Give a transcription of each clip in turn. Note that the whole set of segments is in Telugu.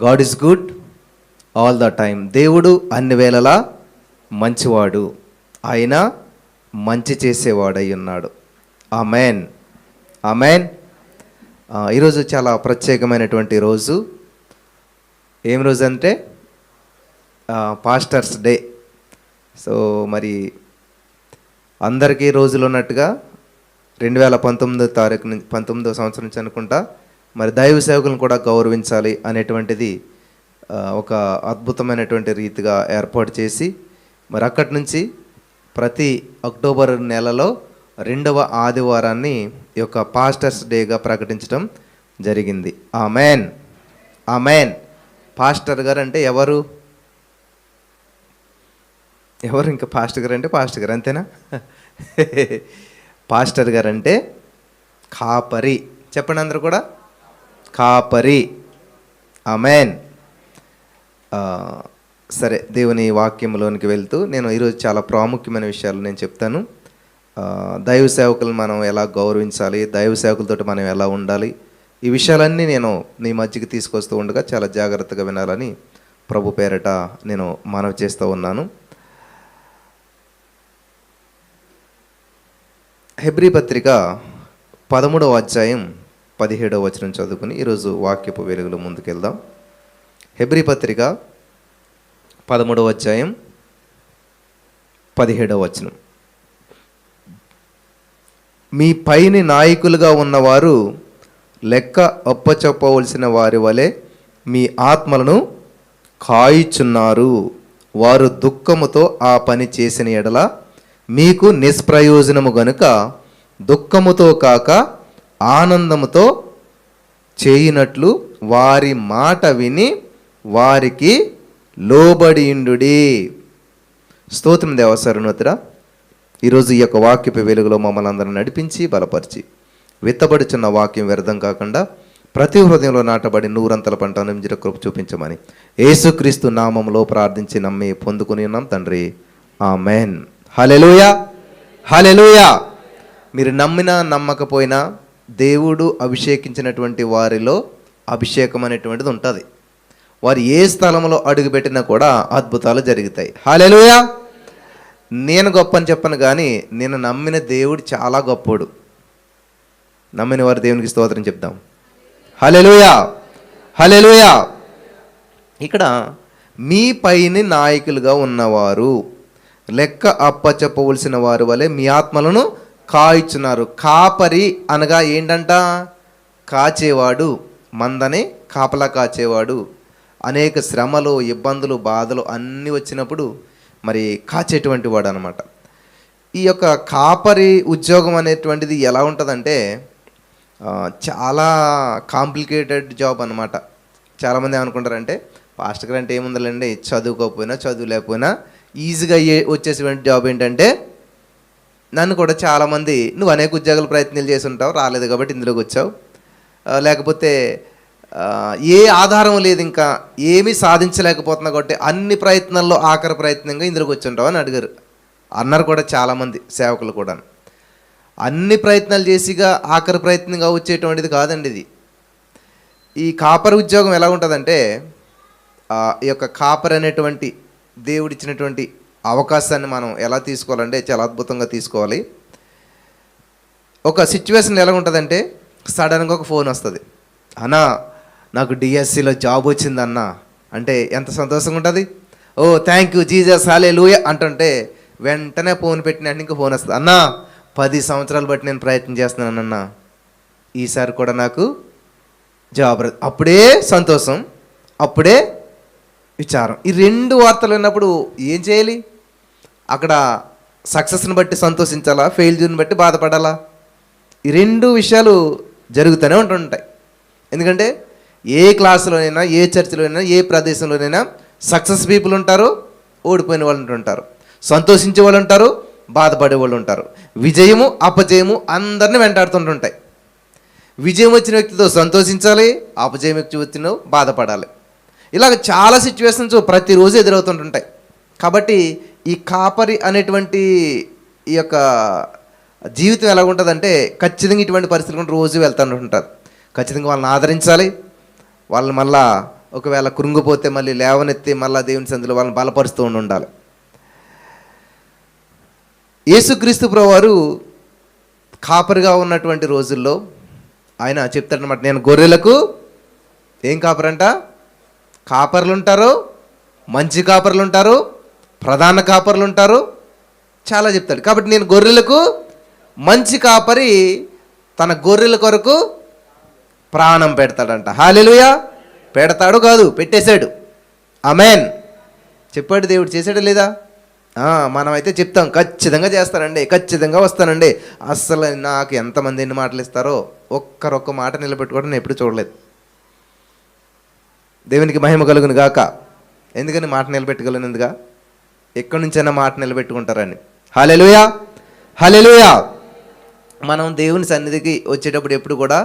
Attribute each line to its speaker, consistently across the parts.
Speaker 1: God is good all the time. దేవుడు అన్ని వేళలా మంచివాడు, ఆయన మంచి చేసేవాడై ఉన్నాడు. Amen, amen. ఈరోజు చాలా ప్రత్యేకమైనటువంటి రోజు. ఏం రోజు అంటే పాస్టర్స్ డే. సో మరి అందరికీ రోజులు ఉన్నట్టుగా 2019 సంవత్సరం నుంచి అనుకుంటా మరి దైవ సేవకులను కూడా గౌరవించాలి అనేటువంటిది ఒక అద్భుతమైనటువంటి రీతిగా ఏర్పాటు చేసి మరి అక్కడి నుంచి ప్రతి అక్టోబర్ నెలలో 2వ ఆదివారాన్ని ఈ యొక్క పాస్టర్స్ డేగా ప్రకటించడం జరిగింది. Amen, amen. పాస్టర్ గారు అంటే ఎవరు? ఇంకా పాస్టర్ గారు అంటే పాస్టర్ గారు అంతేనా? పాస్టర్ గారు అంటే కాపరి. చెప్పండి అందరూ కూడా, కాపరి. ఆమెన్. సరే, దేవుని వాక్యంలోనికి వెళ్తూ నేను ఈరోజు చాలా ప్రాముఖ్యమైన విషయాలు నేను చెప్తాను. దైవ సేవకులను మనం ఎలా గౌరవించాలి, దైవ సేవకులతో మనం ఎలా ఉండాలి, ఈ విషయాలన్నీ నేను మీ మధ్యకి తీసుకొస్తూ ఉండగా చాలా జాగ్రత్తగా వినాలని ప్రభు పేరట నేను మనవి చేస్తూ ఉన్నాను. హెబ్రీ పత్రిక 13వ అధ్యాయం 17వ వచనం చదువుకుని ఈరోజు వాక్యపు వెలుగులో ముందుకెళ్దాం. హెబ్రీ పత్రిక 13వ అధ్యాయం 17వ వచనం. మీ పైని నాయకులుగా ఉన్నవారు లెక్క అప్పచెప్పవలసిన వారి వలె మీ ఆత్మలను కాయుచున్నారు. వారు దుఃఖముతో ఆ పని చేసిన ఎడల మీకు నిష్ప్రయోజనము గనుక దుఃఖముతో కాక ఆనందముతో చేయునట్లు వారి మాట విని వారికి లోబడియుండుడి. స్తోత్రం దేవా. సర్వోన్నతుడా, ఈరోజు ఈ యొక్క వాక్యపు వెలుగులో మమ్మల్ని అందరం నడిపించి బలపరిచి విత్తబడుచున్న వాక్యం వ్యర్థం కాకుండా ప్రతి హృదయంలో నాటబడి నూరంతల పంట నిమిజర కృప చూపించమని యేసుక్రీస్తు నామములో ప్రార్థించి నమ్మి పొందుకుని ఉన్నాం తండ్రి. ఆమెన్. హల్లెలూయా, హల్లెలూయా. మీరు నమ్మినా నమ్మకపోయినా దేవుడు అభిషేకించినటువంటి వారిలో అభిషేకం అనేటువంటిది ఉంటుంది. వారు ఏ స్థలంలో అడుగుపెట్టినా కూడా అద్భుతాలు జరుగుతాయి. హల్లెలూయా. నేను గొప్ప అని చెప్పను, కానీ నేను నమ్మిన దేవుడు చాలా గొప్పోడు. నమ్మిన వారు దేవునికి స్తోత్రం చెప్దాం. హల్లెలూయా, హల్లెలూయా. ఇక్కడ మీ పైన నాయకులుగా ఉన్నవారు లెక్క అప్పచెప్పవలసిన వారి వలె మీ ఆత్మలను కాయిచున్నారు. కాపరి అనగా ఏంటంట? కాచేవాడు, మందని కాపలా కాచేవాడు. అనేక శ్రమలు, ఇబ్బందులు, బాధలు అన్నీ వచ్చినప్పుడు మరి కాచేటువంటి వాడు అనమాట. ఈ యొక్క కాపరి ఉద్యోగం అనేటువంటిది ఎలా ఉంటుందంటే చాలా కాంప్లికేటెడ్ జాబ్ అనమాట. చాలామంది ఏమనుకుంటారంటే పాస్టర్ గారు అంటే ఏముందండి, చదువుకోకపోయినా చదువు లేకపోయినా ఈజీగా వచ్చేసేటువంటి జాబ్ ఏంటంటే, నన్ను కూడా చాలామంది నువ్వు అనేక ఉద్యోగాలు ప్రయత్నాలు చేసి ఉంటావు, రాలేదు కాబట్టి ఇందులోకి వచ్చావు, లేకపోతే ఏ ఆధారం లేదు, ఇంకా ఏమీ సాధించలేకపోతున్నావు కాబట్టి అన్ని ప్రయత్నాల్లో ఆఖరి ప్రయత్నంగా ఇందులోకి వచ్చి ఉంటావు అని అన్నారు కూడా చాలామంది సేవకులు కూడా. అన్ని ప్రయత్నాలు చేసిగా ఆఖరి ప్రయత్నంగా వచ్చేటువంటిది కాదండి ఇది. ఈ కాపర్ ఉద్యోగం ఎలా ఉంటుందంటే, ఈ యొక్క కాపర్ అనేటువంటి దేవుడిచ్చినటువంటి అవకాశాన్ని మనం ఎలా తీసుకోవాలంటే చాలా అద్భుతంగా తీసుకోవాలి. ఒక సిచ్యువేషన్ ఎలా ఉంటుందంటే, సడన్గా ఒక ఫోన్ వస్తుంది, అన్నా నాకు డిఎస్సిలో జాబ్ వచ్చిందన్నా అంటే ఎంత సంతోషంగా ఉంటుంది. ఓ థ్యాంక్ యూ జీసస్ హల్లెలూయా అంటుంటే వెంటనే ఫోన్ పెట్టిన ఇంకో ఫోన్ వస్తుంది, అన్నా 10 సంవత్సరాలు బట్టి నేను ప్రయత్నం చేస్తున్నానన్నా, ఈసారి కూడా నాకు జాబ్. అప్పుడే సంతోషం, అప్పుడే విచారం. ఈ 2 వార్తలు విన్నప్పుడు ఏం చేయాలి? అక్కడ సక్సెస్ని బట్టి సంతోషించాలా, ఫెయిల్యూర్ని బట్టి బాధపడాలా? ఈ 2 విషయాలు జరుగుతూనే ఉంటుంటాయి. ఎందుకంటే ఏ క్లాసులోనైనా, ఏ చర్చిలోనైనా, ఏ ప్రదేశంలోనైనా సక్సెస్ పీపుల్ ఉంటారు, ఓడిపోయిన వాళ్ళు ఉంటుంటారు, సంతోషించే వాళ్ళు ఉంటారు, బాధపడే వాళ్ళు ఉంటారు. విజయము అపజయము అందరినీ వెంటాడుతుంటుంటాయి. విజయం వచ్చిన వ్యక్తితో సంతోషించాలి, అపజయం వ్యక్తి వచ్చిన బాధపడాలి. ఇలాగ చాలా సిచ్యువేషన్స్ ప్రతిరోజు ఎదురవుతుంటుంటాయి. కాబట్టి ఈ కాపరి అనేటువంటి ఈ యొక్క జీవితం ఎలా ఉంటుందంటే, ఖచ్చితంగా ఇటువంటి పరిస్థితులు రోజు వెళ్తూ ఉంటారు. ఖచ్చితంగా వాళ్ళని ఆదరించాలి, వాళ్ళని మళ్ళా ఒకవేళ కృంగిపోతే మళ్ళీ లేవనెత్తి మళ్ళీ దేవుని సందులో వాళ్ళని బలపరుస్తూ ఉండాలి. యేసుక్రీస్తు ప్రభువారు కాపరిగా ఉన్నటువంటి రోజుల్లో ఆయన చెప్తాడనమాట, నేను గొర్రెలకు ఏం కాపరంట? కాపర్లు ఉంటారు, మంచి కాపర్లు ఉంటారు, ప్రధాన కాపర్లు ఉంటారు, చాలా చెప్తాడు. కాబట్టి నేను గొర్రెలకు మంచి కాపరి తన గొర్రెల కొరకు ప్రాణం పెడతాడంట. హల్లెలూయా. పెడతాడు కాదు, పెట్టేశాడు. ఆమేన్. చెప్పాడు దేవుడు, చేశాడు లేదా? మనమైతే చెప్తాం ఖచ్చితంగా చేస్తానండి, ఖచ్చితంగా వస్తానండి. అస్సలు నాకు ఎంతమంది ఎన్ని మాటలు ఇస్తారో ఒక్క మాట నిలబెట్టుకోవడం నేను ఎప్పుడు చూడలేదు. దేవునికి మహిమ కలుగును గాక. ఎందుకని మాట నిలబెట్టగలనుగా? ఎక్కడి నుంచైనా మాట నిలబెట్టుకుంటారని. హల్లెలూయా, హల్లెలూయా. మనం దేవుని సన్నిధికి వచ్చేటప్పుడు ఎప్పుడు కూడా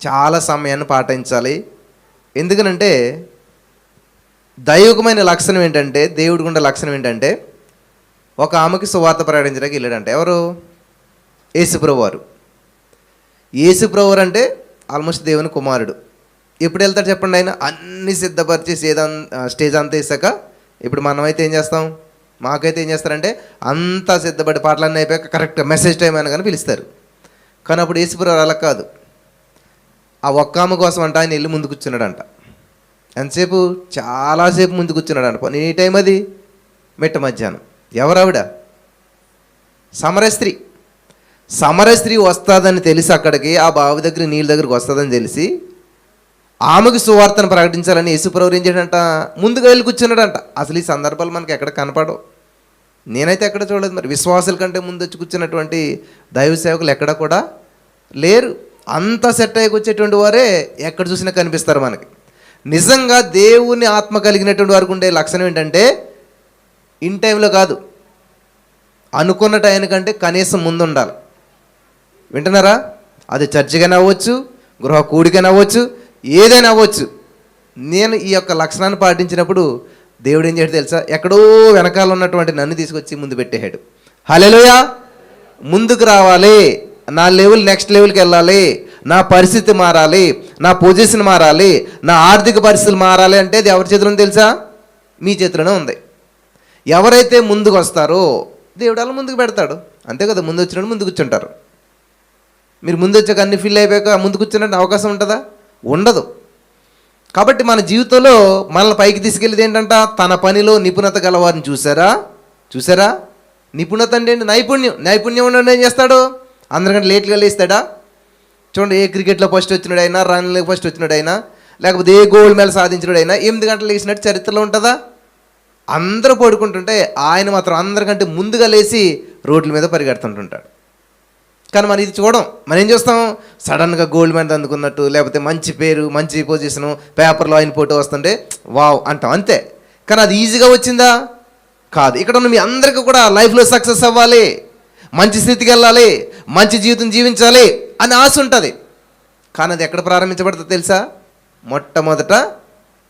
Speaker 1: చాలా సమయాన్ని పాటించాలి. ఎందుకనంటే దైవికమైన లక్షణం ఏంటంటే, దేవుడికి ఉండే లక్షణం ఏంటంటే, ఒక ఆమెకి సువార్త ప్రకటించడానికి వెళ్ళాడంట. ఎవరు? యేసుప్రభు వారు. యేసుప్రభు వారు అంటే ఆల్మోస్ట్ దేవుని కుమారుడు. ఎప్పుడు వెళ్తాడు చెప్పండి? ఆయన అన్ని సిద్ధపరిచి స్టేజ్ అంతా వేసాక, ఇప్పుడు మనమైతే ఏం చేస్తాం? మాకైతే ఏం చేస్తారంటే అంతా సిద్ధపడి పాటలన్నీ అయిపోయాక కరెక్ట్ మెసేజ్ టైం అయినా కానీ పిలుస్తారు. కానీ అప్పుడు యేసుప్రభు వారు అలా కాదు. ఆ ఒక్క ఆమె కోసం అంట ఆయన వెళ్ళి ముందు కూర్చున్నాడంట. ఎంతసేపు? చాలాసేపు ముందు కూర్చున్నాడంట. ఈ టైం అది మిట్ట మధ్యాహ్నం. ఎవరావిడ? సమరస్త్రీ. సమరస్త్రీ వస్తుందని తెలిసి అక్కడికి ఆ బావి దగ్గర నీళ్ళ దగ్గరికి వస్తుందని తెలిసి ఆమెకు సువార్తను ప్రకటించాలని యేసుప్రభు ఏం చేయడంట? ముందుగా వెళ్ళి కూర్చున్నాడంట. అసలు ఈ సందర్భాలు మనకి ఎక్కడ కనపడవు. నేనైతే ఎక్కడ చూడలేదు. మరి విశ్వాసుల కంటే ముందు వచ్చి కూర్చున్నటువంటి దైవ సేవకులు ఎక్కడ కూడా లేరు. అంత సెట్ అయ్యి వచ్చేటువంటి వారే ఎక్కడ చూసినా కనిపిస్తారు మనకి. నిజంగా దేవుని ఆత్మ కలిగినటువంటి వారికి ఉండే లక్షణం ఏంటంటే, ఇన్ టైంలో కాదు, అనుకున్న టైం కంటే కనీసం ముందు ఉండాలి. వింటున్నారా? అది చర్చికైనా అవ్వచ్చు, గృహ కూడికైనా అవ్వచ్చు, ఏదైనా అవ్వచ్చు. నేను ఈ యొక్క లక్షణాన్ని పాటించినప్పుడు దేవుడు ఏం చేయడు తెలుసా? ఎక్కడో వెనకాల ఉన్నటువంటి నన్ను తీసుకొచ్చి ముందు పెట్టేశాడు. హల్లెలూయా. ముందుకు రావాలి, నా లెవెల్ నెక్స్ట్ లెవెల్కి వెళ్ళాలి, నా పరిస్థితి మారాలి, నా పొజిషన్ మారాలి, నా ఆర్థిక పరిస్థితులు మారాలి అంటే అది ఎవరి చేతిలో తెలుసా? మీ చేతిలోనే ఉంది. ఎవరైతే ముందుకు వస్తారో దేవుడు అలా ముందుకు పెడతాడు. అంతే కదా, ముందు వచ్చినట్టు ముందు కూర్చుంటారు. మీరు ముందు వచ్చాక అన్ని ఫిల్ అయిపోయాక ముందు కూర్చున్నట్టు అవకాశం ఉంటుందా? ఉండదు. కాబట్టి మన జీవితంలో మనల్ని పైకి తీసుకెళ్ళేది ఏంటంట? తన పనిలో నిపుణత గలవారిని చూసారా? నిపుణత అంటే ఏంటి? నైపుణ్యం ఉండడం ఏం చేస్తాడు? అందరికంటే లేట్గా లేస్తాడా? చూడండి, ఏ క్రికెట్లో ఫస్ట్ వచ్చినాడైనా, రన్లో ఫస్ట్ వచ్చినాడైనా, లేకపోతే ఏ గోల్డ్ మెడల్ సాధించినాడైనా 8 గంటలు లేచినట్టు చరిత్రలో ఉంటుందా? అందరూ పడుకుంటుంటే ఆయన మాత్రం అందరికంటే ముందుగా లేచి రోడ్ల మీద పరిగెడుతుంటుంటాడు. కానీ మనం ఇది చూడం. మనం ఏం చేస్తాం? సడన్గా గోల్డ్ మెడల్ అందుకున్నట్టు, లేకపోతే మంచి పేరు, మంచి పొజిషను, పేపర్లో ఆయన ఫోటో వస్తుంటే వావ్ అంటాం, అంతే. కానీ అది ఈజీగా వచ్చిందా? కాదు. ఇక్కడ ఉన్న మీ అందరికీ కూడా లైఫ్లో సక్సెస్ అవ్వాలి, మంచి స్థితికి వెళ్ళాలి, మంచి జీవితం జీవించాలి అని ఆశ ఉంటుంది. కానీ అది ఎక్కడ ప్రారంభించబడుతుంది తెలుసా? మొట్టమొదట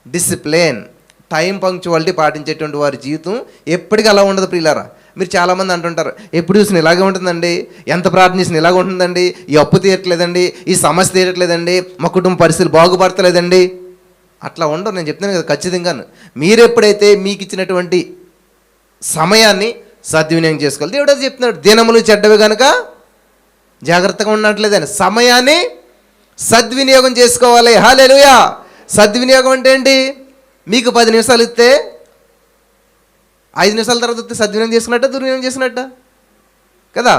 Speaker 1: డిసిప్లిన్, టైం పంక్చువాలిటీ పాటించేటువంటి వారి జీవితం ఎప్పటికీ అలా ఉండదు ప్రియులారా. మీరు చాలామంది అంటుంటారు, ఎప్పుడు చూసిన ఇలాగే ఉంటుందండి, ఎంత ప్రార్థన చేసిన ఇలాగ ఉంటుందండి, ఈ అప్పు తీరట్లేదండి, ఈ సమస్య తీరట్లేదండి, మా కుటుంబ పరిస్థితులు బాగుపడతలేదండి. అట్లా ఉండవు. నేను చెప్తాను కదా, ఖచ్చితంగాను మీరు ఎప్పుడైతే మీకు ఇచ్చినటువంటి సమయాన్ని సద్వినియోగం చేసుకోవాలి. దేవుడు అది చెప్తున్నాడు, దినములు చెడ్డవి కనుక జాగ్రత్తగా ఉండట్లేదని. సమయాన్ని సద్వినియోగం చేసుకోవాలి. హల్లెలూయా. సద్వినియోగం అంటే ఏంటి? మీకు 10 నిమిషాలు ఇస్తే 5 నిమిషాల తర్వాత వస్తే సద్వినియోగం చేసుకున్నట్ట, దుర్వినియోగం చేసినట్ట కదా?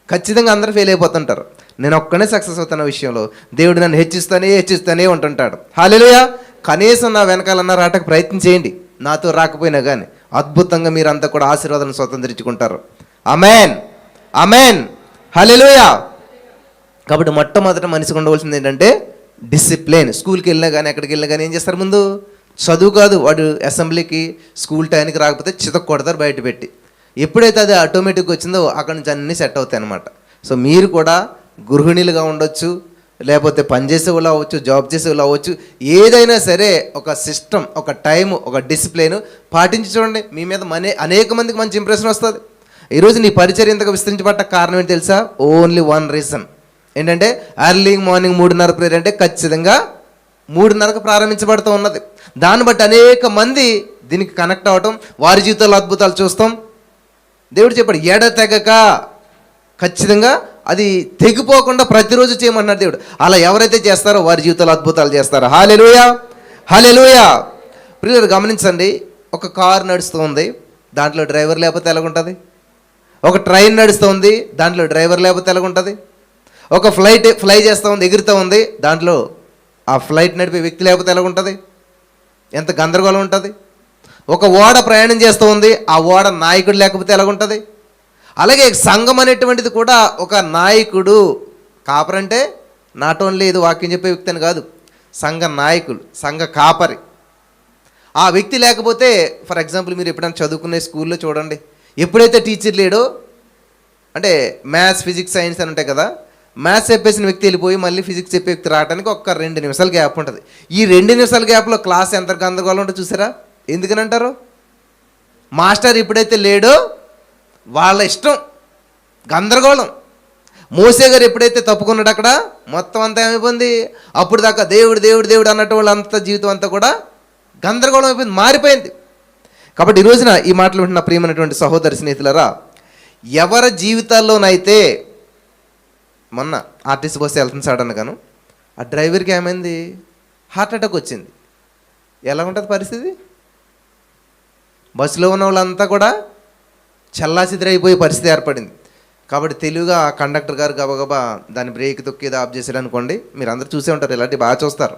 Speaker 1: ఖచ్చితంగా అందరూ ఫెయిల్ అయిపోతుంటారు. నేను ఒక్కనే సక్సెస్ అవుతున్న విషయంలో దేవుడు నన్ను హెచ్చిస్తూనే ఉంటుంటాడు. హల్లెలూయా. కనీసం నా వెనకాలన్న రాటకు ప్రయత్నం చేయండి. నాతో రాకపోయినా కానీ అద్భుతంగా మీరంతా కూడా ఆశీర్వాదాలను స్వతంత్రించుకుంటారు. ఆమేన్, ఆమేన్, హల్లెలూయా. కాబట్టి మొట్టమొదట మనిషికి ఉండవలసింది ఏంటంటే డిసిప్లిన్. స్కూల్కి వెళ్ళినా కానీ ఎక్కడికి వెళ్ళినా కానీ ఏం చేస్తారు? ముందు చదువు కాదు, వాడు అసెంబ్లీకి స్కూల్ టైంకి రాకపోతే చితక కొడతారు బయట పెట్టి. ఎప్పుడైతే అది ఆటోమేటిక్గా వచ్చిందో అక్కడి నుంచి అన్నీ సెట్ అవుతాయి అన్నమాట. సో మీరు కూడా గృహిణులుగా ఉండొచ్చు, లేకపోతే పనిచేసే వాళ్ళు అవ్వచ్చు, జాబ్ చేసే వాళ్ళు అవ్వచ్చు, ఏదైనా సరే ఒక సిస్టమ్, ఒక టైము, ఒక డిసిప్లిన్ పాటించి చూడండి. మీ మీద అనేక మందికి మంచి ఇంప్రెషన్ వస్తుంది. ఈరోజు నీ పరిచర్య ఇంతగా విస్తరించబడ్డ కారణం ఏంటి తెలుసా? ఓన్లీ వన్ రీజన్ ఏంటంటే ఎర్లీ మార్నింగ్ 3:30 ప్రేయర్ అంటే ఖచ్చితంగా 3:30కు ప్రారంభించబడుతూ ఉన్నది. దాన్ని బట్టి అనేక మంది దీనికి కనెక్ట్ అవ్వటం, వారి జీవితాల్లో అద్భుతాలు చూస్తాం. దేవుడు చెప్పాడు ఎడతెగక, ఖచ్చితంగా అది తెగిపోకుండా ప్రతిరోజు చేయమన్నాడు దేవుడు. అలా ఎవరైతే చేస్తారో వారి జీవితాల్లో అద్భుతాలు చేస్తారు. హల్లెలూయా, హల్లెలూయా. ప్రియులారా గమనించండి, ఒక కారు నడుస్తూ ఉంది, దాంట్లో డ్రైవర్ లేకపోతే ఎలాగుంటుంది? ఒక ట్రైన్ నడుస్తూ ఉంది, దాంట్లో డ్రైవర్ లేకపోతే ఎలాగుంటుంది? ఒక ఫ్లైట్ ఫ్లై చేస్తూ ఉంది, ఎగురుతూ ఉంది, దాంట్లో ఆ ఫ్లైట్ నడిపే వ్యక్తి లేకపోతే ఎలాగుంటుంది? ఎంత గందరగోళం ఉంటుంది. ఒక ఓడ ప్రయాణం చేస్తూ ఉంది, ఆ ఓడ నాయకుడు లేకపోతే ఎలాగుంటుంది? అలాగే సంఘం అనేటువంటిది కూడా ఒక నాయకుడు. కాపరంటే నాట్ ఓన్లీ ఇది వాక్యం చెప్పే వ్యక్తి అని కాదు, సంఘ నాయకులు, సంఘ కాపరి. ఆ వ్యక్తి లేకపోతే, ఫర్ ఎగ్జాంపుల్ మీరు ఎప్పుడైనా చదువుకునే స్కూల్లో చూడండి, ఎప్పుడైతే టీచర్ లేడో, అంటే మ్యాథ్స్, ఫిజిక్స్, సైన్స్ అని ఉంటాయి కదా, మ్యాథ్స్ చెప్పేసిన వ్యక్తి వెళ్ళిపోయి మళ్ళీ ఫిజిక్స్ చెప్పే వ్యక్తి రావడానికి ఒక 2 నిమిషాల గ్యాప్ ఉంటుంది. ఈ 2 నిమిషాల గ్యాప్లో క్లాస్ ఎంత గందరగోళం ఉంటుందో చూసారా? ఎందుకని అంటారు? మాస్టర్ ఎప్పుడైతే లేడో వాళ్ళ ఇష్టం, గందరగోళం. మోసే గారు ఎప్పుడైతే తప్పుకున్నాడు అక్కడ మొత్తం అంతా ఏమైపోయింది? అప్పుడు దాకా దేవుడు దేవుడు దేవుడు అన్నట్టు వాళ్ళంతా జీవితం అంతా కూడా గందరగోళం అయిపోయింది, మారిపోయింది. కాబట్టి ఈ రోజున ఈ మాటలు వింటున్న ప్రియమైనటువంటి సహోదరి స్నేహితులరా, ఎవరి జీవితాల్లోనైతే, మొన్న ఆర్టీసీ బస్సు వెళ్తుంది సడన్ గాను, ఆ డ్రైవర్కి ఏమైంది? హార్ట్ అటాక్ వచ్చింది. ఎలా ఉంటుంది పరిస్థితి? బస్సులో ఉన్న వాళ్ళంతా కూడా చల్లాచెదిరైపోయే పరిస్థితి ఏర్పడింది. కాబట్టి తెలివిగా కండక్టర్ గారు గబగబా దాన్ని బ్రేక్ తొక్కేది ఆఫ్ చేశారు అనుకోండి, మీరు అందరూ చూసే ఉంటారు, ఇలాంటివి బాగా చూస్తారు.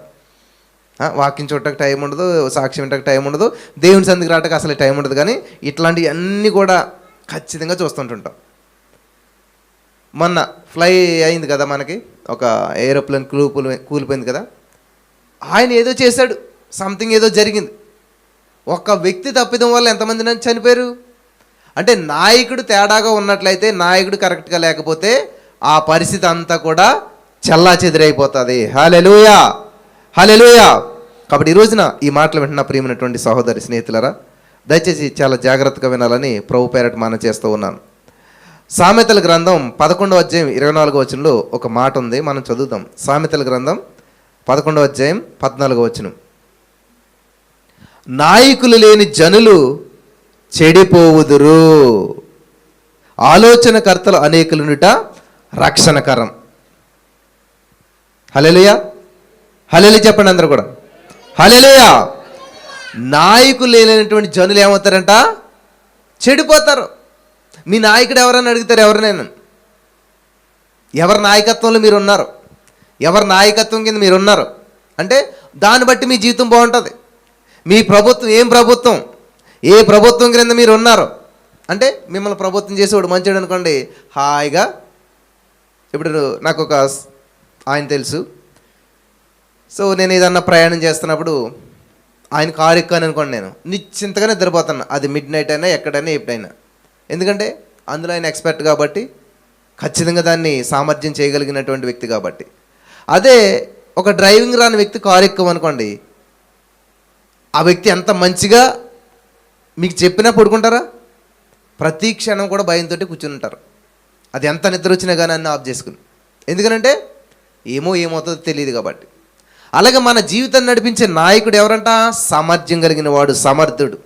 Speaker 1: వాక్యం చూడటానికి టైం ఉండదు, సాక్ష్యం వినటానికి టైం ఉండదు, దేవుని సందికి రావడానికి అసలు టైం ఉండదు, కానీ ఇట్లాంటివి అన్నీ కూడా ఖచ్చితంగా చూస్తుంటుంటాం. మొన్న ఫ్లై అయింది కదా, మనకి ఒక ఏరోప్లేన్ కూలిపోయింది కదా, ఆయన ఏదో చేశాడు, సంథింగ్ ఏదో జరిగింది, ఒక్క వ్యక్తి తప్పిదం వల్ల ఎంతమంది చనిపోయారు? అంటే నాయకుడు తేడాగా ఉన్నట్లయితే, నాయకుడు కరెక్ట్గా లేకపోతే ఆ పరిస్థితి అంతా కూడా చెల్లాచెదిరైపోతుంది. హల్లెలూయా, హల్లెలూయా. కాబట్టి ఈ రోజున ఈ మాటలు వింటున్న ప్రియమైనటువంటి సహోదరి స్నేహితులరా, దయచేసి చాలా జాగ్రత్తగా వినాలని ప్రభు పేరట మనం చేస్తూ ఉన్నాను. సామెతల గ్రంథం 11వ అధ్యాయం 24వ వచనంలో ఒక మాట ఉంది, మనం చదువుతాం. సామెతల గ్రంథం 11వ అధ్యాయం 14వ వచనం. నాయకులు లేని జనులు చెడిపోవుదురు, ఆలోచనకర్తలు అనేకులునుట రక్షణకరం. హల్లెలూయా, హల్లెలూయా చెప్పండి అందరూ కూడా, హల్లెలూయా. నాయకులు లేనటువంటి జనులు ఏమవుతారంట? చెడిపోతారు. మీ నాయకుడు ఎవరని అడుగుతారు ఎవరినైనా, ఎవరి నాయకత్వంలో మీరు ఉన్నారు, ఎవరి నాయకత్వం కింద మీరు ఉన్నారు అంటే దాన్ని బట్టి మీ జీవితం బాగుంటుంది. మీ ప్రభుత్వం ఏం ప్రభుత్వం, ఏ ప్రభుత్వం క్రింద మీరు ఉన్నారు అంటే, మిమ్మల్ని ప్రభుత్వం చేసేవాడు మంచివాడు అనుకోండి, హాయిగా. ఇప్పుడు నాకు ఒక ఆయన తెలుసు. సో నేను ఏదన్నా ప్రయాణం చేస్తున్నప్పుడు ఆయన కారు ఎక్కాను అనుకోండి, నేను నిశ్చింతగా నిద్రపోతాను, అది మిడ్ నైట్ అయినా ఎక్కడైనా ఎప్పుడైనా. ఎందుకంటే అందులో ఆయన ఎక్స్పర్ట్ కాబట్టి, ఖచ్చితంగా దాన్ని సామర్థ్యం చేయగలిగినటువంటి వ్యక్తి కాబట్టి. అదే ఒక డ్రైవింగ్ రాని వ్యక్తి కారు ఎక్కమనుకోండి, ఆ వ్యక్తి ఎంత మంచిగా మీకు చెప్పినా పడుకుంటారా? ప్రతి క్షణం కూడా భయంతో కూర్చుని ఉంటారు. అది ఎంత నిద్ర వచ్చినా కానీ అన్నీ ఆఫ్ చేసుకుని, ఎందుకనంటే ఏమవుతుందో తెలియదు కాబట్టి. అలాగే మన జీవితాన్ని నడిపించే నాయకుడు ఎవరంట? సామర్థ్యం కలిగిన వాడు, సమర్థుడు.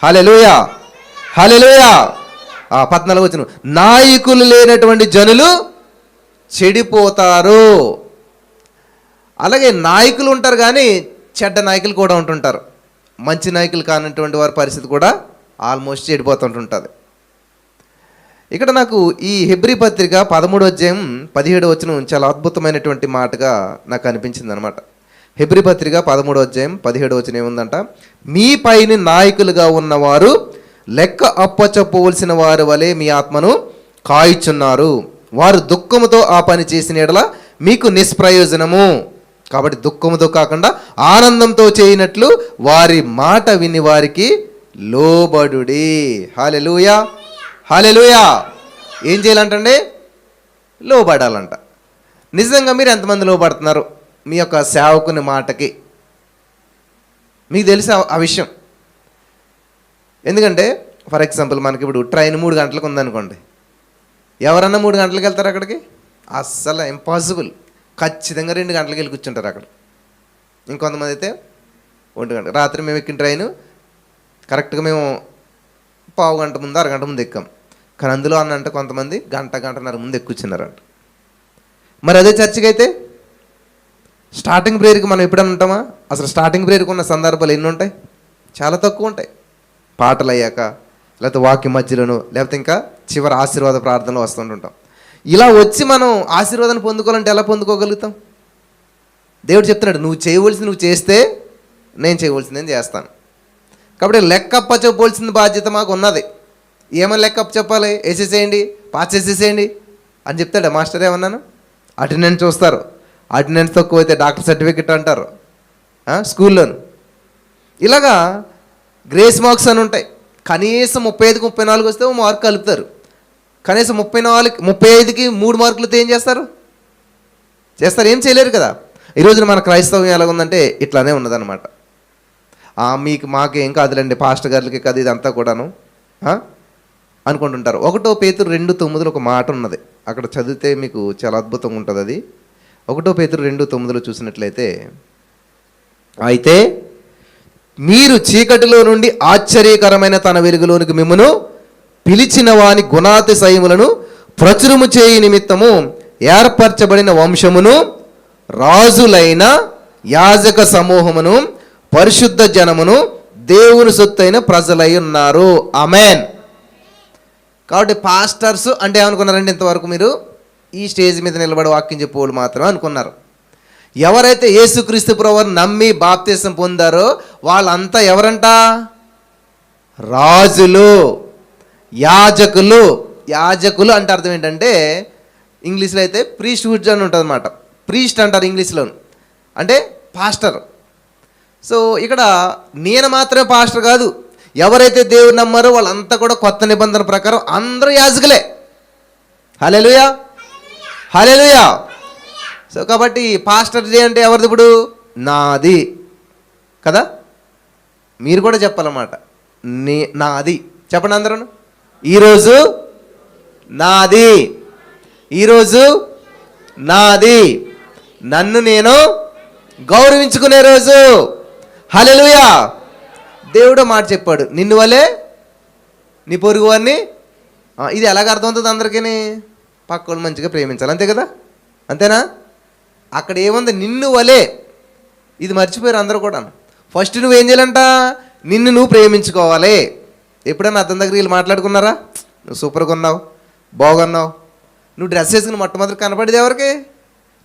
Speaker 1: హల్లెలూయా, హల్లెలూయా. 14వ వచనం, నాయకులు లేనటువంటి జనులు చెడిపోతారు. అలాగే నాయకులు ఉంటారు కానీ చెడ్డ నాయకులు కూడా ఉంటుంటారు. మంచి నాయకులు కానటువంటి వారి పరిస్థితి కూడా ఆల్మోస్ట్ చెడిపోతుంటుంటుంది. ఇక్కడ నాకు ఈ హెబ్రీ పత్రిక 13వ అధ్యాయం 17వ వచనం చాలా అద్భుతమైనటువంటి మాటగా నాకు అనిపించింది అనమాట. హెబ్రీ పత్రిక 13వ అధ్యాయం 17వ వచనం ఏముందంట? మీ పైన నాయకులుగా ఉన్నవారు లెక్క అప్పచెప్పవలసిన వారి వలె మీ ఆత్మను కాయిచున్నారు. వారు దుఃఖముతో ఆ పని చేసిన యెడల మీకు నిష్ప్రయోజనము. కాబట్టి దుఃఖముతో కాకుండా ఆనందంతో చేయనట్లు వారి మాట విని వారికి లోబడుడి. హల్లెలూయా, హల్లెలూయా. ఏం చేయాలంటండి? లోబడాలంట. నిజంగా మీరు ఎంతమంది లోబడుతున్నారు మీ యొక్క సేవకుని మాటకి? మీకు తెలిసి ఆ విషయం. ఎందుకంటే ఫర్ ఎగ్జాంపుల్ మనకి ఇప్పుడు ట్రైన్ 3 గంటలకు ఉందనుకోండి, ఎవరన్నా 3 గంటలకు వెళ్తారు అక్కడికి? అస్సలు ఇంపాసిబుల్. ఖచ్చితంగా 2 గంటలకు వెళ్ళి కూర్చుంటారు అక్కడ. ఇంకొంతమంది అయితే 1 గంట. రాత్రి మేము ఎక్కిన ట్రైన్ కరెక్ట్గా మేము పావు గంట ముందు అరగంట ముందు ఎక్కాం. కానీ అందులో అన్నంటే కొంతమంది గంటన్నర ముందు ఎక్కువచ్చున్నారంట. మరి అదే చర్చికి అయితే స్టార్టింగ్ ప్రేయర్కి మనం ఎప్పుడైనా ఉంటామా? అసలు స్టార్టింగ్ ప్రేయర్కి ఉన్న సందర్భాలు ఎన్ని ఉంటాయి? చాలా తక్కువ ఉంటాయి. పాటలు అయ్యాక, లేకపోతే వాక్యం మధ్యలోను, లేకపోతే ఇంకా చివరి ఆశీర్వాద ప్రార్థనలు వస్తుంటుంటాం. ఇలా వచ్చి మనం ఆశీర్వాదాన్ని పొందుకోవాలంటే ఎలా పొందుకోగలుగుతాం? దేవుడు చెప్తున్నాడు, నువ్వు చేస్తే నేను చేయవలసింది నేను చేస్తాను. కాబట్టి లెక్కప్ప చెప్పవలసిన బాధ్యత మాకు ఉన్నది. ఏమని లెక్కప్ప చెప్పాలి? వేసేసేయండి, పాస్ చేసేసేయండి అని చెప్తాడు మాస్టర్. ఏమన్నాను? అటెండెన్స్ చూస్తారు. అటెండెన్స్ తక్కువ అయితే డాక్టర్ సర్టిఫికెట్ అంటారు స్కూల్లోను. ఇలాగా గ్రేస్ మార్క్స్ అని ఉంటాయి. కనీసం 35కి 34 వస్తే మార్క్ కలుపుతారు. కనీసం 35కి 3 మార్కులతో ఏం చేస్తారు? ఏం చేయలేరు కదా. ఈరోజున మన క్రైస్తవం ఎలాగుందంటే ఇట్లానే ఉన్నదన్నమాట. మాకేం కాదులేండి, పాస్టర్ గారికి కాదు ఇదంతా కూడాను అనుకుంటుంటారు. 1 పేతురు 2:9 ఒక మాట ఉన్నది. అక్కడ చదివితే మీకు చాలా అద్భుతంగా ఉంటుంది. అది 1 పేతురు 2:9 చూసినట్లయితే, అయితే మీరు చీకటిలో నుండి ఆశ్చర్యకరమైన తన వెలుగులోనికి మిమ్మును పిలిచిన వాని గుణాతిశయములను ప్రచురము చేయి నిమిత్తము ఏర్పరచబడిన వంశమును, రాజులైన యాజక సమూహమును, పరిశుద్ధ జనమును, దేవుని సొత్తైన ప్రజలై ఉన్నారు. ఆమేన్. కాబట్టి పాస్టర్స్ అంటే ఏమనుకున్నారండి? ఇంతవరకు మీరు ఈ స్టేజ్ మీద నిలబడి వాక్యం చెప్పేవాళ్ళు మాత్రమే అనుకున్నారు. ఎవరైతే యేసుక్రీస్తు ప్రభువుని నమ్మి బాప్తిసం పొందారో వాళ్ళంతా ఎవరంట? రాజులు, యాజకులు. యాజకులు అంటే అర్థం ఏంటంటే, ఇంగ్లీష్లో అయితే ప్రీస్ట్హుడ్ అని ఉంటుంది అన్నమాట. ప్రీస్ట్ అంటారు ఇంగ్లీష్లో, అంటే పాస్టర్. సో ఇక్కడ నేను మాత్రమే పాస్టర్ కాదు, ఎవరైతే దేవుని నమ్మారో వాళ్ళంతా కూడా కొత్త నిబంధన ప్రకారం అందరూ యాజకులే. హల్లెలూయా, హల్లెలూయా. సో కాబట్టి పాస్టర్ డే అంటే ఎవరిది? ఇప్పుడు నాది కదా. మీరు కూడా చెప్పాలన్నమాట, నాది చెప్పండి అందరూ. ఈరోజు నాది, ఈరోజు నాది, నన్ను నేను గౌరవించుకునే రోజు. హల్లెలూయా. దేవుడు మాట చెప్పాడు, నిన్ను వలే నీ పొరుగు వారిని. ఇది ఎలాగ అర్థమవుతుంది అందరికీ? పక్కను మంచిగా ప్రేమించాలి, అంతే కదా, అంతేనా? అక్కడ ఏముంది? నిన్ను వలే. ఇది మర్చిపోయారు అందరూ కూడా. ఫస్ట్ నువ్వేం చేయాలంట? నిన్ను నువ్వు ప్రేమించుకోవాలి. ఎప్పుడైనా అతని దగ్గర వీళ్ళు మాట్లాడుకున్నారా? నువ్వు సూపర్గా ఉన్నావు, బాగున్నావు. నువ్వు డ్రెస్ వేసుకుని మొట్టమొదటి కనపడేది ఎవరికి?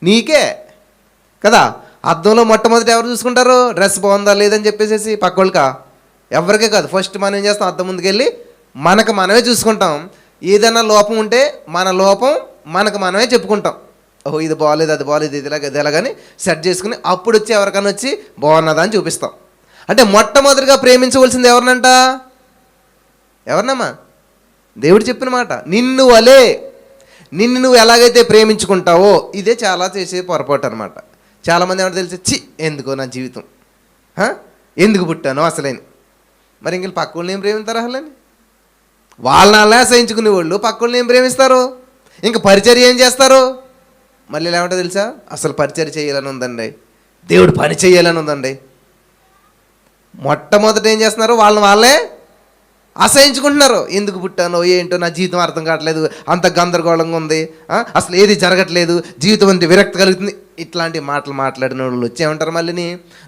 Speaker 1: నీకే కదా. అద్దంలో మొట్టమొదటి ఎవరు చూసుకుంటారు? డ్రెస్ బాగుందా లేదని చెప్పేసి పక్కోళ్ళకా? ఎవరికే కాదు. ఫస్ట్ మనం ఏం చేస్తాం? అద్దం ముందుకెళ్ళి మనకు మనమే చూసుకుంటాం. ఏదైనా లోపం ఉంటే మన లోపం మనకు మనమే చెప్పుకుంటాం. ఓహో ఇది బాగాలేదు, అది బాగాలేదు, ఇది ఎలాగని సెట్ చేసుకుని అప్పుడు వచ్చి ఎవరికైనా వచ్చి బాగున్నదా అని చూపిస్తాం. అంటే మొట్టమొదటిగా ప్రేమించవలసింది ఎవరినంట? ఎవరినమ్మా? దేవుడు చెప్పిన మాట, నిన్ను వలే. నిన్ను నువ్వు ఎలాగైతే ప్రేమించుకుంటావో, ఇదే చాలా చేసే పొరపాటు అనమాట. చాలామంది ఏమంటే తెలిసి, ఎందుకో నా జీవితం, ఎందుకు పుట్టాను అసలేని. మరి ఇంక పక్కల్ని ఏం ప్రేమిస్తారు? అసలని వాళ్ళని అలా సహించుకునే వాళ్ళు పక్కల్ని ఏం ప్రేమిస్తారు? ఇంక పరిచర్య ఏం చేస్తారు? మళ్ళీ ఏమంటే తెలుసా, అసలు పరిచర్య చేయాలని ఉందండి, దేవుడు పని చేయాలని ఉందండి. మొట్టమొదట ఏం చేస్తున్నారు? వాళ్ళే అసహించుకుంటున్నారు. ఎందుకు పుట్టానో ఏంటో, నా జీవితం అర్థం కావట్లేదు, అంత గందరగోళంగా ఉంది, అసలు ఏది జరగట్లేదు, జీవితం అంత విరక్తి కలుగుతుంది. ఇట్లాంటి మాటలు మాట్లాడిన వాళ్ళు వచ్చేమంటారు? మళ్ళీ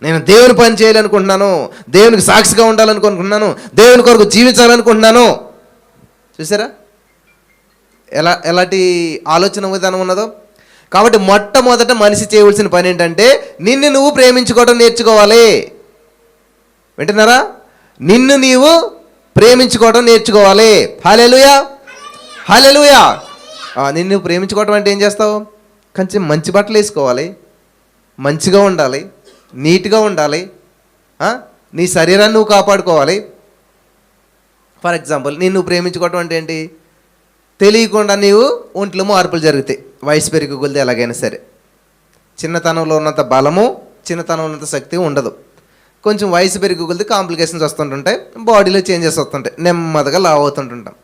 Speaker 1: నేను దేవుని పని చేయాలనుకుంటున్నాను, దేవునికి సాక్షిగా ఉండాలనుకుంటున్నాను, దేవుని కొరకు జీవించాలనుకుంటున్నాను. చూసారా ఎలాంటి ఆలోచన విధానం ఉన్నదో. కాబట్టి మొట్టమొదట మనిషి చేయవలసిన పని ఏంటంటే, నిన్ను నువ్వు ప్రేమించుకోవడం నేర్చుకోవాలి. వింటున్నారా? నిన్ను నీవు ప్రేమించుకోవడం నేర్చుకోవాలి. హల్లెలూయా, హల్లెలూయా. నిన్ను ప్రేమించుకోవడం అంటే ఏం చేస్తావు? కొంచెం మంచి బట్టలు వేసుకోవాలి, మంచిగా ఉండాలి, నీట్గా ఉండాలి, నీ శరీరాన్ని నువ్వు కాపాడుకోవాలి. ఫర్ ఎగ్జాంపుల్, నిన్ను ప్రేమించుకోవడం అంటే ఏంటి? తెలియకుండా నీవు ఒంట్లో మార్పులు జరుగుతాయి. వయసు పెరిగి కొలిది ఎలాగైనా సరే. చిన్నతనంలో ఉన్నంత బలము, చిన్నతనంలో ఉన్నంత శక్తి ఉండదు. కొంచెం వయసు పెరిగి కొలిది కాంప్లికేషన్స్ వస్తుంటుంటాయి, బాడీలో చేంజెస్ వస్తుంటాయి, నెమ్మదిగా లావ్ అవుతుంటుంటాం.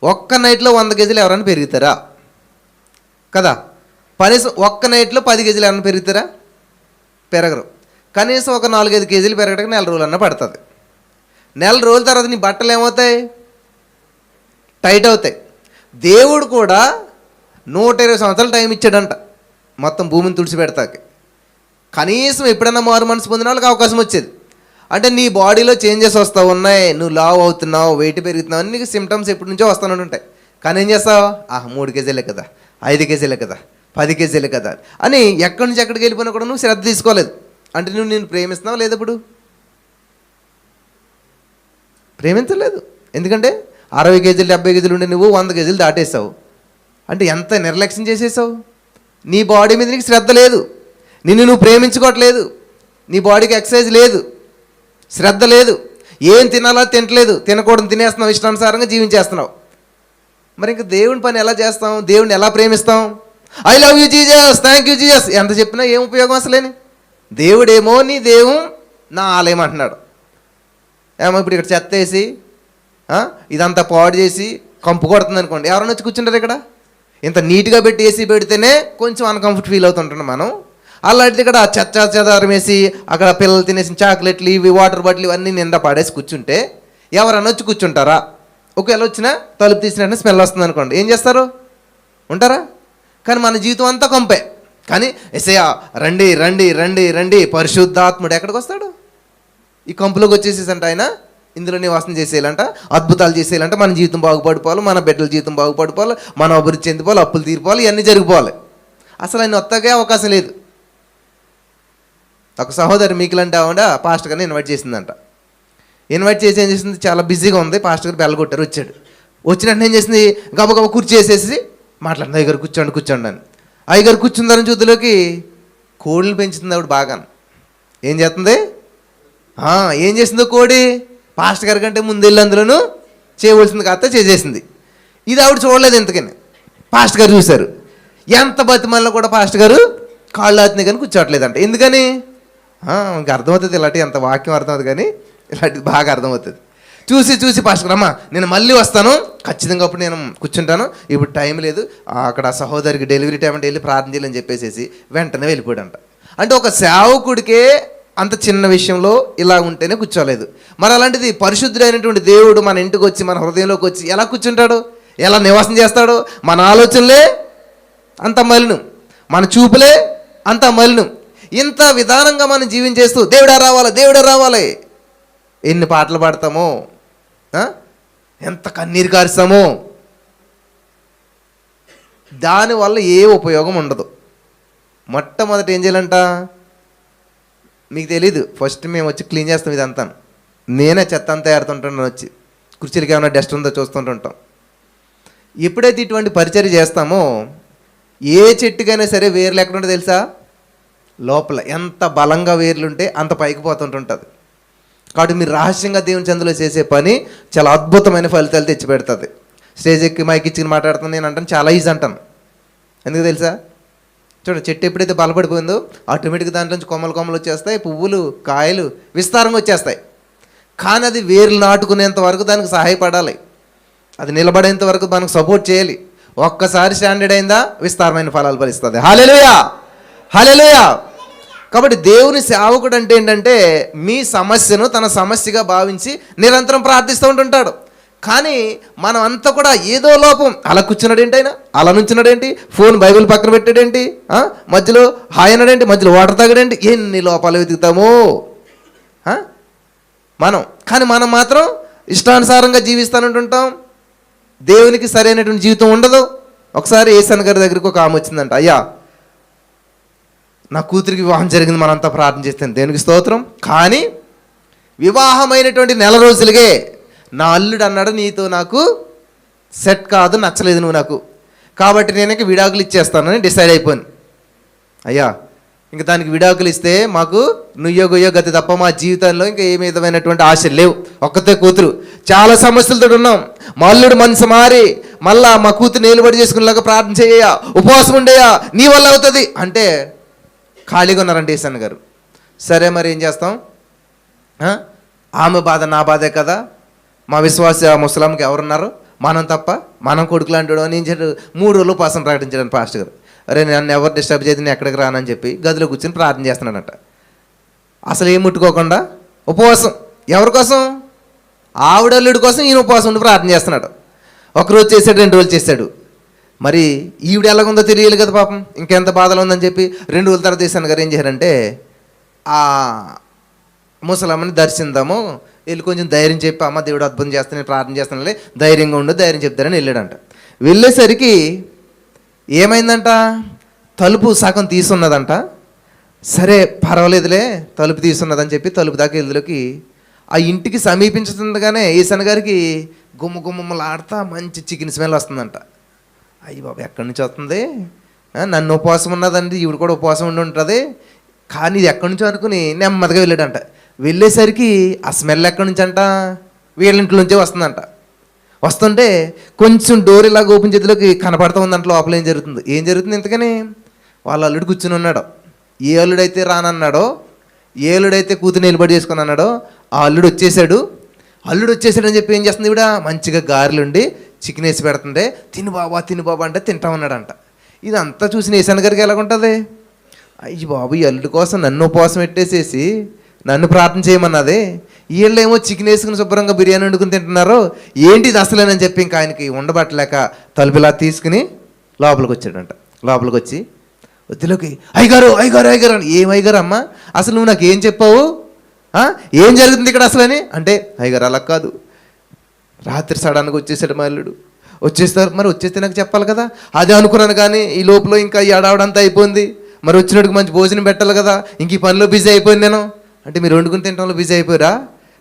Speaker 1: ఒక్క నైట్లో 100 కేజీలు ఎవరైనా పెరుగుతారా? కదా. కనీసం ఒక్క నైట్లో 10 కేజీలు ఎవరైనా పెరుగుతారా? పెరగరు. కనీసం ఒక 4-5 కేజీలు పెరగడానికి 4 రోజులన్నా పడుతుంది. 4 రోజుల తర్వాత నీ బట్టలు ఏమవుతాయి? టైట్ అవుతాయి. దేవుడు కూడా 120 సంవత్సరాలు టైం ఇచ్చాడంట మొత్తం భూమిని తుడిచిపెడతాకి. కనీసం ఎప్పుడైనా మారు మనసు పొందిన వాళ్ళకి అవకాశం వచ్చేది. అంటే నీ బాడీలో చేంజెస్ వస్తూ ఉన్నాయి, నువ్వు లావ్ అవుతున్నావు, వెయిట్ పెరుగుతున్నావు, అన్ని సిమ్టమ్స్ ఎప్పటి నుంచో వస్తూనే ఉంటాయి. కానీ ఏం చేస్తావు? 3 కేజీలే కదా, 5 కేజీలే కదా, 10 కేజీలే కదా అని ఎక్కడి నుంచి ఎక్కడికి వెళ్ళిపోయినా కూడా నువ్వు శ్రద్ధ తీసుకోలేదు. అంటే నువ్వు నేను ప్రేమిస్తున్నావు లేదా? ఇప్పుడు ప్రేమించలేదు. ఎందుకంటే 60 కేజీలు 70 కేజీలు ఉండే నువ్వు 100 కేజీలు దాటేసావు. అంటే ఎంత నిర్లక్ష్యం చేసేసావు. నీ బాడీ మీద నీకు శ్రద్ధ లేదు, నిన్ను నువ్వు ప్రేమించుకోవట్లేదు, నీ బాడీకి ఎక్సర్సైజ్ లేదు, శ్రద్ధ లేదు, ఏం తినాలో తినట్లేదు, తినకూడదు తినేస్తున్నావు, ఇష్టానుసారంగా జీవించేస్తున్నావు. మరి ఇంకా దేవుని పని ఎలా చేస్తాం? దేవుడిని ఎలా ప్రేమిస్తాం? I love you Jesus, thank you Jesus ఎంత చెప్పినా ఏం ఉపయోగం అసలేని. దేవుడేమో నీ దేవుం నా ఆలయం అంటున్నాడు. ఏమో ఇప్పుడు ఇక్కడ చెత్త వేసి ఇదంతా పాడు చేసి కంపు కొడుతుంది అనుకోండి, ఎవరైనా వచ్చి కూర్చుంటారు? ఇక్కడ ఇంత నీట్గా పెట్టి ఏసీ పెడితేనే కొంచెం అన్కంఫర్ట్ ఫీల్ అవుతుంటాం మనం. అలాంటిది ఇక్కడ చెదారం వేసి అక్కడ పిల్లలు తినేసిన చాక్లెట్లు ఇవి వాటర్ బాటిల్ ఇవన్నీ నిండా పాడేసి కూర్చుంటే ఎవరైనా వచ్చి కూర్చుంటారా? ఒకవేళ వచ్చినా తలుపు తీసినట్టు స్మెల్ వస్తుంది అనుకోండి, ఏం చేస్తారు? ఉంటారా? కానీ మన జీవితం అంతా కంపే. కానీ ఎసయ్యా రండి రండి రండి రండి పరిశుద్ధాత్ముడు ఎక్కడికి వస్తాడు? ఈ కంపులోకి వచ్చేసేసంట ఆయన ఇందులో నివాసం చేసేయాలంట, అద్భుతాలు చేసేయాలంట, మన జీవితం బాగుపడిపోవాలి, మన బిడ్డల జీవితం బాగుపడిపోవాలి, మనం అభివృద్ధి చెందిపోవాలి, అప్పులు తీరిపోవాలి, ఇవన్నీ జరిగిపోవాలి. అసలు ఆయన వత్తగే అవకాశం లేదు. ఒక సహోదరి మీకులంటే ఆవిడ పాస్టర్ గారిని ఇన్వైట్ చేసిందంట. ఇన్వైట్ చేసి ఏం చేసింది? చాలా బిజీగా ఉంది, పాస్టర్ గారు బెల్ల కొట్టారు, వచ్చాడు. వచ్చినట్టు ఏం చేసింది? గబగబ కుర్చీ వేసేసి మాట్లాడింది, అయ్యగారు కూర్చోండి కూర్చోండి అని. అయ్యగారు కూర్చుందని చూద్దులోకి కోడిని పెంచుతుంది ఆవిడ బాగా. ఏం చేస్తుంది? ఏం చేసిందో కోడి పాస్టర్ గారి కంటే ముందు వెళ్ళి అందులోనూ చేయవలసింది కాస్త చేసేసింది. ఇది ఆవిడ చూడలేదు ఎందుకని. పాస్టర్ గారు చూశారు. ఎంత బతిమల్లో కూడా పాస్టర్ గారు కాళ్ళు ఆతున్నాయి కానీ కూర్చోట్లేదంట. ఎందుకని? ఇంకా అర్థమవుతుంది, ఇలాంటి ఎంత వాక్యం అర్థమవుతుంది కానీ ఇలాంటిది బాగా అర్థమవుతుంది. చూసి చూసి పాస్టర్ గారు, అమ్మా నేను మళ్ళీ వస్తాను ఖచ్చితంగా, అప్పుడు నేను కూర్చుంటాను, ఇప్పుడు టైం లేదు, అక్కడ సహోదరికి డెలివరీ టైం అంటే వెళ్ళి ప్రార్థన చేయాలని చెప్పేసి వెంటనే వెళ్ళిపోయాడంట. అంటే ఒక సేవకుడికే అంత చిన్న విషయంలో ఇలా ఉంటేనే కూర్చోలేదు. మరి అలాంటిది పరిశుద్ధుడైనటువంటి దేవుడు మన ఇంటికి వచ్చి మన హృదయంలోకి వచ్చి ఎలా కూర్చుంటాడు? ఎలా నివాసం చేస్తాడు? మన ఆలోచనలే అంత మలినం, మన చూపులే అంత మలినం. ఇంత విధానంగా మనం జీవించేస్తూ దేవుడా రావాలి దేవుడా రావాలి ఎన్ని పాటలు పాడతామో, ఎంత కన్నీరు కారుస్తామో, దానివల్ల ఏ ఉపయోగం ఉండదు. మొట్టమొదటి ఏం చేయాలంట? మీకు తెలీదు, ఫస్ట్ మేము వచ్చి క్లీన్ చేస్తాం ఇదంతా. నేనే చెత్త అంతా ఏరుతుంటాను, వచ్చి కుర్చీలకి ఏమైనా డస్ట్ ఉందో చూస్తుంటుంటాం. ఎప్పుడైతే ఇటువంటి పరిచర్య చేస్తామో ఏ చెట్టుకైనా సరే వేర్లు ఎక్కడ ఉంటే తెలుసా? లోపల. ఎంత బలంగా వేర్లు ఉంటే అంత పైకి పోతుంటుంటుంది. కాబట్టి మీరు రహస్యంగా దేవుని చెందులో చేసే పని చాలా అద్భుతమైన ఫలితాలు తెచ్చిపెడుతుంది. స్టేజ్ ఎక్కి మైక్ ఇచ్చి మాట్లాడుతాను నేను అంటాను, చాలా ఈజీ అంటాను. ఎందుకు తెలుసా? చూడండి, చెట్టు ఎప్పుడైతే బలపడిపోయిందో ఆటోమేటిక్గా దాంట్లోంచి కొమ్మలు కొమ్మలు వచ్చేస్తాయి, పువ్వులు కాయలు విస్తారంగా వచ్చేస్తాయి. కానీ అది వేర్లు నాటుకునేంత వరకు దానికి సహాయపడాలి, అది నిలబడేంత వరకు దానికి సపోర్ట్ చేయాలి. ఒక్కసారి స్టాండర్డ్ అయిందా విస్తారమైన ఫలాలు ఫలిస్తుంది. హల్లెలూయా హల్లెలూయా. కాబట్టి దేవుని సేవకుడు అంటే ఏంటంటే మీ సమస్యను తన సమస్యగా భావించి నిరంతరం ప్రార్థిస్తూ ఉంటుంటాడు. కానీ మనం అంతా కూడా ఏదో లోపం, అలా కూర్చున్నాడేంటి, ఆయన అలా నుంచున్నాడేంటి, ఫోన్ బైబిల్ పక్కన పెట్టాడేంటి, మధ్యలో హాయ్ అన్నాడేంటి, మధ్యలో వాటర్ తాగాడేంటి, ఎన్ని లోపాలు వెతుకుతామో మనం. కానీ మనం మాత్రం ఇష్టానుసారంగా జీవిస్తానంటుంటాం. దేవునికి సరైనటువంటి జీవితం ఉండదు. ఒకసారి ఏసన్ గారి దగ్గరికి ఒక ఆమె వచ్చిందంట, అయ్యా నా కూతురికి వివాహం జరిగింది, మనంతా ప్రార్థన చేస్తాను, దేవునికి స్తోత్రం. కానీ వివాహమైనటువంటి 4 రోజులకే నా అల్లుడు అన్నాడు, నీతో నాకు సెట్ కాదు, నచ్చలేదు నువ్వు నాకు, కాబట్టి నేను విడాకులు ఇచ్చేస్తానని డిసైడ్ అయిపోయాను. అయ్యా ఇంకా దానికి విడాకులు ఇస్తే మాకు నుయ్యో గొయ్యో గతి తప్ప మా జీవితంలో ఇంకా ఏ విధమైనటువంటి ఆశలు లేవు. ఒక్కతే కూతురు, చాలా సమస్యలతో ఉన్నాం. మా అల్లుడు మనసు మారి మళ్ళా మా కూతురు నిలబడి చేసుకునేలాగా ప్రార్థన చేయ, ఉపవాసం ఉండేయా, నీ వల్ల అవుతుంది అంటే ఖాళీగా ఉన్నారంటే ఈసన్ గారు. సరే మరి ఏం చేస్తాం, ఆమె బాధ నా బాధే కదా, మా విశ్వాస ముసలాంకి ఎవరున్నారు, మనం తప్ప, మనం కొడుకులు అంటాడు అని 3 రోజులు ఉపవాసం ప్రకటించాడు పాస్టర్ గారు. అరే నన్ను ఎవరు డిస్టర్బ్ చేసి నేను ఎక్కడికి రానని చెప్పి గదిలో కూర్చొని ప్రార్థన చేస్తున్నాడట. అసలు ఏం ముట్టుకోకుండా ఉపవాసం. ఎవరి కోసం? ఆవిడల్లుడి కోసం ఈయన ఉపవాసం ఉండి ప్రార్థన చేస్తున్నాడు. ఒకరోజు చేశాడు, 2 రోజులు చేశాడు. మరి ఈవిడ ఎలాగుందో తెలియాలి కదా పాపం, ఇంకెంత బాధలు ఉందని చెప్పి 2 రోజుల తర్వాత ఈశాన్ గారు ఏం చేశారంటే, ఆ ముసలమ్మని దర్శిందాము, వెళ్ళి కొంచెం ధైర్యం చెప్పి, అమ్మ దేవుడు అద్భుతం చేస్తాను, నేను ప్రార్థన చేస్తానులే, ధైర్యంగా ఉండు, ధైర్యం చెప్తారని వెళ్ళాడంట. వెళ్ళేసరికి ఏమైందంట, తలుపు సగం తీసున్నదంట. సరే పర్వాలేదులే, తలుపు తీసున్నదని చెప్పి తలుపు దాకా వెళ్ళలోకి ఆ ఇంటికి సమీపించుతుండగానే ఈశాన్ గారికి గుమ్మలాడుతా మంచి చికెన్ స్మెల్ వస్తుందంట. అయ్యి బాబు ఎక్కడి నుంచి వస్తుంది, నన్ను ఉపవాసం ఉన్నదండి, ఈవిడ కూడా ఉపవాసం ఉండి ఉంటుంది, కానీ ఇది ఎక్కడి నుంచో అనుకుని నెమ్మదిగా వెళ్ళాడంట. వెళ్ళేసరికి ఆ స్మెల్ ఎక్కడి నుంచి అంట, వీళ్ళింట్లోంచే వస్తుందంట. వస్తుంటే కొంచెం డోర్ ఇలాగ ఓపెన్ చేతిలోకి కనపడుతూ ఉందంట. లోపల ఏం జరుగుతుంది ఇంతకని వాళ్ళ అల్లుడు కూర్చుని ఉన్నాడు. ఏ అల్లుడైతే రానన్నాడో, ఏ అల్లుడైతే కూతురు నిలబడి చేసుకుని అన్నాడో ఆ అల్లుడు వచ్చేసాడు. అల్లుడు వచ్చేసాడని చెప్పి ఏం చేస్తుంది ఈవిడ, మంచిగా గారెలుండి చికెన్ వేసి పెడుతుంటే, తిను బాబా అంటే తింటా ఉన్నాడంట. ఇదంతా చూసిన ఈశాన్ గారికి ఎలాగుంటుంది, అయ్యి బాబు ఈ అల్లుడి కోసం నన్ను ఉపవాసం పెట్టేసేసి నన్ను ప్రార్థన చేయమన్నదే, వీళ్ళేమో చికెన్ వేసుకుని శుభ్రంగా బిర్యానీ వండుకుని తింటున్నారు, ఏంటి ఇది అసలేనని చెప్పి ఇంకా ఆయనకి ఉండబట్టలేక తలుపులా తీసుకుని లోపలికి వచ్చాడంట. లోపలికి వచ్చి వద్దులోకి అయ్యగారు అని, ఏం అయ్యగారు అమ్మ, అసలు నువ్వు నాకు ఏం చెప్పావు, ఏం జరుగుతుంది ఇక్కడ అసలు అని అంటే, అయ్యగారు అలా కాదు, రాత్రి సడన్గా వచ్చేసాడు మా అల్లుడు. వచ్చేస్తారు, మరి వచ్చేస్తే నాకు చెప్పాలి కదా, అదే అనుకున్నాను, కానీ ఈ లోపల ఇంకా ఈ అడావడంతా అయిపోయింది, మరి వచ్చినట్టుకు మంచి భోజనం పెట్టాలి కదా, ఇంక ఈ పనిలో బిజీ అయిపోయింది నేను అంటే, మీరు వండుకుని తినడంలో బిజీ అయిపోయారా,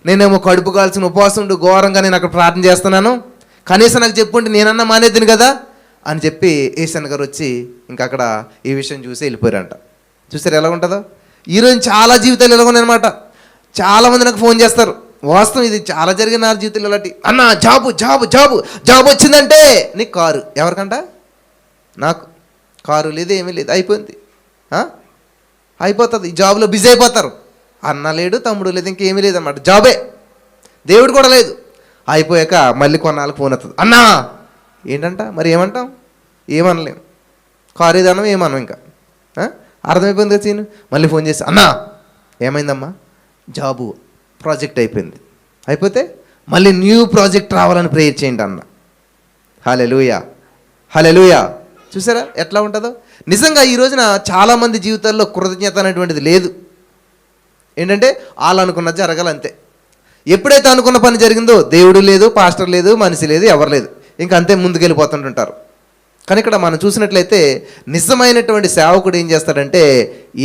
Speaker 1: నేనేమో కడుపు కాల్సిన ఉపవాసం ఉండి ఘోరంగా నేను అక్కడ ప్రార్థన చేస్తున్నాను, కనీసం నాకు చెప్పుంటే నేనన్నా మానేద్దును కదా అని చెప్పి ఈశాన్ గారు వచ్చి ఇంకా అక్కడ ఈ విషయం చూసి వెళ్ళిపోయారంట. చూసారు ఎలా ఉంటుందో. ఈరోజు చాలా జీవితాలు ఎలా ఉన్నాయన్నమాట. చాలామంది నాకు ఫోన్ చేస్తారు, వాస్తవం ఇది చాలా జరిగిన నా జీవితంలో ఇలాంటి, అన్న జాబ్ వచ్చిందంటే నీకు కారు, ఎవరికంట, నాకు కారు లేదు, ఏమీ లేదు, అయిపోయింది, అయిపోతుంది, జాబ్లో బిజీ అయిపోతారు, అన్న లేడు, తమ్ముడు లేదు, ఇంకేమీ లేదన్నమాట, జాబే, దేవుడు కూడా లేదు. అయిపోయాక మళ్ళీ కొన్నాళ్ళకి ఫోన్ వస్తుంది, అన్నా ఏంటంట, మరి ఏమంటాం, ఏమనలేం, కారు ఏదన్నాం ఏమనం, ఇంకా అర్థమైపోయింది కదా సీన్. మళ్ళీ ఫోన్ చేసి, అన్నా ఏమైందమ్మా, జాబు ప్రాజెక్ట్ అయిపోయింది, అయిపోతే మళ్ళీ న్యూ ప్రాజెక్ట్ రావాలని ప్రేయర్ చేయండి అన్న. హల్లెలూయా. చూసారా ఎట్లా ఉంటుందో. నిజంగా ఈ రోజున చాలామంది జీవితాల్లో కృతజ్ఞత అనేటువంటిది లేదు. ఏంటంటే వాళ్ళు అనుకున్నది జరగాలంతే. ఎప్పుడైతే అనుకున్న పని జరిగిందో దేవుడు లేదు, పాస్టర్ లేదు, మనిషి లేదు, ఎవరు లేదు, ఇంకా అంతే ముందుకెళ్ళిపోతుంటుంటారు. కానీ ఇక్కడ మనం చూసినట్లయితే నిజమైనటువంటి సేవకుడు ఏం చేస్తాడంటే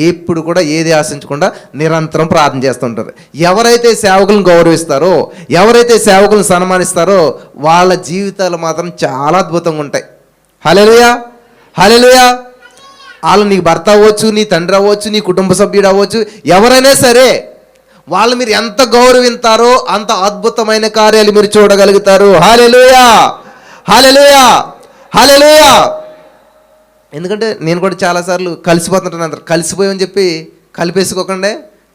Speaker 1: ఎప్పుడు కూడా ఏది ఆశించకుండా నిరంతరం ప్రార్థన చేస్తుంటారు. ఎవరైతే సేవకులను గౌరవిస్తారో, ఎవరైతే సేవకులను సన్మానిస్తారో వాళ్ళ జీవితాలు మాత్రం చాలా అద్భుతంగా ఉంటాయి. హల్లెలూయా. వాళ్ళు నీకు భర్త అవ్వచ్చు, నీ తండ్రి అవ్వచ్చు, నీ కుటుంబ సభ్యుడు అవ్వచ్చు, ఎవరైనా సరే వాళ్ళు మీరు ఎంత గౌరవిస్తారో అంత అద్భుతమైన కార్యాలు మీరు చూడగలుగుతారు. హల్లెలూయా. ఎందుకంటే నేను కూడా చాలాసార్లు కలిసిపోతుంటాను, అందరు కలిసిపోయామని చెప్పి కలిపేసుకోకుండా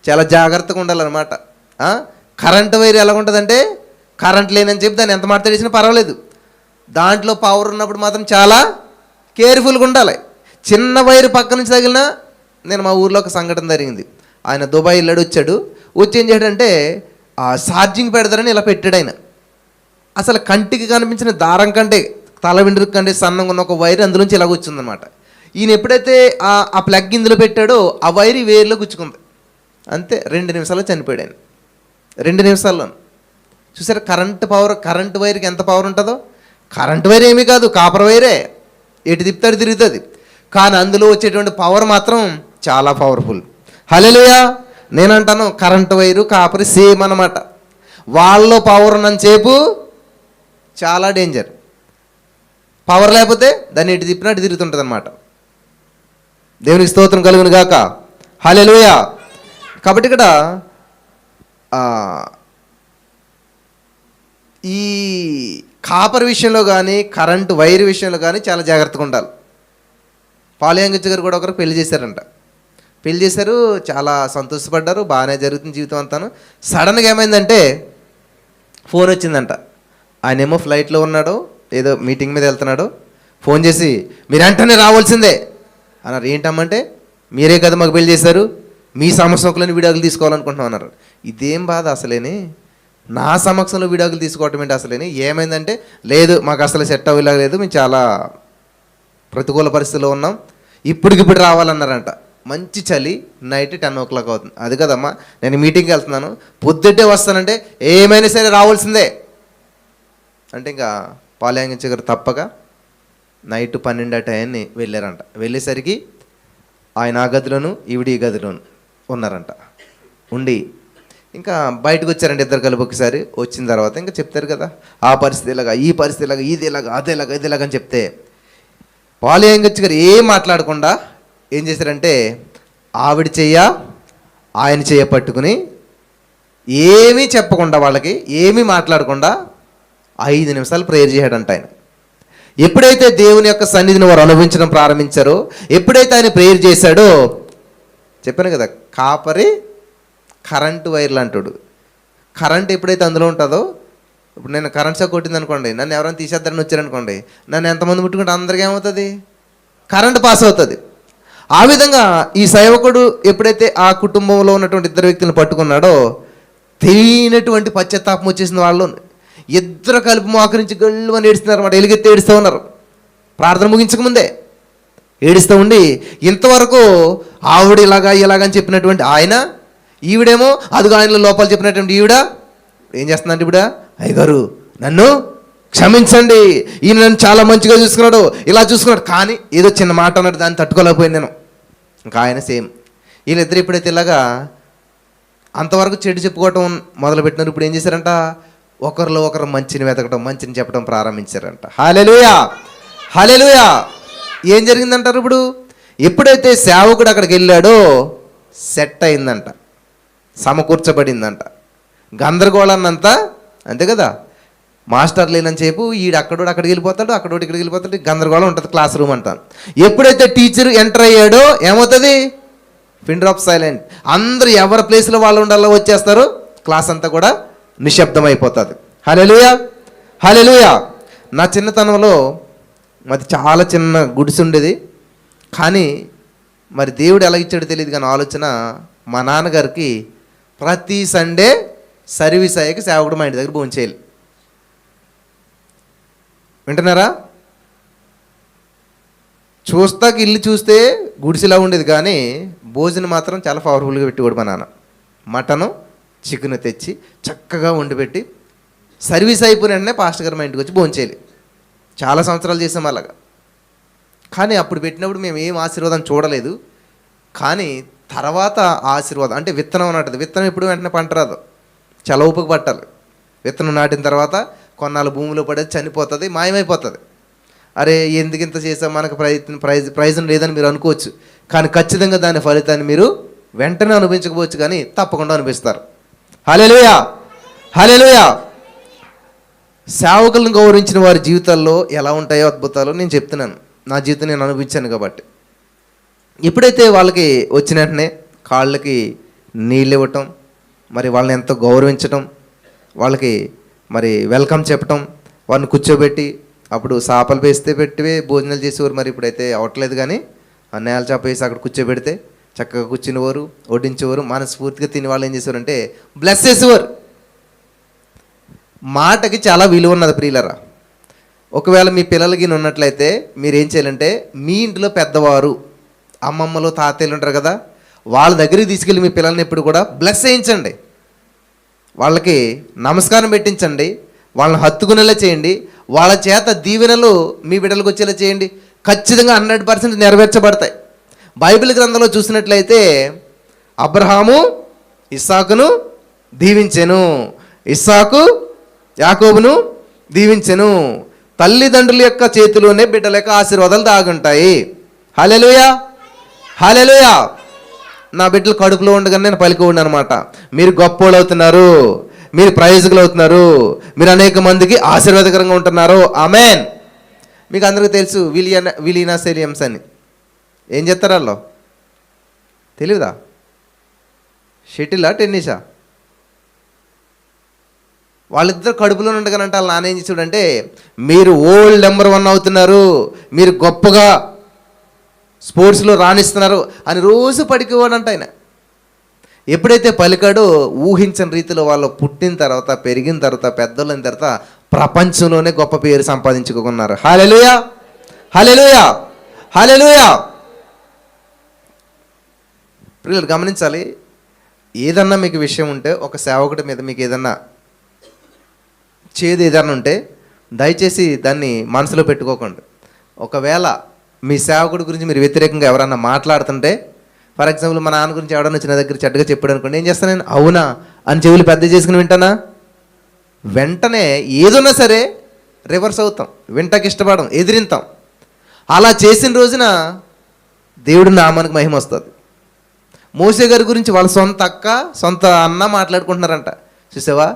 Speaker 1: చాలా జాగ్రత్తగా ఉండాలన్నమాట. కరెంటు వైర్ ఎలా ఉంటుందంటే, కరెంట్ లేనని చెప్పి దాన్ని ఎంత మాట తెలిసినా పర్వాలేదు, దాంట్లో పవర్ ఉన్నప్పుడు మాత్రం చాలా కేర్ఫుల్గా ఉండాలి. చిన్న వైరు పక్క నుంచి తగిలినా, నేను మా ఊర్లో ఒక సంఘటన జరిగింది. ఆయన దుబాయ్ వెళ్ళాడు, వచ్చి ఏం చేయడంటే ఛార్జింగ్ పెడతారని ఇలా పెట్టాడు ఆయన. అసలు కంటికి కనిపించిన దారం కంటే, తల వెంట్రుక కంటే సన్నంగా ఉన్న ఒక వైర్ అందులోంచి ఇలా వచ్చిందనమాట. ఈయన ఎప్పుడైతే ఆ ప్లగ్ ఇందులో పెట్టాడో ఆ వైర్ వేరులో గుచ్చుకుంది, అంతే 2 నిమిషాల్లో చనిపోయాడు ఆయన. 2 నిమిషాల్లో. చూసారా కరెంటు వైర్కి ఎంత పవర్ ఉంటుందో. కరెంటు వైర్ ఏమీ కాదు, కాపర్ వైరే, ఎటు తిప్పుతాడు తిరుగుతుంది, కానీ అందులో వచ్చేటువంటి పవర్ మాత్రం చాలా పవర్ఫుల్. హల్లెలూయా. నేనంటాను కరెంటు వైరు కాపర్ సేమ్ అన్నమాట. వాళ్ళలో పవర్ ఉన్నంతసేపు చాలా డేంజర్, పవర్ లేకపోతే దాన్ని ఎటు తిప్పినట్టు తిరుగుతుంటుంది అనమాట. దేవునికి స్తోత్రం కలుగును గాక. హల్లెలూయా. కాబట్టి ఇక్కడ ఈ కాపర్ విషయంలో కానీ కరెంటు వైర్ విషయంలో కానీ చాలా జాగ్రత్తగా ఉండాలి. పాలయంగచ్చ గారు కూడా ఒకరు పెళ్లి చేశారంట. పెళ్లి చేశారు, చాలా సంతోషపడ్డారు, బాగానే జరుగుతుంది జీవితం అంతాను. సడన్గా ఏమైందంటే ఫోన్ వచ్చిందంట. ఆయనేమో ఫ్లైట్లో ఉన్నాడు, ఏదో మీటింగ్ మీద వెళ్తున్నాడు. ఫోన్ చేసి మీరు వెంటనే రావాల్సిందే అన్నారు. ఏంటమ్మంటే, మీరే కదా మాకు పెళ్లి చేశారు, మీ సమక్షంలోని విడాకులు తీసుకోవాలనుకుంటున్నాం అన్నారు. ఇదేం బాధ అసలేని, నా సమక్షంలో విడాకులు తీసుకోవటం ఏంటి అసలేని? ఏమైందంటే, లేదు మాకు అసలు సెట్ అవ్వలా లేదు, మేము చాలా ప్రతికూల పరిస్థితిలో ఉన్నాం, ఇప్పటికిప్పుడు రావాలన్నారంట. మంచి చలి, నైట్ 10 o'clock అవుతుంది. అది కదమ్మా, నేను మీటింగ్కి వెళ్తున్నాను, పొద్దుటే వస్తానంటే ఏమైనా సరే రావాల్సిందే అంటే ఇంకా పాలయాంగించే గారు తప్పక నైట్ 12 ఆ టైంని వెళ్ళారంట. వెళ్ళేసరికి ఆయన ఆ గదిలోను ఈవిడ ఈ గదిలోను ఉన్నారంట. ఉండి ఇంకా బయటకు వచ్చారండి ఇద్దరు కలిపి. ఒకసారి వచ్చిన తర్వాత ఇంకా చెప్తారు కదా, ఆ పరిస్థితి ఇలాగా, ఈ పరిస్థితి ఇలాగా, ఇది ఇలాగా, అదేలాగా, ఇది ఇలాగని చెప్తే పాలయాంగచ్చి గారు ఏం మాట్లాడకుండా ఏం చేశారంటే, ఆవిడ చెయ్య ఆయన చెయ్య పట్టుకుని ఏమీ చెప్పకుండా, వాళ్ళకి ఏమీ మాట్లాడకుండా 5 నిమిషాలు ప్రేయర్ చేయడంట ఆయన. ఎప్పుడైతే దేవుని యొక్క సన్నిధిని వారు అనుభవించడం ప్రారంభించారో, ఎప్పుడైతే ఆయన ప్రేయర్ చేశాడో, చెప్పాను కదా, కాపరి కరెంటు వైర్లు అంటాడు. కరెంట్ ఎప్పుడైతే అందులో ఉంటుందో, ఇప్పుడు నేను కరెంట్ షాక్ కొట్టింది అనుకోండి, నన్ను ఎవరైనా తీసేద్దారని వచ్చారనుకోండి, నన్ను ఎంతమంది ముట్టుకుంటే అందరికీ ఏమవుతుంది? కరెంట్ పాస్ అవుతుంది. ఆ విధంగా ఈ సేవకుడు ఎప్పుడైతే ఆ కుటుంబంలో ఉన్నటువంటి 2 వ్యక్తులను పట్టుకున్నాడో, తెలియనటువంటి పశ్చాత్తాపం వచ్చేసింది వాళ్ళు. ఇద్దరు కలిపి మోకరించి గళ్ళు అని ఏడుస్తున్నారు అన్నమాట. ఎలుగెత్తి ఏడుస్తూ ఉన్నారు. ప్రార్థన ముగించకముందే ఏడుస్తూ ఉండి, ఇంతవరకు ఆవిడ ఇలాగని చెప్పినటువంటి ఆయన, ఈవిడేమో అదిగో ఆయనలో లోపాలు చెప్పినటువంటి ఈవిడ ఏం చేస్తుందంటే, ఇప్పుడు అయ్యగారు నన్ను క్షమించండి, ఈయన నన్ను చాలా మంచిగా చూసుకున్నాడు, ఇలా చూసుకున్నాడు, కానీ ఏదో చిన్న మాట అన్నాడు, దాన్ని తట్టుకోలేకపోయింది నేను. ఇంకా ఆయన సేమ్. వీళ్ళిద్దరు ఎప్పుడైతే ఇలాగా అంతవరకు చెడు చెప్పుకోవటం మొదలుపెట్టినారు, ఇప్పుడు ఏం చేశారంట, ఒకరిలో ఒకరు మంచిని వెతకడం, మంచిని చెప్పడం ప్రారంభించారంట. హల్లెలూయా, హల్లెలూయా. ఏం జరిగిందంటారు? ఇప్పుడు ఎప్పుడైతే సేవకుడు అక్కడికి వెళ్ళాడో సెట్ అయిందంట, సమకూర్చబడిందంట. గందరగోళాన్నంతా అంతే కదా, మాస్టర్ లేనని చెప్పు ఈడు అక్కడికి వెళ్ళిపోతాడు, ఇక్కడికి వెళ్ళిపోతాడు, గందరగోళం ఉంటుంది క్లాస్ రూమ్ అంటాను. ఎప్పుడైతే టీచర్ ఎంటర్ అయ్యాడో ఏమవుతుంది? Pin drop silent. అందరూ ఎవరి ప్లేస్లో వాళ్ళు ఉండాలో వచ్చేస్తారు, క్లాస్ అంతా కూడా నిశ్శబ్దం అయిపోతుంది. హల్లెలూయా, హల్లెలూయా. నా చిన్నతనంలో మాది చాలా చిన్న గుడిసె ఉండేది, కానీ మరి దేవుడు ఎలా ఇచ్చాడో తెలియదు కానీ ఆలోచన, మా నాన్నగారికి ప్రతి సండే సర్వీస్ అయ్యాక సేవకుడు మా ఇంటి దగ్గర భోజనం చేయాలి. వింటున్నారా? చూస్తాకి ఇల్లు చూస్తే గుడిసెలా ఉండేది, కానీ భోజనం మాత్రం చాలా పవర్ఫుల్గా పెట్టుకోడు మా నాన్న. మటను చికెన్ తెచ్చి చక్కగా వండిపెట్టి సర్వీస్ అయిపోయిన వెంటనే పాస్టర్ గారు మా ఇంటికి వచ్చి భోజనం చేయాలి. చాలా సంవత్సరాలు చేసాం అలాగా. కానీ అప్పుడు పెట్టినప్పుడు మేము ఏం ఆశీర్వాదం చూడలేదు, కానీ తర్వాత ఆశీర్వాదం అంటే విత్తనం అన్నట్టు. విత్తనం ఎప్పుడు వెంటనే పంట రాదు, చాలా ఓపిక పట్టాలి. విత్తనం నాటిన తర్వాత కొన్నాళ్ళు భూమిలో పడేది, చనిపోతుంది, మాయమైపోతుంది. అరే ఎందుకు ఇంత చేసాం, మనకు ప్రైజ్ లేదని మీరు అనుకోవచ్చు, కానీ ఖచ్చితంగా దాని ఫలితాన్ని మీరు వెంటనే అనుభవించకపోవచ్చు, కానీ తప్పకుండా అనిపిస్తారు. హల్లెలూయా, హల్లెలూయా. సేవకులను గౌరవించిన వారి జీవితాల్లో ఎలా ఉంటాయో అద్భుతాలు నేను చెప్తున్నాను. నా జీవితం నేను అనుభవించాను కాబట్టి. ఎప్పుడైతే వాళ్ళకి వచ్చిన వెంటనే కాళ్ళకి నీళ్ళు ఇవ్వటం, మరి వాళ్ళని ఎంతో గౌరవించటం, వాళ్ళకి మరి వెల్కమ్ చెప్పటం, వారిని కూర్చోబెట్టి అప్పుడు చేపలు వేస్తే పెట్టి భోజనాలు చేసేవారు. మరి ఇప్పుడైతే అవ్వట్లేదు, కానీ ఆ నేల చేప వేసి అక్కడ కూర్చోబెడితే చక్కగా కూర్చునేవారు, వడ్డించేవారు. మనస్ఫూర్తిగా తిని వాళ్ళు ఏం చేసేవారంటే బ్లెస్ చేసేవారు. మాటకి చాలా విలువ ఉన్నది ప్రియులరా. ఒకవేళ మీ పిల్లలకి ఉన్నట్లయితే మీరు ఏం చేయాలంటే, మీ ఇంట్లో పెద్దవారు అమ్మమ్మలు తాతయ్యలు ఉంటారు కదా, వాళ్ళ దగ్గరికి తీసుకెళ్ళి మీ పిల్లల్ని ఎప్పుడు కూడా బ్లెస్ చేయించండి. వాళ్ళకి నమస్కారం పెట్టించండి, వాళ్ళని హత్తుకునేలా చేయండి, వాళ్ళ చేత దీవెనలు మీ బిడ్డలకు వచ్చేలా చేయండి. ఖచ్చితంగా 100% నెరవేర్చబడతాయి. బైబిల్ గ్రంథంలో చూసినట్లయితే అబ్రహాము ఇస్సాకును దీవించెను, ఇస్సాకు యాకోబును దీవించెను. తల్లిదండ్రుల యొక్క చేతిలోనే బిడ్డల యొక్క ఆశీర్వాదాలు దాగుంటాయి. హల్లెలూయా, హల్లెలూయా. నా బిడ్డలు కడుపులో ఉండగానే నేను పలికి అనమాట, మీరు గొప్పోళ్ళు అవుతున్నారు, మీరు ప్రయోజకులు అవుతున్నారు, మీరు అనేక మందికి ఆశీర్వాదకరంగా ఉంటున్నారు. ఆమెన్. మీకు అందరికీ తెలుసు విలీనా సెలియమ్స్ అని. ఏం చేస్తారు వాళ్ళు? తెలియదా? షటిలా, టెన్నిసా? వాళ్ళిద్దరు కడుపులో ఉండగానంటే వాళ్ళ నాన్న ఏం చేసాడంటే, మీరు వరల్డ్ నెంబర్ 1 అవుతున్నారు, మీరు గొప్పగా స్పోర్ట్స్లో రాణిస్తున్నారు అని రోజు పడిపోవాడంట ఆయన. ఎప్పుడైతే పలికాడో ఊహించని రీతిలో వాళ్ళు పుట్టిన తర్వాత, పెరిగిన తర్వాత, పెద్దలైన తర్వాత ప్రపంచంలోనే గొప్ప పేరు సంపాదించుకున్నారు. హల్లెలూయా, హల్లెలూయా, హల్లెలూయా. ప్రియులు గమనించాలి, ఏదన్నా మీకు విషయం ఉంటే, ఒక సేవకుడి మీద మీకు ఏదన్నా ఏదన్నా ఉంటే దయచేసి దాన్ని మనసులో పెట్టుకోకండి. ఒకవేళ మీ సేవకుడి గురించి మీరు వ్యతిరేకంగా ఎవరన్నా మాట్లాడుతుంటే, ఫర్ ఎగ్జాంపుల్ మా నాన్న గురించి ఎవడన్నా వచ్చిన దగ్గర చెడ్డగా చెప్పాడు అనుకోండి, ఏం చేస్తాను నేను? అవునా అని చెవులు పెద్ద చేసుకుని వింటానా? వెంటనే ఏదున్నా సరే రివర్స్ అవుతాం, వింటకి ఇష్టపడం, ఎదిరింతాం. అలా చేసిన రోజున దేవుడి నామానికి మహిమ వస్తుంది. మోసే గారి గురించి వాళ్ళ సొంత అక్క, సొంత అన్న మాట్లాడుకుంటున్నారంట. చూసావా,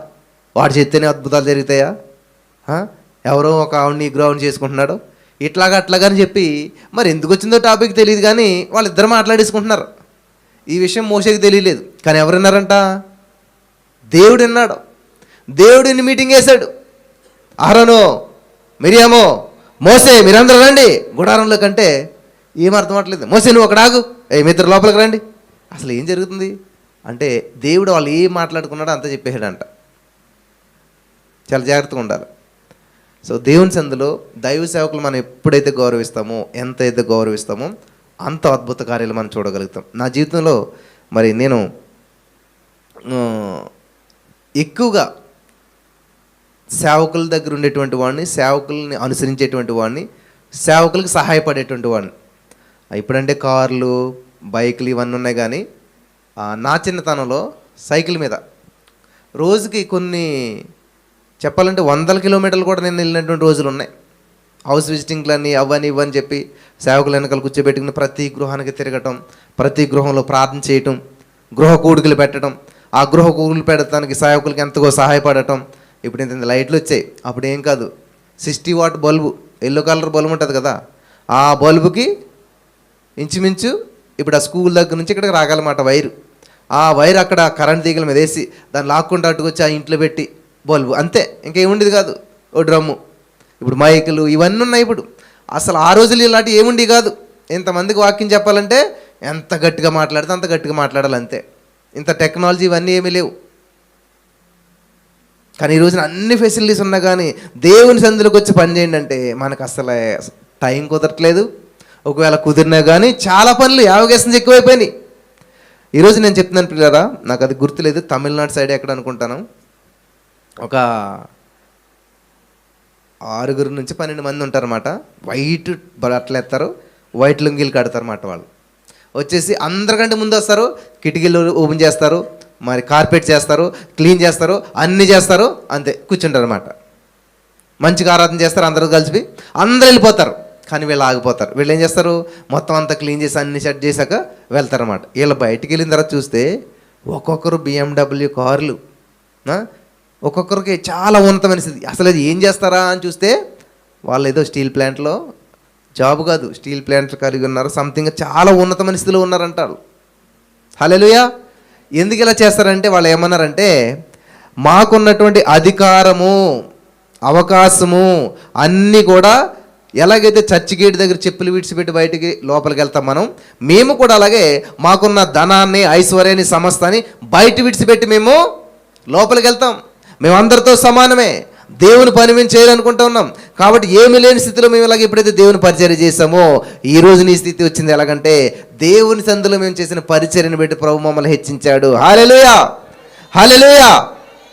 Speaker 1: వాడు చెప్తేనే అద్భుతాలు జరుగుతాయా? ఎవరో ఒక ఆవిడ్ని గ్రౌండ్ చేసుకుంటున్నాడు, ఇట్లాగా అట్లాగని చెప్పి, మరి ఎందుకు వచ్చిందో టాపిక్ తెలియదు కానీ వాళ్ళిద్దరు మాట్లాడేసుకుంటున్నారు. ఈ విషయం మోసేకి తెలియలేదు, కానీ ఎవరు విన్నారంట? దేవుడు విన్నాడు. దేవుడిని మీటింగ్ వేశాడు. అహరోను, మిరియాము, మోసే మీరందరూ రండి గుడారంలో కంటే ఏం అర్థం అవ్వట్లేదు. మోసే నువ్వు అక్కడ ఆగు, మీ ఇద్దరు లోపలికి రండి. అసలు ఏం జరుగుతుంది అంటే దేవుడు వాళ్ళు ఏం మాట్లాడుకున్నాడో అంతా చెప్పేసాడంట. చాలా జాగ్రత్తగా ఉండాలి. సో దేవుని సందులో దైవ సేవకులు మనం ఎప్పుడైతే గౌరవిస్తామో, ఎంత అయితే గౌరవిస్తామో అంత అద్భుత కార్యాలు మనం చూడగలుగుతాం. నా జీవితంలో మరి నేను ఎక్కువగా సేవకుల దగ్గర ఉండేటువంటి వాడిని, సేవకుల్ని అనుసరించేటువంటి వాడిని, సేవకులకు సహాయపడేటువంటి వాడిని. ఇప్పుడంటే కార్లు, బైకులు ఇవన్నీ ఉన్నాయి, కానీ నా చిన్నతనంలో సైకిల్ మీద రోజుకి కొన్ని చెప్పాలంటే 100 కిలోమీటర్లు కూడా నేను వెళ్ళినటువంటి రోజులు ఉన్నాయి. హౌస్ విజిటింగ్లని అవని ఇవని చెప్పి సేవకుల వెనకాల కూర్చోబెట్టుకుని ప్రతి గృహానికి తిరగటం, ప్రతి గృహంలో ప్రార్థన చేయటం, గృహ కూడికలు పెట్టడం, ఆ గృహ కూడుకులు పెట్టడానికి సేవకులకి ఎంతగో సహాయపడటం. ఇప్పుడు ఇంత లైట్లు వచ్చాయి, అప్పుడు ఏం కాదు, 60 what bulb, yellow colour bulb ఉంటుంది కదా, ఆ బల్బుకి ఇంచుమించు ఇప్పుడు ఆ స్కూల్ దగ్గర నుంచి ఇక్కడికి రాగలమాట వైరు. ఆ వైర్ అక్కడ కరెంట్ తీగల మీద వేసి దాన్ని లాక్కుంటూ అట్టుకొచ్చి ఆ ఇంట్లో పెట్టి బల్బు, అంతే, ఇంకేముండేది కాదు. ఓ డ్రమ్ము, ఇప్పుడు మైకులు ఇవన్నీ ఉన్నాయి. ఇప్పుడు అసలు ఆ రోజులు ఇలాంటి ఏముండి కాదు. ఇంతమందికి వాక్యం చెప్పాలంటే ఎంత గట్టిగా మాట్లాడితే అంత గట్టిగా మాట్లాడాలి, అంతే. ఇంత టెక్నాలజీ ఇవన్నీ ఏమీ లేవు. కానీ ఈ రోజున అన్ని ఫెసిలిటీస్ ఉన్నా కానీ దేవుని సందులోకి వచ్చి పని చేయండి అంటే మనకు అసలు టైం కుదరట్లేదు. ఒకవేళ కుదిరినా కానీ చాలా పనులు యావగేషన్స్ ఎక్కువైపోయినాయి. ఈరోజు నేను చెప్తున్నాను పిల్లరా, నాకు అది గుర్తులేదు, తమిళనాడు సైడ్ ఎక్కడ అనుకుంటాను, ఒక 6 నుంచి 12 మంది ఉంటారన్నమాట. వైట్ బట్టలు ఎత్తారు, వైట్ లుంగీలు కడతారన్నమాట. వాళ్ళు వచ్చేసి అందరికంటే ముందు వస్తారు, కిటికీలు ఓపెన్ చేస్తారు, మరి కార్పెట్ చేస్తారు, క్లీన్ చేస్తారు, అన్నీ చేస్తారు, అంతే కూర్చుంటారు అన్నమాట. మంచిగా ఆరాధన చేస్తారు, అందరూ కలిసి అందరూ వెళ్ళిపోతారు. కానీ వీళ్ళు ఆగిపోతారు. వీళ్ళు ఏం చేస్తారు, మొత్తం అంతా క్లీన్ చేసి అన్ని సెట్ చేశాక వెళ్తారన్నమాట. వీళ్ళు బయటికి వెళ్ళిన తర్వాత చూస్తే ఒక్కొక్కరు BMW కార్లు, ఒక్కొక్కరికి చాలా ఉన్నతమైన స్థితి. అసలు అది ఏం చేస్తారా అని చూస్తే వాళ్ళు ఏదో స్టీల్ ప్లాంట్లో జాబ్ కాదు, స్టీల్ ప్లాంట్లు కలిగి ఉన్నారు, సంథింగ్ చాలా ఉన్నతమైన స్థితిలో ఉన్నారంటారు. హల్లెలూయా. ఎందుకు ఇలా చేస్తారంటే వాళ్ళు ఏమన్నారంటే, మాకున్నటువంటి అధికారము, అవకాశము అన్నీ కూడా ఎలాగైతే చర్చి గేట్ దగ్గర చెప్పులు విడిచిపెట్టి బయటికి లోపలికి వెళ్తాం మేము కూడా అలాగే మాకున్న ధనాన్ని, ఐశ్వర్యాన్ని, సమస్తాన్ని బయట విడిచిపెట్టి మేము లోపలికి వెళ్తాం. మేమందరితో సమానమే, దేవుని పని మేము చేయాలనుకుంటూ ఉన్నాం. కాబట్టి ఏమి లేని స్థితిలో మేము ఇలాగ ఎప్పుడైతే దేవుని పరిచర్య చేసామో ఈరోజు నీ స్థితి వచ్చింది. ఎలాగంటే దేవుని సందులో మేము చేసిన పరిచర్యను బట్టి ప్రభు మమ్మల్ని హెచ్చించాడు. హల్లెలూయా, హల్లెలూయా.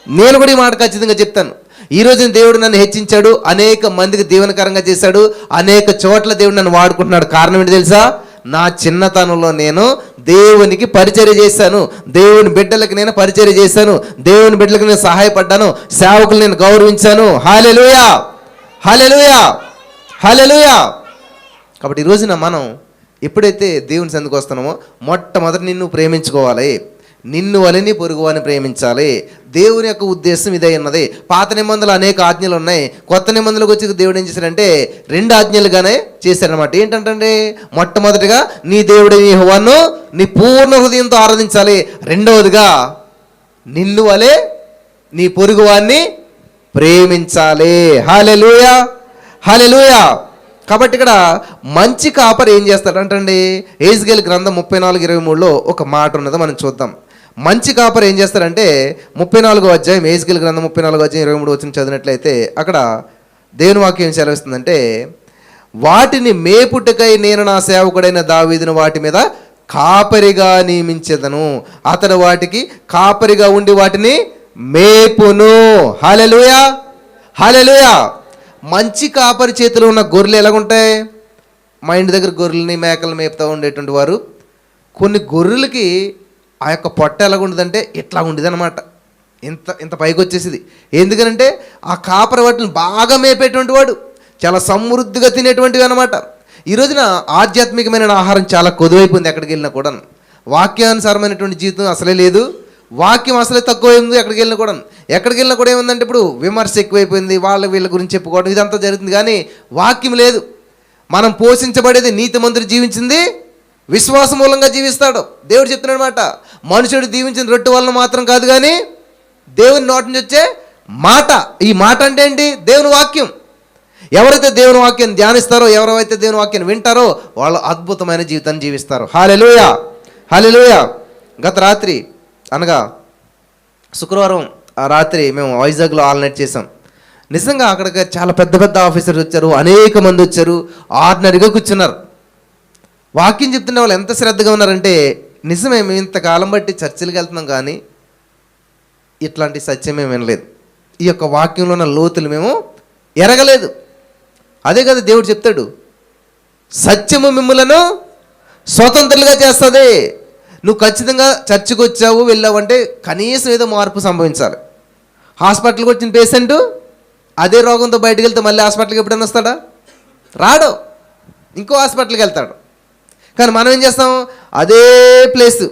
Speaker 1: నేను కూడా ఈ మాట ఖచ్చితంగా చెప్తాను. ఈరోజు దేవుడు నన్ను హెచ్చించాడు, అనేక మందికి దీవెనకరంగా చేశాడు, అనేక చోట్ల దేవుడు నన్ను వాడుకుంటున్నాడు. కారణం ఏంటి తెలుసా? నా చిన్నతనంలో నేను దేవునికి పరిచర్య చేశాను, దేవుని బిడ్డలకు నేను పరిచర్య చేశాను, దేవుని బిడ్డలకు నేను సహాయపడ్డాను, సేవకులు నేను గౌరవించాను. హల్లెలూయా, హల్లెలూయా, హల్లెలూయా. కాబట్టి ఈ రోజున మనం ఎప్పుడైతే దేవుని సందుకు వస్తున్నామో మొట్టమొదటి నిన్ను ప్రేమించుకోవాలి, నిన్ను వలని పొరుగువాని ప్రేమించాలి. దేవుని యొక్క ఉద్దేశం ఇదే ఉన్నది. పాత నిబంధనలు అనేక ఆజ్ఞలు ఉన్నాయి, కొత్త నిబంధనలకు వచ్చి దేవుడు ఏం చేశాడంటే 2 ఆజ్ఞలుగానే చేశాడనమాట. ఏంటంటే మొట్టమొదటిగా నీ దేవుడు యెహోవాను నీ పూర్ణ హృదయంతో ఆరాధించాలి, రెండవదిగా నిన్ను వలె నీ పొరుగువాన్ని ప్రేమించాలి. హల్లెలూయా, హల్లెలూయా. కాబట్టి ఇక్కడ మంచి కాపరి ఏం చేస్తాడంటండి, యెహెజ్కేలు గ్రంథం 34:23లో ఒక మాట ఉన్నదో మనం చూద్దాం. మంచి కాపరి ఏం చేస్తారంటే 34వ అధ్యాయం ఎహెజ్కేలు గ్రంథం 34వ అధ్యాయం 23 వచనం చదివినట్లయితే అక్కడ దేవుని వాక్యం ఏం సెలవిస్తుందంటే, వాటిని మేపుటకై నేను నా సేవకుడైన దావీదును వాటి మీద కాపరిగా నియమించెదను, అతడు వాటికి కాపరిగా ఉండి వాటిని మేపును. హల్లెలూయా, హల్లెలూయా. మంచి కాపరి చేతిలో ఉన్న గొర్రెలు ఎలాగుంటాయి? మా ఇంటి దగ్గర గొర్రెలని మేకలు మేపుతూ ఉండేటువంటి వారు, కొన్ని గొర్రెలకి ఆ యొక్క పొట్ట ఎలాగుండదంటే ఇట్లా ఉండేది అనమాట, ఇంత ఇంత పైకి వచ్చేసింది. ఎందుకనంటే ఆ కాపరి వాటిని బాగా మేపేటువంటి వాడు, చాలా సమృద్ధిగా తినేటువంటివి అనమాట. ఈ రోజున ఆధ్యాత్మికమైన ఆహారం చాలా కొదువైపోయింది. ఎక్కడికి వెళ్ళినా కూడా వాక్యానుసారమైనటువంటి జీవితం అసలే లేదు, వాక్యం అసలే తక్కువైంది. ఎక్కడికి వెళ్ళినా కూడా ఏముందంటే ఇప్పుడు విమర్శ ఎక్కువైపోయింది, వీళ్ళ గురించి చెప్పుకోవడం ఇదంతా జరుగుతుంది, కానీ వాక్యం లేదు. మనం పోషించబడేది నీతిమంతుడు జీవించింది విశ్వాస మూలంగా జీవిస్తాడు. దేవుడు చెప్తున్నాడు మాట, మనుషుడు దీవించిన రొట్టె వలన మాత్రం కాదు కానీ దేవుని నోటి నుంచి వచ్చే మాట. ఈ మాట అంటే ఏంటి? దేవుని వాక్యం. ఎవరైతే దేవుని వాక్యాన్ని ధ్యానిస్తారో, ఎవరైతే దేవుని వాక్యాన్ని వింటారో వాళ్ళు అద్భుతమైన జీవితాన్ని జీవిస్తారు. హల్లెలూయా, హల్లెలూయా. గత రాత్రి అనగా శుక్రవారం ఆ రాత్రి మేము వైజాగ్లో ఆల్నైట్ చేసాం. నిజంగా అక్కడికి చాలా పెద్ద పెద్ద ఆఫీసర్స్ వచ్చారు, అనేక మంది వచ్చారు, ఆర్డినరీగా కూర్చున్నారు. వాక్యం చెప్తున్న వాళ్ళు ఎంత శ్రద్ధగా ఉన్నారంటే, నిజమే మేము ఇంతకాలం బట్టి చర్చిలకు వెళ్తున్నాం కానీ ఇట్లాంటి సత్యం మేము వినలేదు, ఈ యొక్క వాక్యంలో ఉన్న లోతులు మేము ఎరగలేదు. అదే కదా దేవుడు చెప్తాడు, సత్యము మిమ్ములను స్వతంత్రులుగా చేస్తుంది. నువ్వు ఖచ్చితంగా చర్చికి వచ్చావు వెళ్ళావంటే కనీసం ఏదో మార్పు సంభవించాలి. హాస్పిటల్కి వచ్చిన పేషెంట్ అదే రోగంతో బయటకు వెళ్తే మళ్ళీ హాస్పిటల్కి ఎప్పుడైనా వస్తాడా? రాడు, ఇంకో హాస్పిటల్కి వెళ్తాడు. కానీ మనం ఏం చేస్తాం? అదే ప్లేస్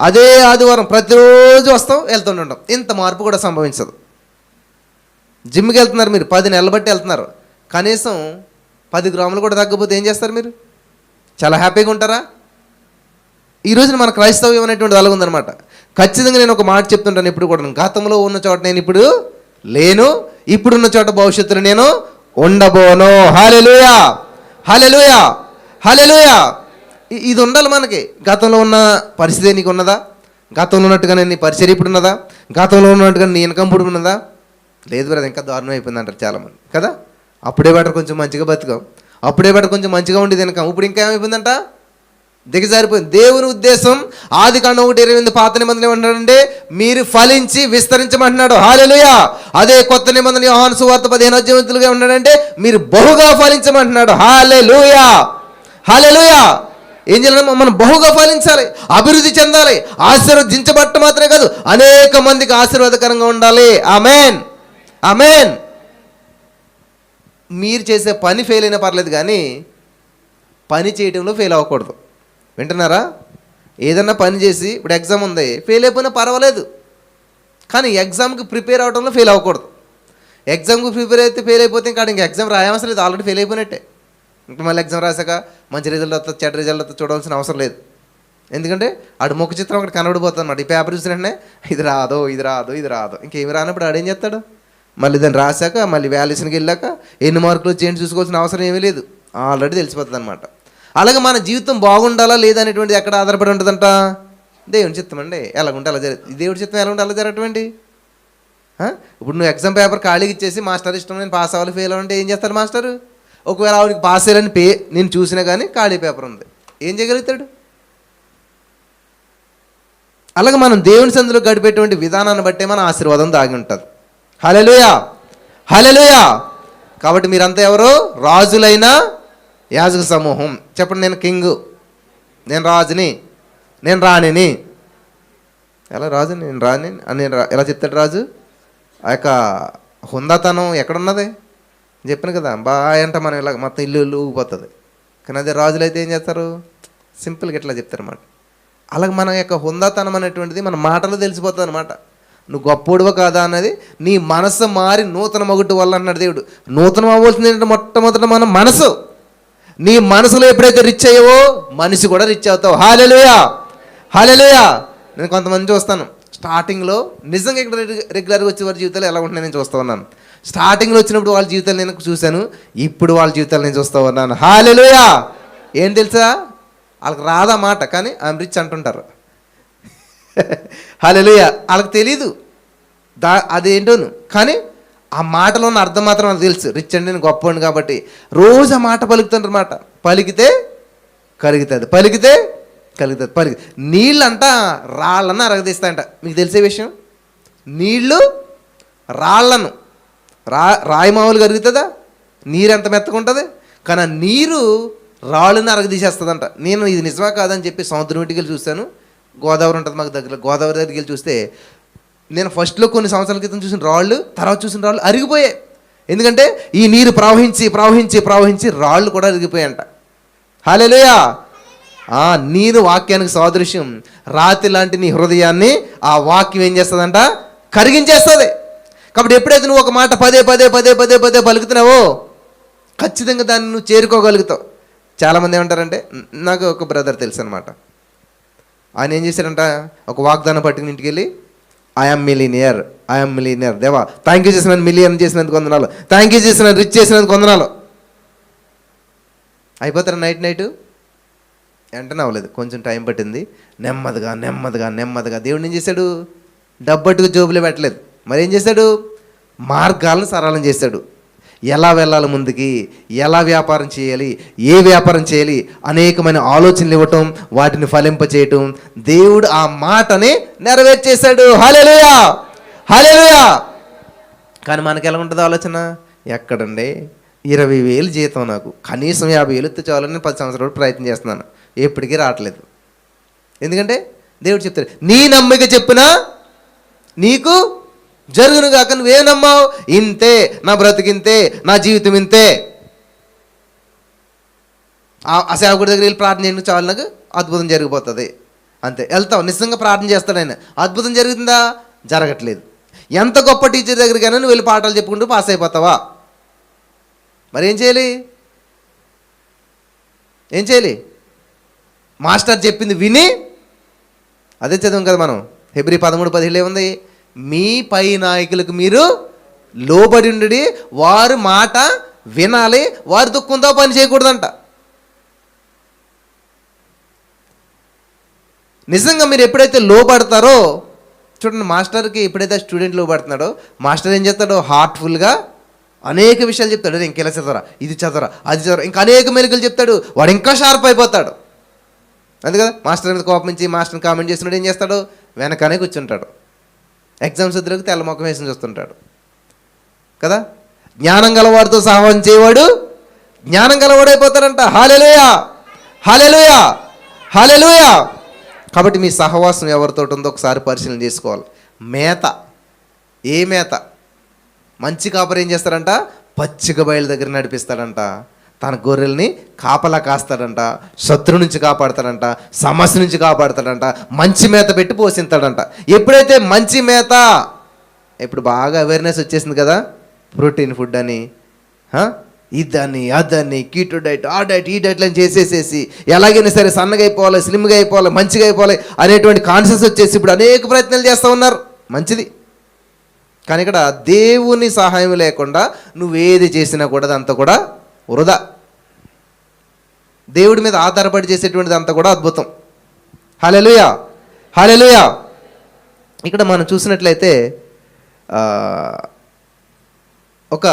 Speaker 1: అదే ఆదివారం ప్రతిరోజు వస్తాం వెళ్తుంటాం, ఇంత మార్పు కూడా సంభవించదు. జిమ్కి వెళ్తున్నారు మీరు, 10 నెలలు బట్టి వెళ్తున్నారు, కనీసం 10 గ్రాములు కూడా తగ్గకపోతే ఏం చేస్తారు మీరు? చాలా హ్యాపీగా ఉంటారా? ఈ రోజున మన క్రైస్తవ్యం అనేటువంటిది అలాగుందనమాట. ఖచ్చితంగా నేను ఒక మాట చెప్తుంటాను ఎప్పుడు కూడా, గతంలో ఉన్న చోట నేను ఇప్పుడు లేను, ఇప్పుడున్న చోట భవిష్యత్తులో నేను ఉండబోను. హల్లెలూయా, హల్లెలూయా, హల్లెలూయా. ఇది ఉండాలి మనకి. గతంలో ఉన్న పరిస్థితి నీకు ఉన్నదా? గతంలో ఉన్నట్టుగా నీ పరిచయం ఇప్పుడు ఉన్నదా? గతంలో ఉన్నట్టుగా నీ ఇన్కమ్ ఇప్పుడు ఉన్నదా? లేదు బ్రదర్, ఇంకా దారుణం అయిపోయింది అంటారు చాలామంది కదా. అప్పుడే బెటర్ కొంచెం మంచిగా బతుకాం, అప్పుడే బెటర్ కొంచెం మంచిగా ఉండేది ఇన్కమ్, ఇప్పుడు ఇంకా ఏమైపోయిందంట? దిగజారిపోయింది. దేవుని ఉద్దేశం ఆదికాండం 1:28 పాత నిబంధన ఏమంటాడంటే, మీరు ఫలించి విస్తరించమంటున్నాడు. హల్లెలూయా. అదే కొత్త నిబంధన యోహాను సువార్త 15గా ఉన్నాడంటే మీరు బహుగా ఫలించమంటున్నాడు. హల్లెలూయా, హల్లెలూయా. ఏం చేయాలి? మనం బహుగా ఫలించాలి, అభివృద్ధి చెందాలి, ఆశీర్వదించబట్ట మాత్రమే కాదు అనేక మందికి ఆశీర్వాదకరంగా ఉండాలి. ఆమేన్, ఆమేన్. మీరు చేసే పని ఫెయిల్ అయినా పర్లేదు కానీ పని చేయడంలో ఫెయిల్ అవ్వకూడదు. వింటున్నారా? ఏదన్నా పని చేసి ఇప్పుడు ఎగ్జామ్ ఉంది, ఫెయిల్ అయిపోయినా పర్వాలేదు, కానీ ఎగ్జామ్కి ప్రిపేర్ అవడంలో ఫెయిల్ అవ్వకూడదు. ఎగ్జామ్కి ప్రిపేర్ అయితే ఫెయిల్ అయిపోతే ఇంకా ఎగ్జామ్ రాయవసరం లేదు, ఆల్రెడీ ఫెయిల్ అయిపోయినట్టే. ఇంకా మళ్ళీ ఎగ్జామ్ రాసాక మంచి రిజల్ట్ వస్తుంది చెడ్డ రిజల్ట్ వస్తుంది చూడాల్సిన అవసరం లేదు. ఎందుకంటే ఆడు ముఖ చిత్రం ఒకటి కనబడిపోతుంది అన్నమాట. ఈ పేపర్ చూసినట్టే ఇది రాదు, ఇది రాదు, ఇది రాదు, ఇంకేమి రానప్పుడు ఆడేం చేస్తాడు? మళ్ళీ దాన్ని రాశాక మళ్ళీ వాల్యుయేషన్కి వెళ్ళాక ఎన్ని మార్కులు వచ్చేయండి చూసుకోవాల్సిన అవసరం ఏమీ లేదు, ఆల్రెడీ తెలిసిపోతుంది అనమాట. అలాగే మన జీవితం బాగుండాలా లేదా అనేటువంటిది ఎక్కడ ఆధారపడి ఉంటుందంట? దేవుని చిత్తం అండి. ఎలాగుంటే అలా జరుగుతుంది. దేవుడి చిత్తం ఎలా ఉంటే అలా జరగటండి. ఇప్పుడు నువ్వు ఎగ్జామ్ పేపర్ ఖాళీకి ఇచ్చేసి మాస్టర్ ఇష్టం నేను పాస్ అవ్వాలి ఫెయిల్ అవ్వాలంటే ఏం చేస్తాడు మాస్టర్? ఒకవేళ ఆవిడకి పాస్ అయ్యాలని నేను చూసినా కానీ ఖాళీ పేపర్ ఉంది, ఏం చేయగలుగుతాడు? అలాగే మనం దేవుని సందులో గడిపేటువంటి విధానాన్ని బట్టే మన ఆశీర్వాదం దాగి ఉంటుంది. హల్లెలూయా, హల్లెలూయా. కాబట్టి మీరంతా ఎవరు? రాజులైన యాజక సమూహం. చెప్పండి, నేను కింగు, నేను రాజుని, నేను రాణిని. ఎలా రాజు నేను రాణి అని ఎలా చెప్తాడు రాజు? ఆ యొక్క హుందాతనం ఎక్కడున్నది? చెప్పాను కదా, బాగా అంటే మనం ఇలా మొత్తం ఇల్లు ఊగిపోతుంది. కానీ అదే రాజులైతే ఏం చేస్తారు? సింపుల్గా ఇట్లా చెప్తారు అన్నమాట. అలాగే మన యొక్క హుందాతనం అనేటువంటిది మన మాటలో తెలిసిపోతుంది అనమాట. నువ్వు గొప్పోడువా కాదా అన్నది నీ మనసు మారి నూతన మగుట్టు వల్ల అన్నాడు దేవుడు. నూతనం అవ్వాల్సింది ఏంటంటే మొట్టమొదట మన మనసు. నీ మనసులో ఎప్పుడైతే రిచ్ అయ్యావో మనిషి కూడా రిచ్ అవుతావు. హల్లెలూయా, హల్లెలూయా. నేను కొంతమంది చూస్తాను స్టార్టింగ్లో నిజంగా ఇక్కడ రెగ్యులర్గా వచ్చే వారి జీవితాలు ఎలా ఉంటున్నాయి నేను చూస్తూ ఉన్నాను. స్టార్టింగ్లో వచ్చినప్పుడు వాళ్ళ జీవితాలు నేను చూశాను, ఇప్పుడు వాళ్ళ జీవితాలు నేను చూస్తూ ఉన్నాను. హల్లెలూయా. ఏం తెలుసా? వాళ్ళకి రాదా మాట కానీ ఐఎమ్ రిచ్ అంటుంటారు. హల్లెలూయా. వాళ్ళకి తెలీదు అదేంటోను, కానీ ఆ మాటలో ఉన్న అర్థం మాత్రం నాకు తెలుసు. రిచ్ అండి నేను గొప్పవాడిని కాబట్టి రోజు ఆ మాట పలుకుతుంటారు. మాట పలికితే కలుగుతుంది, పలికితే కలుగుతుంది. నీళ్ళంట రాళ్ళను అరగదీస్తాయంట. మీకు తెలిసే విషయం? నీళ్ళు రాళ్ళను రాయి మామూలుగా అరుగుతుందా? నీరు ఎంత మెత్తకుంటుంది, కానీ ఆ నీరు రాళ్ళని అరగదీసేస్తుందంట. నేను ఇది నిజమా కాదని చెప్పి సముద్రం ఇంటికి వెళ్ళి చూశాను. గోదావరి ఉంటుంది మాకు దగ్గర, గోదావరి దగ్గరికి వెళ్ళి చూస్తే నేను ఫస్ట్లో కొన్ని సంవత్సరాల క్రితం చూసిన రాళ్ళు, తర్వాత చూసిన రాళ్ళు అరిగిపోయాయి. ఎందుకంటే ఈ నీరు ప్రవహించి ప్రవహించి ప్రవహించి రాళ్ళు కూడా అరిగిపోయాయంట. హల్లెలూయా. నీరు వాక్యానికి సాదృశ్యం. రాతి లాంటి నీ హృదయాన్ని ఆ వాక్యం ఏం చేస్తుందంట? కరిగించేస్తుంది. కాబట్టి ఎప్పుడైతే నువ్వు ఒక మాట పదే పదే పదే పదే పదే పలుకుతున్నావో ఖచ్చితంగా దాన్ని నువ్వు చేరుకోగలుగుతావు. చాలామంది ఏమంటారంటే, నాకు ఒక బ్రదర్ తెలుసు అనమాట. ఆయన ఏం చేశారంట, ఒక వాగ్దానం పట్టుకుని ఇంటికి వెళ్ళి ఐఎమ్ మిలీనియర్, ఐఎమ్ మిలీనియర్, దేవా థ్యాంక్ యూ చేసినాను, మిలియన్ చేసినందుకు వందనాలు, థ్యాంక్ యూ చేసినాను, రిచ్ చేసినందుకు వందనాలు. అయిపోతారు నైట్ వెంటనే అవ్వలేదు, కొంచెం టైం పట్టింది. నెమ్మదిగా నెమ్మదిగా నెమ్మదిగా దేవుడు ఏం చేశాడు? డబ్బట్టుకు జోబులో పెట్టలేదు. మరి ఏం చేశాడు? మార్గాలను సరళం చేశాడు. ఎలా వెళ్ళాలి ముందుకి, ఎలా వ్యాపారం చేయాలి, ఏ వ్యాపారం చేయాలి, అనేకమైన ఆలోచనలు ఇవ్వటం, వాటిని ఫలింపచేయటం. దేవుడు ఆ మాటని నెరవేర్చేశాడు. హల్లెలూయా, హల్లెలూయా. కానీ మనకి ఎలా ఉంటుంది ఆలోచన? ఎక్కడండి 20,000 జీతం, నాకు కనీసం 50,000 ఎత్తే చాలని నేను 10 సంవత్సరాలు ప్రయత్నం చేస్తున్నాను, ఎప్పటికీ రావట్లేదు. ఎందుకంటే దేవుడు చెప్తాడు, నీ నమ్మిక చెప్పిన నీకు జరుగును కాక. నువ్వేం నమ్మావు? ఇంతే, నా బ్రతికింతే, నా జీవితం ఇంతే. ఆ సేవకుడి దగ్గర వెళ్ళి ప్రార్థన చేయడానికి చాలు, నాకు అద్భుతం జరిగిపోతుంది అంతే. వెళ్తావు, నిజంగా ప్రార్థన చేస్తాడు ఆయన, అద్భుతం జరుగుతుందా? జరగట్లేదు. ఎంత గొప్ప టీచర్ దగ్గరికైనా నువ్వు వెళ్ళి పాఠాలు చెప్పుకుంటూ పాస్ అయిపోతావా? మరి ఏం చేయాలి? ఏం చేయాలి? మాస్టర్ చెప్పింది విని, అదే చదివాం కదా మనం, హెబ్రీ 13:17 ఏముంది? మీ పై నాయకులకు మీరు లోబడి ఉండి వారు మాట వినాలి, వారి దుఃఖంతో పని చేయకూడదంట. నిజంగా మీరు ఎప్పుడైతే లోబడతారో, చూడండి, మాస్టర్కి ఎప్పుడైతే స్టూడెంట్ లోబడుతున్నాడో, మాస్టర్ ఏం చేస్తాడో హార్ట్ఫుల్గా అనేక విషయాలు చెప్తాడు. ఇంకెలా చదవరా, ఇది చదవరా, అది చదవరా, ఇంకా అనేక మెలుకలు చెప్తాడు. వాడు ఇంకా షార్ప్ అయిపోతాడు. అంతే కదా? మాస్టర్ మీద కోపం నుంచి మాస్టర్ని కామెంట్ చేస్తున్నాడు, ఏం చేస్తాడు? వెనకనే కూర్చుంటాడు. ఎగ్జామ్స్ వద్దకు తెల్ల ముఖం వేసి చూస్తుంటాడు కదా. జ్ఞానం గలవాడితో సహవాసం చేయవాడు జ్ఞానం గలవాడైపోతాడంట. హల్లెలూయా, హల్లెలూయా, హల్లెలూయా. కాబట్టి మీ సహవాసం ఎవరితో ఉందో ఒకసారి పరిశీలన చేసుకోవాలి. మేత, ఏ మేత? మంచి కాపరి ఏం చేస్తాడంట? పచ్చిక బయలు దగ్గర నడిపిస్తాడంట. తన గొర్రెల్ని కాపలా కాస్తాడంట, శత్రు నుంచి కాపాడతాడంట, సమస్య నుంచి కాపాడతాడంట, మంచి మేత పెట్టి పోషిస్తాడంట. ఎప్పుడైతే మంచి మేత, ఇప్పుడు బాగా అవేర్నెస్ వచ్చేసింది కదా, ప్రోటీన్ ఫుడ్ అని, ఇదని అదని, కీటో డైట్, ఆ డైట్, ఈ డైట్లని చేసేసేసి ఎలాగైనా సరే సన్నగా అయిపోవాలి, స్లిమ్గా అయిపోవాలి, మంచిగా అయిపోవాలి అనేటువంటి కాన్షియస్ వచ్చేసి ఇప్పుడు అనేక ప్రయత్నాలు చేస్తూ ఉన్నారు. మంచిది, కానీ ఇక్కడ దేవుని సహాయం లేకుండా నువ్వేది చేసినా కూడా అదంతా కూడా వృధా. దేవుడి మీద ఆధారపడి చేసేటువంటిది అంతా కూడా అద్భుతం. హల్లెలూయా, హల్లెలూయా. ఇక్కడ మనం చూసినట్లయితే ఒక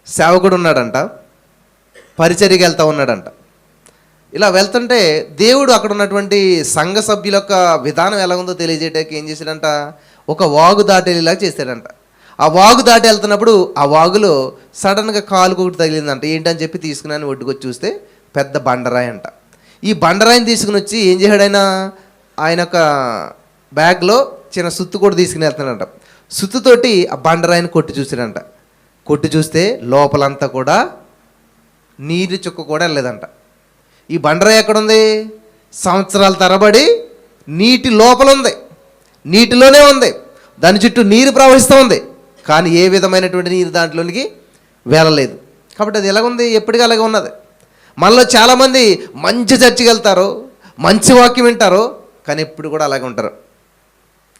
Speaker 1: సేవకుడు ఉన్నాడంట, పరిచర్యకి వెళ్తూ ఉన్నాడంట. ఇలా వెళ్తుంటే దేవుడు అక్కడ ఉన్నటువంటి సంఘ సభ్యుల యొక్క విధానం ఎలా ఉందో తెలియజేయడానికి ఏం చేశాడంట, ఒక వాగు దాటేలా చేశాడంట. ఆ వాగు దాటి వెళ్తున్నప్పుడు ఆ వాగులో సడన్గా కాలుకు ఒకటి తగిలిందంట. ఏంటని చెప్పి తీసుకుని ఒడ్డుకొచ్చి చూస్తే పెద్ద బండరాయి అంట. ఈ బండరాయిని తీసుకుని వచ్చి ఏం చేశాడు ఆయన ఒక బ్యాగ్లో చిన్న సుత్తు కూడా తీసుకుని వెళ్తున్నాడంట. సుత్తుతోటి ఆ బండరాయిని కొట్టి చూసాడంట. కొట్టి చూస్తే లోపలంతా కూడా నీరు చుక్క కూడా వెళ్ళలేదంట. ఈ బండరాయి ఎక్కడుంది? సంవత్సరాల తరబడి నీటి లోపల ఉంది, నీటిలోనే ఉంది, దాని చుట్టూ నీరు ప్రవహిస్తూ ఉంది, కానీ ఏ విధమైనటువంటి నీరు దాంట్లోనికి వెళ్ళలేదు. కాబట్టి అది ఎలాగుంది? ఎప్పటికీ అలాగే ఉన్నది. మనలో చాలామంది మంచి చర్చికి వెళ్తారు, మంచి వాక్యం వింటారు, కానీ ఎప్పుడు కూడా అలాగే ఉంటారు.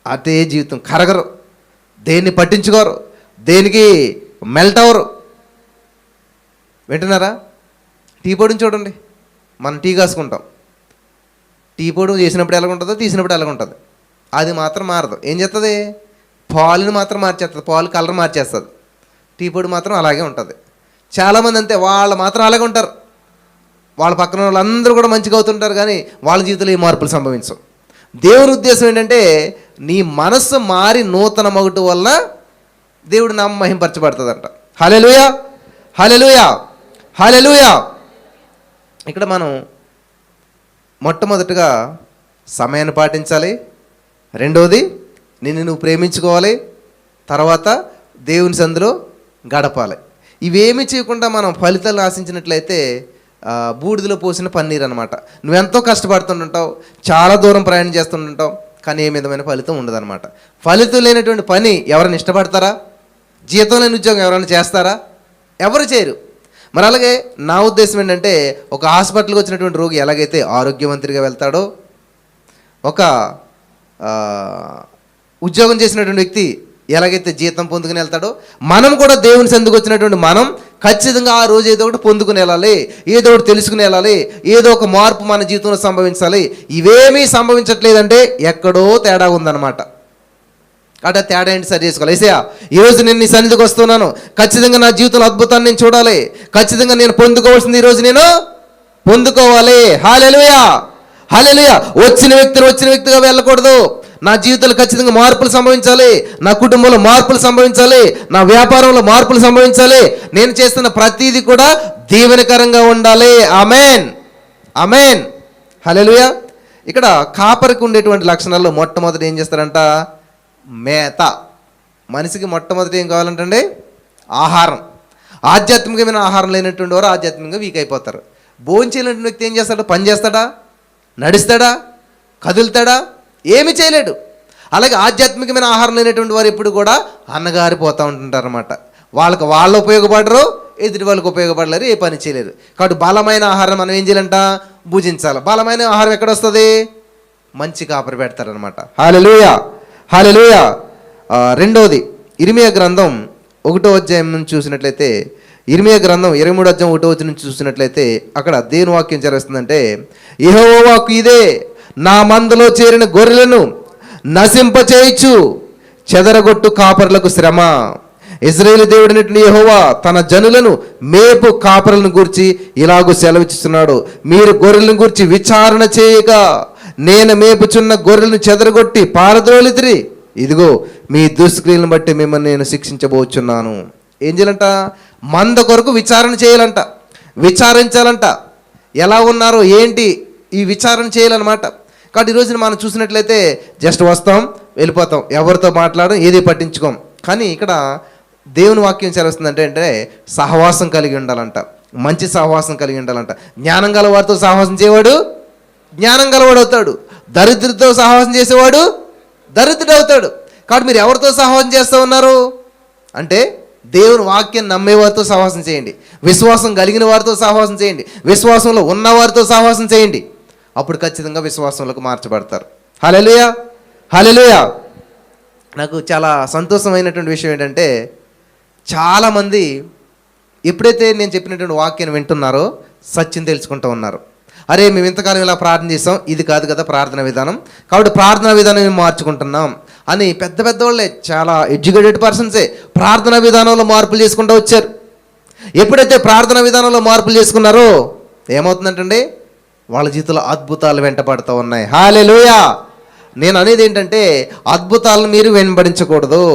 Speaker 1: అదే జీవితం, కరగరు, దేన్ని పట్టించుకోరు, దేనికి మెల్ట్ అవ్వరు. వింటున్నారా? టీ పొడిని చూడండి, మనం టీ కాసుకుంటాం, టీ పొడి చేసినప్పుడు ఎలాగ ఉంటుందో తీసినప్పుడు ఎలాగ ఉంటుంది. అది మాత్రం మారదు. ఏం చేస్తుంది? పాలుని మాత్రం మార్చేస్తుంది, పాలు కలర్ మార్చేస్తుంది. టీ పొడి మాత్రం అలాగే ఉంటుంది. చాలామంది అంతే, వాళ్ళు మాత్రం అలాగే ఉంటారు. వాళ్ళ పక్కన వాళ్ళందరూ కూడా మంచిగా అవుతుంటారు, కానీ వాళ్ళ జీవితంలో ఏ మార్పులు సంభవించవు. దేవుని ఉద్దేశం ఏంటంటే నీ మనస్సు మారి నూతన మగుట వల్ల దేవుడు నామం మహింపరచబడుతుందంట. హల్లెలూయా, హల్లెలూయా, హల్లెలూయా. ఇక్కడ మనం మొట్టమొదటిగా సమయాన్ని పాటించాలి. రెండవది నిన్ను నువ్వు ప్రేమించుకోవాలి. తర్వాత దేవుని సందులో గడపాలి. ఇవేమీ చేయకుండా మనం ఫలితాలు ఆశించినట్లయితే బూడిదలో పోసిన పన్నీర్ అనమాట. నువ్వెంతో కష్టపడుతుంటావు, చాలా దూరం ప్రయాణం చేస్తుంటావు, కానీ ఏ విధమైన ఫలితం ఉండదన్నమాట. ఫలితం లేనటువంటి పని ఎవరైనా ఇష్టపడతారా? జీతం లేని ఉద్యోగం ఎవరైనా చేస్తారా? ఎవరు చేయరు. మరి అలాగే నా ఉద్దేశం ఏంటంటే, ఒక హాస్పిటల్కి వచ్చినటువంటి రోగి ఎలాగైతే ఆరోగ్యవంతుడిగా వెళ్తాడో, ఒక ఉద్యోగం చేసినటువంటి వ్యక్తి ఎలాగైతే జీతం పొందుకుని వెళ్తాడో, మనం కూడా దేవుని సందుకు వచ్చినటువంటి మనం ఖచ్చితంగా ఆ రోజు ఏదో ఒకటి పొందుకుని వెళ్ళాలి, ఏదో ఒకటి తెలుసుకుని వెళ్ళాలి, ఏదో ఒక మార్పు మన జీవితంలో సంభవించాలి. ఇవేమీ సంభవించట్లేదంటే ఎక్కడో తేడా ఉందన్నమాట. అట తేడా ఏంటి సరి చేసుకోవాలి. యేసయ్యా, ఈరోజు నేను నీ సన్నిధికి వస్తున్నాను, ఖచ్చితంగా నా జీవితంలో అద్భుతాన్ని నేను చూడాలి, ఖచ్చితంగా నేను పొందుకోవాల్సింది ఈరోజు నేను పొందుకోవాలి. హల్లెలూయా, హల్లెలూయా. వచ్చిన వ్యక్తిగా వెళ్ళకూడదు. నా జీవితంలో ఖచ్చితంగా మార్పులు సంభవించాలి, నా కుటుంబంలో మార్పులు సంభవించాలి, నా వ్యాపారంలో మార్పులు సంభవించాలి, నేను చేస్తున్న ప్రతీది కూడా దీవెనకరంగా ఉండాలి. ఆమేన్, ఆమేన్, హల్లెలూయా. ఇక్కడ కాపరికి ఉండేటువంటి లక్షణాల్లో మొట్టమొదటి ఏం చేస్తారంట? మేత. మనిషికి మొట్టమొదటి ఏం కావాలంటే ఆహారం. ఆధ్యాత్మికమైన ఆహారం లేనటువంటి వారు ఆధ్యాత్మికంగా వీక్ అయిపోతారు. భోజనం చేయలేనటువంటి వ్యక్తి ఏం చేస్తాడు? పని చేస్తాడా? నడుస్తాడా? కదులుతాడా? ఏమి చేయలేడు. అలాగే ఆధ్యాత్మికమైన ఆహారం లేనటువంటి వారు ఎప్పుడు కూడా అన్నగారిపోతూ ఉంటుంటారు అన్నమాట. వాళ్ళు ఉపయోగపడరు, ఎదుటి వాళ్ళకి ఉపయోగపడలేరు, ఏ పని చేయలేరు. కాబట్టి బలమైన ఆహారం మనం ఏం చేయాలంట? భుజించాలి. బలమైన ఆహారం ఎక్కడ వస్తుంది? మంచి కాపరి పెడతారనమాట. హల్లెలూయా, హల్లెలూయా. రెండవది ఇర్మీయా గ్రంథం 1వ అధ్యాయం నుంచి చూసినట్లయితే, ఇర్మీయా గ్రంథం 23వ అధ్యాయం 1వ వచనం నుంచి చూసినట్లయితే అక్కడ దేవుని వాక్యం జరుగుతుందంటే, యెహోవా వాక్కు ఇదే, నా మందలో చేరిన గొర్రెలను నశింపచేయచ్చు చెదరగొట్టు కాపరులకు శ్రమ. ఇశ్రాయేలు దేవుడైనటువంటి యెహోవా తన జనులను మేపు కాపరులను గూర్చి ఇలాగూ సెలవిస్తున్నాడు, మీరు గొర్రెలను గూర్చి విచారణ చేయక నేను మేపుచున్న గొర్రెలను చెదరగొట్టి పారద్రోలితిరి. ఇదిగో మీ దుష్క్రియలను బట్టి మిమ్మల్ని నేను శిక్షించబోచున్నాను. ఏం చేయాలంట? మంద కొరకు విచారణ చేయాలంట, విచారించాలంట. ఎలా ఉన్నారో ఏంటి ఈ విచారణ చేయాలన్నమాట. కాబట్టి ఈరోజున మనం చూసినట్లయితే జస్ట్ వస్తాం, వెళ్ళిపోతాం, ఎవరితో మాట్లాడడం, ఏది పట్టించుకోం. కానీ ఇక్కడ దేవుని వాక్యం చేస్తుందంటే అంటే సహవాసం కలిగి ఉండాలంట, మంచి సహవాసం కలిగి ఉండాలంట. జ్ఞానం గల వారితో సహవాసం చేయవాడు జ్ఞానం గలవాడు అవుతాడు, దరిద్రుడితో సహవాసం చేసేవాడు దరిద్రుడు అవుతాడు. కాబట్టి మీరు ఎవరితో సహవాసం చేస్తూ ఉన్నారు అంటే దేవుని వాక్యం నమ్మేవారితో సహవాసం చేయండి, విశ్వాసం కలిగిన వారితో సహవాసం చేయండి, విశ్వాసంలో ఉన్నవారితో సహవాసం చేయండి. అప్పుడు ఖచ్చితంగా విశ్వాసంలోకి మార్చబడతారు. హల్లెలూయా, హల్లెలూయా. నాకు చాలా సంతోషమైనటువంటి విషయం ఏంటంటే, చాలామంది ఎప్పుడైతే నేను చెప్పినటువంటి వాక్యాన్ని వింటున్నారో సత్యం తెలుసుకుంటూ ఉన్నారు. అరే మేము ఇంతకాలం ఇలా ప్రార్థన చేస్తాం, ఇది కాదు కదా ప్రార్థన విధానం, కాబట్టి ప్రార్థనా విధానం మేము మార్చుకుంటున్నాం అని పెద్ద వాళ్ళే, చాలా ఎడ్యుకేటెడ్ పర్సన్సే ప్రార్థనా విధానంలో మార్పులు చేసుకుంటూ వచ్చారు. ఎప్పుడైతే ప్రార్థనా విధానంలో మార్పులు చేసుకున్నారో ఏమవుతుందంటే వాళ్ళ జీవితంలో అద్భుతాలు వెంటబడుతూ ఉన్నాయి. హల్లెలూయా. నేను అనేది ఏంటంటే అద్భుతాలను మీరు వెంబడించకూడదు,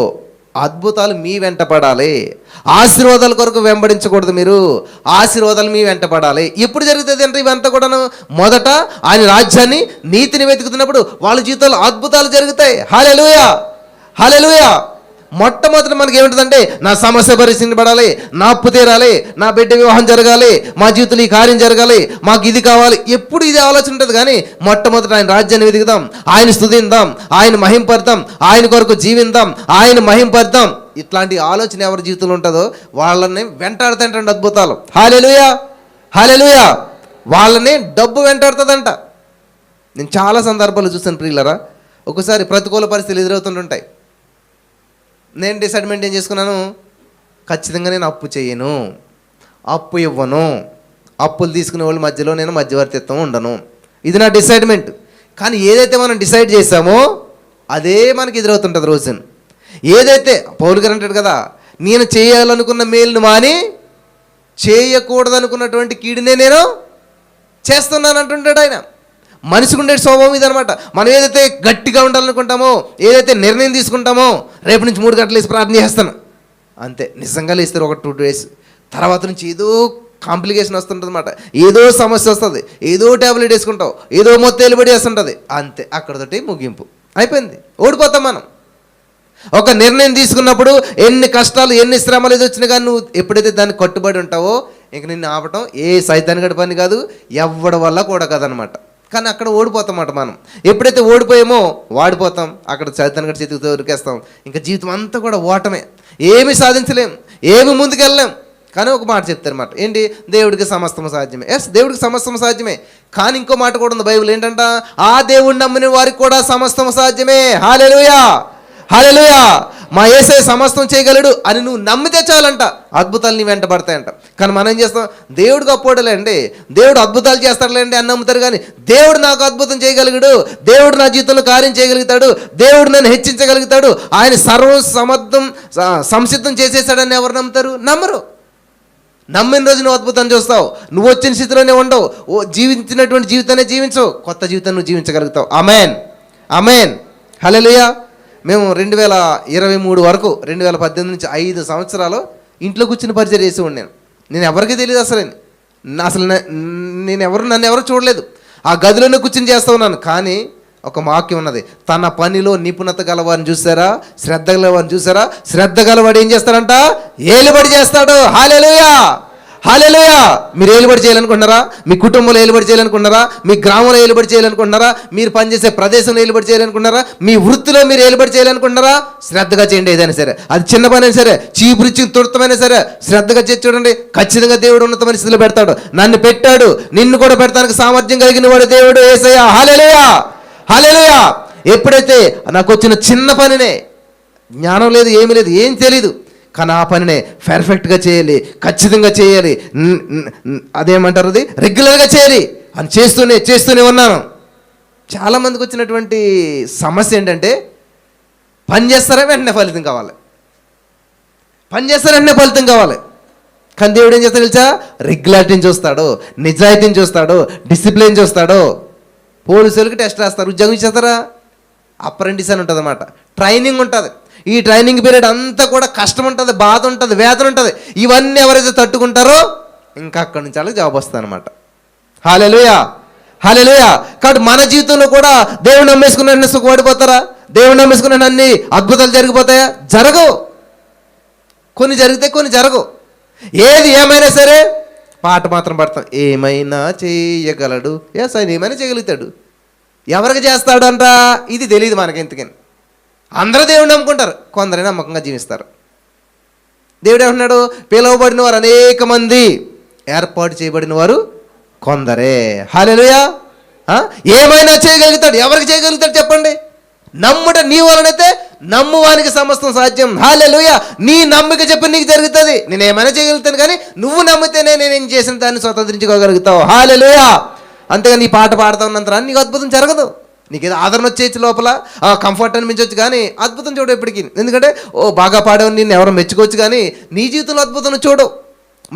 Speaker 1: అద్భుతాలు మీ వెంటపడాలి. ఆశీర్వాదాల కొరకు వెంబడించకూడదు, మీరు ఆశీర్వాదాలు మీ వెంటపడాలి. ఎప్పుడు జరుగుతుంది అంటే ఇవంతా కూడాను మొదట ఆయన రాజ్యాన్ని నీతిని వెతుకుతున్నప్పుడు వాళ్ళ జీవితంలో అద్భుతాలు జరుగుతాయి. హల్లెలూయా, హల్లెలూయా. మొట్టమొదటి మనకి ఏమిటంటే నా సమస్య పరిశీలించబడాలి, నా అప్పు తీరాలి, నా బిడ్డ వివాహం జరగాలి, మా జీవితంలో ఈ కార్యం జరగాలి, మాకు ఇది కావాలి. ఎప్పుడు ఇది ఆలోచన ఉంటుంది. కానీ మొట్టమొదటి ఆయన రాజ్యాన్ని వెతుకుదాం, ఆయన స్తుతిద్దాం, ఆయన మహింపడతాం, ఆయన కొరకు జీవిద్దాం, ఆయన మహింపడతాం. ఇట్లాంటి ఆలోచన ఎవరి జీవితంలో ఉంటుందో వాళ్ళని వెంటాడుతాయంటండి అద్భుతాలు. హల్లెలూయా, హల్లెలూయా. వాళ్ళని డబ్బు వెంటాడుతుందంట. నేను చాలా సందర్భాలు చూస్తాను ప్రియులరా. ఒకసారి ప్రతికూల పరిస్థితులు ఎదురవుతుంటుంటాయి. నేను డిసైడ్మెంట్ ఏం చేసుకున్నాను, ఖచ్చితంగా నేను అప్పు చేయను, అప్పు ఇవ్వను, అప్పులు తీసుకునే వాళ్ళ మధ్యలో నేను మధ్యవర్తిత్వం ఉండను. ఇది నా డిసైడ్మెంట్. కానీ ఏదైతే మనం డిసైడ్ చేసామో అదే మనకి ఎదురవుతుంటుంది రోజున. ఏదైతే పౌలు గారు అంటాడు కదా, నేను చేయాలనుకున్న మేలును మాని చేయకూడదనుకున్నటువంటి కీడునే నేను చేస్తున్నాను అంటుంటాడు ఆయన. మనిషికి ఉండే స్వభావం ఇదనమాట. మనం ఏదైతే గట్టిగా ఉండాలనుకుంటామో, ఏదైతే నిర్ణయం తీసుకుంటామో, రేపు నుంచి 3 గంటలు వేసి ప్రార్థన చేస్తాను అంతే, నిజంగా లేస్తారు ఒక 2 days తర్వాత నుంచి ఏదో కాంప్లికేషన్ వస్తుంటుంది అన్నమాట. ఏదో సమస్య వస్తుంది, ఏదో ట్యాబ్లెట్ వేసుకుంటావు, ఏదో మొత్తం ఎలుబడి వేస్తుంటుంది, అంతే, అక్కడతోటి ముగింపు అయిపోయింది. ఓడిపోతాం మనం. ఒక నిర్ణయం తీసుకున్నప్పుడు ఎన్ని కష్టాలు ఎన్ని శ్రమలు ఏది వచ్చినా కానీ నువ్వు ఎప్పుడైతే దాన్ని కట్టుబడి ఉంటావో ఇంక నిన్ను ఆపటం ఏ సైతాన్ని పని కాదు, ఎవ్వడి వల్ల కూడా కాదనమాట. కానీ అక్కడ ఓడిపోతామన్నమాట మనం. ఎప్పుడైతే ఓడిపోయామో వాడిపోతాం, అక్కడ సైతాన్ని గడి చేతికి దొరికేస్తాం. ఇంకా జీవితం అంతా కూడా ఓటమే, ఏమీ సాధించలేం, ఏమి ముందుకెళ్ళలేం. కానీ ఒక మాట చెప్తారన్నమాట, ఏంటి? దేవుడికి సమస్తము సాధ్యమే. ఎస్, దేవుడికి సమస్తము సాధ్యమే. కానీ ఇంకో మాట కూడా ఉంది బైబిల్, ఏంటంట? ఆ దేవుడిని నమ్మిన వారికి కూడా సమస్తము సాధ్యమే. హల్లెలూయా, హల్లెలూయా. మా యేసయ్య సమస్తం చేయగలడు అని నువ్వు నమ్మితే చాలంట, అద్భుతాలు నీ వెంట పడతాయంట. కానీ మనం ఏం చేస్తాం? దేవుడు గొప్పోడలేండి, దేవుడు అద్భుతాలు చేస్తాడులేండి అని నమ్ముతారు. కానీ దేవుడు నాకు అద్భుతం చేయగలిగాడు, దేవుడు నా జీవితంలో కార్యం చేయగలుగుతాడు, దేవుడు నన్ను హెచ్చించగలుగుతాడు, ఆయన సర్వం సంసిద్ధం చేసేసాడని ఎవరు నమ్ముతారు? నమ్మరు. నమ్మిన రోజు నువ్వు అద్భుతం చూస్తావు, నువ్వు వచ్చిన స్థితిలోనే ఉండవు, జీవించినటువంటి జీవితాన్ని జీవించవు, కొత్త జీవితాన్ని నువ్వు జీవించగలుగుతావు. ఆమేన్, ఆమేన్, హల్లెలూయా. మేము 2023 వరకు 2018 నుంచి 5 సంవత్సరాలు ఇంట్లో కూర్చుని పరిచయం చేసి ఉన్నాను. నేను ఎవరికీ తెలియదు, అసలు నన్ను ఎవరు చూడలేదు. ఆ గదిలోనే కూర్చుని చేస్తూ ఉన్నాను. కానీ ఒక వాక్యం ఉన్నది, తన పనిలో నిపుణత గలవారిని చూసారా, శ్రద్ధ గలవారిని చూసారా, శ్రద్ధ గలవాడు ఏం చేస్తాడంట? ఏలుబడి చేస్తాడు. హల్లెలూయా, హల్లెలూయా. మీరు ఏలుబడి చేయాలనుకుంటున్నారా? మీ కుటుంబంలో ఏలుబడి చేయాలనుకుంటున్నారా? మీ గ్రామంలో ఏలుబడి చేయాలనుకుంటున్నారా? మీరు పనిచేసే ప్రదేశంలో ఏలుబడి చేయాలనుకుంటున్నారా? మీ వృత్తిలో మీరు ఏలుబడి చేయాలనుకుంటున్నారా? శ్రద్ధగా చేయండి. ఏదైనా సరే, అది చిన్న పని అయినా సరే, చీపురిచ్చి తుడతమైనా సరే, శ్రద్ధగా చేసి చూడండి. ఖచ్చితంగా దేవుడు ఉన్నతమైన స్థితిలో పెడతాడు. నన్ను పెట్టాడు, నిన్ను కూడా పెడతానికి సామర్థ్యం కలిగిన వాడు దేవుడు యేసయ్య. హల్లెలూయా, హల్లెలూయా. ఎప్పుడైతే నాకు వచ్చిన చిన్న పనినే, జ్ఞానం లేదు, ఏమీ లేదు, ఏం తెలీదు, కానీ ఆ పనినే పర్ఫెక్ట్గా చేయాలి, ఖచ్చితంగా చేయాలి, అదేమంటారు, అది రెగ్యులర్గా చేయాలి అని చేస్తూనే ఉన్నాను. చాలామందికి వచ్చినటువంటి సమస్య ఏంటంటే, పని చేస్తారా వెంటనే ఫలితం కావాలి, పని చేస్తారా వెంటనే ఫలితం కావాలి. కానీ దేవుడు ఏం చేస్తాడు తెలుసా? రెగ్యులారిటీని చూస్తాడు, నిజాయితీని చూస్తాడు, డిసిప్లిన్ చూస్తాడు. పోలీసులకి టెస్ట్ రాస్తారు, ఉద్యోగం ఇచ్చేస్తారా? అప్రెంటిస్ అని ఉంటుంది అన్నమాట, ట్రైనింగ్ ఉంటుంది. ఈ ట్రైనింగ్ పీరియడ్ అంతా కూడా కష్టం ఉంటుంది, బాధ ఉంటుంది, వేదన ఉంటుంది. ఇవన్నీ ఎవరైతే తట్టుకుంటారో ఇంకా అక్కడి నుంచి వాళ్ళకి జాబ్ వస్తుంది అనమాట. హల్లెలూయా, హల్లెలూయా. కాబట్టి మన జీవితంలో కూడా దేవుని నమ్మేసుకున్న సుఖపడిపోతారా? దేవుని నమ్మేసుకున్న అన్ని అద్భుతాలు జరిగిపోతాయా? జరగవు. కొన్ని జరిగితే కొన్ని జరగవు. ఏది ఏమైనా సరే పాట మాత్రం పడతాం, ఏమైనా చేయగలడు. ఎస్, ఆయన ఏమైనా చేయగలుగుతాడు. ఎవరికి చేస్తాడు అంట ఇది తెలియదు మనకి. ఎందుకని అందరూ దేవుడిని నమ్ముకుంటారు, కొందరే నమ్మకంగా జీవిస్తారు. దేవుడు ఏమన్నాడు? పిలువబడిన వారు అనేక మంది, ఏర్పాటు చేయబడిన వారు కొందరే. హల్లెలూయా. ఏమైనా చేయగలుగుతాడు. ఎవరికి చేయగలుగుతాడు చెప్పండి? నమ్ముట నీ వలనైతే నమ్మువానికి సమస్తం సాధ్యం. హల్లెలూయా. నీ నమ్మిక చెప్పి నీకు జరుగుతుంది. నేను ఏమైనా చేయగలుగుతాను, కానీ నువ్వు నమ్మితేనే నేనేం చేసిన దాన్ని స్వతంత్రించుకోగలుగుతావు. హల్లెలూయా. అంతేగాని నీ పాట పాడుతూ ఉన్నంత నీకు అద్భుతం జరగదు. నీకు ఏదో ఆదరణ వచ్చేయచ్చు, లోపల కంఫర్ట్ అనిపించవచ్చు, కానీ అద్భుతం చూడవు ఎప్పటికీ. ఎందుకంటే బాగా పాడేవని నిన్ను ఎవరో మెచ్చుకోవచ్చు, కానీ నీ జీవితంలో అద్భుతం చూడవు.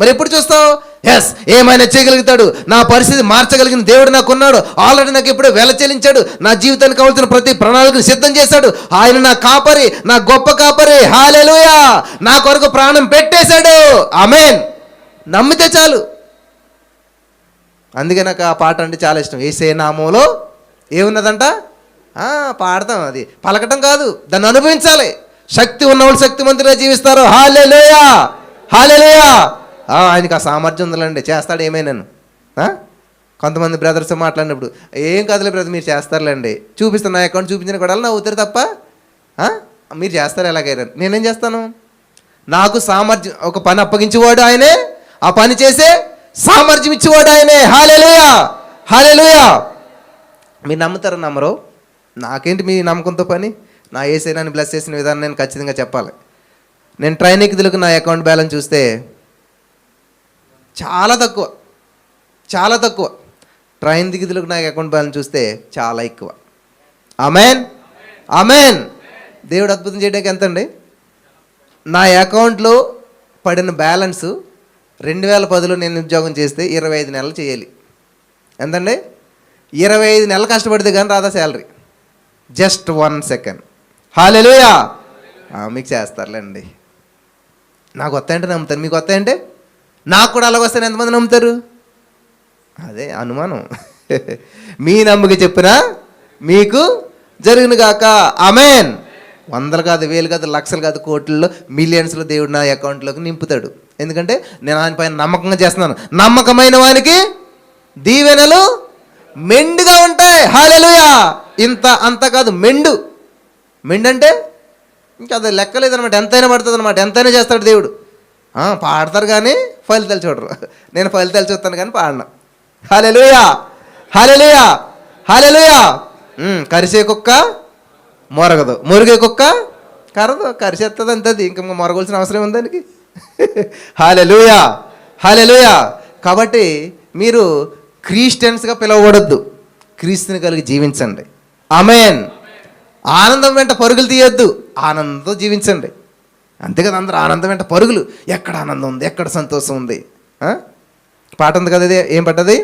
Speaker 1: మరి ఎప్పుడు చూస్తావు? ఎస్, ఏమైనా చేయగలుగుతాడు, నా పరిస్థితి మార్చగలిగిన దేవుడు నాకున్నాడు, ఆల్రెడీ నాకు ఎప్పుడో వెల చెల్లించాడు, నా జీవితానికి కావాల్సిన ప్రతి ప్రణాళికను సిద్ధం చేశాడు, ఆయన నా కాపరి, నా గొప్ప కాపరి. హల్లెలూయా. నా కొరకు ప్రాణం పెట్టేశాడు. ఆమేన్. నమ్మితే చాలు. అందుకే నాకు ఆ పాట అంటే చాలా ఇష్టం. యేసయ్య నామములో ఏమున్నదంట? పాడతాం, అది పలకటం కాదు, దాన్ని అనుభవించాలి. శక్తి ఉన్నవాళ్ళు శక్తిమంతులుగా జీవిస్తారు. హల్లెలూయా, హల్లెలూయా. ఆయనకి ఆ సామర్థ్యం ఉందండి, చేస్తాడు ఏమైనాను. కొంతమంది బ్రదర్స్ మాట్లాడినప్పుడు, ఏం కదలే బ్రదర్ మీరు చేస్తారులేండి, చూపిస్తాను, నా అకౌంట్ చూపించిన కూడా నా అవుతారు తప్ప మీరు చేస్తారు ఎలాగైనా. నేనేం చేస్తాను? నాకు సామర్థ్యం, ఒక పని అప్పగించేవాడు ఆయనే, ఆ పని చేసే సామర్థ్యం ఇచ్చేవాడు ఆయనే. హల్లెలూయా, హల్లెలూయా. మీరు నమ్ముతారో నమ్మరో నాకేంటి మీ నమ్మకంతో పని. నా యేసయ్య నన్ను బ్లెస్ చేసిన విధానం నేను ఖచ్చితంగా చెప్పాలి. నేను ట్రైనింగ్కి దిలకు నా అకౌంట్ బ్యాలెన్స్ చూస్తే చాలా తక్కువ, చాలా తక్కువ. ట్రైన్ దిగుతులకు నాకు అకౌంట్ బ్యాలెన్స్ చూస్తే చాలా ఎక్కువ. Amen, amen. దేవుడు అద్భుతం చేయడానికి ఎంత అండి? నా అకౌంట్లో పడిన బ్యాలెన్స్ 2010లో నేను ఉద్యోగం చేస్తే 25 నెలలు చేయాలి. ఎంతండి? 25 నెలలు కష్టపడితే కానీ రాదా శాలరీ? Just 1 second. హల్లెలూయా. మీకు చేస్తారులేండి. నాకు వస్తాయంటే నమ్ముతారు, మీకు వస్తాయంటే నాకు కూడా అలాగ వస్తాను. ఎంతమంది నమ్ముతారు? అదే అనుమానం. మీ నమ్మక చెప్పినా మీకు జరుగును గాక. ఆమెన్. వందలు కాదు, వేలు కాదు, లక్షలు కాదు, కోట్లలో, మిలియన్స్లో దేవుడు నా అకౌంట్లోకి నింపుతాడు. ఎందుకంటే నేను ఆయన పైన నమ్మకంగా చేస్తున్నాను. నమ్మకమైన వానికి దీవెనలు మెండుగా ఉంటాయి. హల్లెలూయా. ఇంత అంత కాదు, మెండు. మెండు అంటే ఇంకా అది లెక్కలేదనమాట. ఎంతైనా పడుతుంది అనమాట, ఎంతైనా చేస్తాడు దేవుడు. పాడతారు కానీ ఫలితాలు చూడరు. నేను ఫలితాలు చూస్తాను కానీ పాడను. హల్లెలూయా, హల్లెలూయా, హల్లెలూయా. కరిసే కుక్క మొరగదు, మొరిగే కుక్క కరదు. కరిసేస్తుంది అంతది, ఇంకా మొరగవలసిన అవసరం ఉంది దానికి. హల్లెలూయా, హల్లెలూయా. కాబట్టి మీరు క్రిస్టియన్స్గా పిలువబడొద్దు, క్రీస్తుని కలిగి జీవించండి. ఆమెన్. ఆనందం వెంట పరుగులు తీయొద్దు, ఆనందంతో జీవించండి. అంతే కదా, అందరూ ఆనందం వెంట పరుగులు. ఎక్కడ ఆనందం ఉంది, ఎక్కడ సంతోషం ఉంది? పాట ఉంది కదా, ఇది ఏం పట్టది?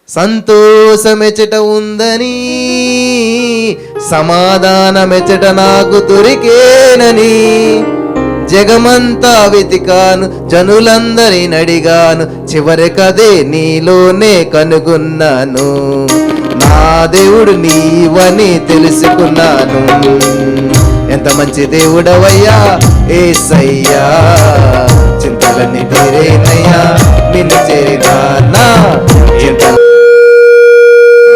Speaker 1: సంతోషమెచ్చట ఉందని, సమాధానమెచ్చట నాకు దొరికేనని, జగమంతా వెతికాను, జనులందరిని అడిగాను, చివరికదే నీలోనే కనుగొన్నాను. నా దేవుడు నీవని తెలుసుకున్నాను. ఎంత మంచి దేవుడవయ్యా యేసయ్యా, చింతలన్నీ తీరేనయ్యా నిన్ను చేరినా.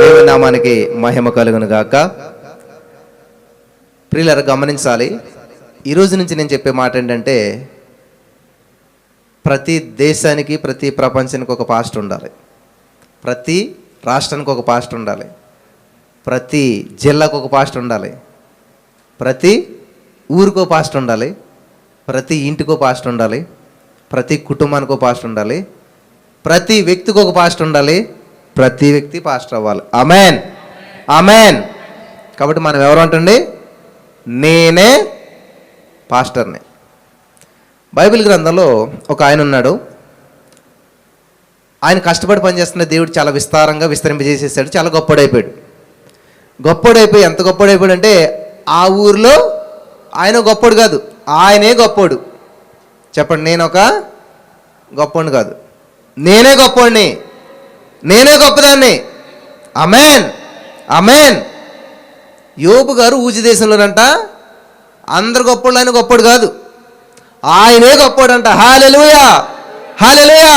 Speaker 1: దేవుని నామానికి మహిమ కలుగును గాక. ప్రియులారా, గమనించాలి. ఈరోజు నుంచి నేను చెప్పే మాట ఏంటంటే, ప్రతి దేశానికి, ప్రతి ప్రపంచానికి ఒక పాస్టర్ ఉండాలి. ప్రతి రాష్ట్రానికి ఒక పాస్టర్ ఉండాలి. ప్రతి జిల్లాకు ఒక పాస్టర్ ఉండాలి. ప్రతి ఊరికో పాస్టర్ ఉండాలి. ప్రతి ఇంటికో పాస్టర్ ఉండాలి. ప్రతి కుటుంబానికి ఒక పాస్టర్ ఉండాలి. ప్రతి వ్యక్తికి ఒక పాస్టర్ ఉండాలి. ప్రతి వ్యక్తి పాస్టర్ అవ్వాలి. Amen, amen. కాబట్టి మనం ఎవరు అంటండి? నేనే పాస్టర్ని. బైబిల్ గ్రంథంలో ఒక ఆయన ఉన్నాడు. ఆయన కష్టపడి పనిచేస్తున్న దేవుడు చాలా విస్తారంగా విస్తరింపజేసేసాడు. చాలా గొప్పడైపోయాడు. గొప్పడైపోయి ఎంత గొప్పడైపోయాడు అంటే, ఆ ఊరిలో ఆయన గొప్పడు కాదు, ఆయనే గొప్పోడు. చెప్పండి, నేను ఒక గొప్పోడిని కాదు, నేనే గొప్పోడిని, నేనే గొప్పదాన్ని. Amen, amen. యోబు గారు ఊజి దేశంలోనంట అందరు గొప్పోళ్ళు, ఆయన గొప్పోడు కాదు, ఆయనే గొప్పోడంట. హల్లెలూయా, హల్లెలూయా.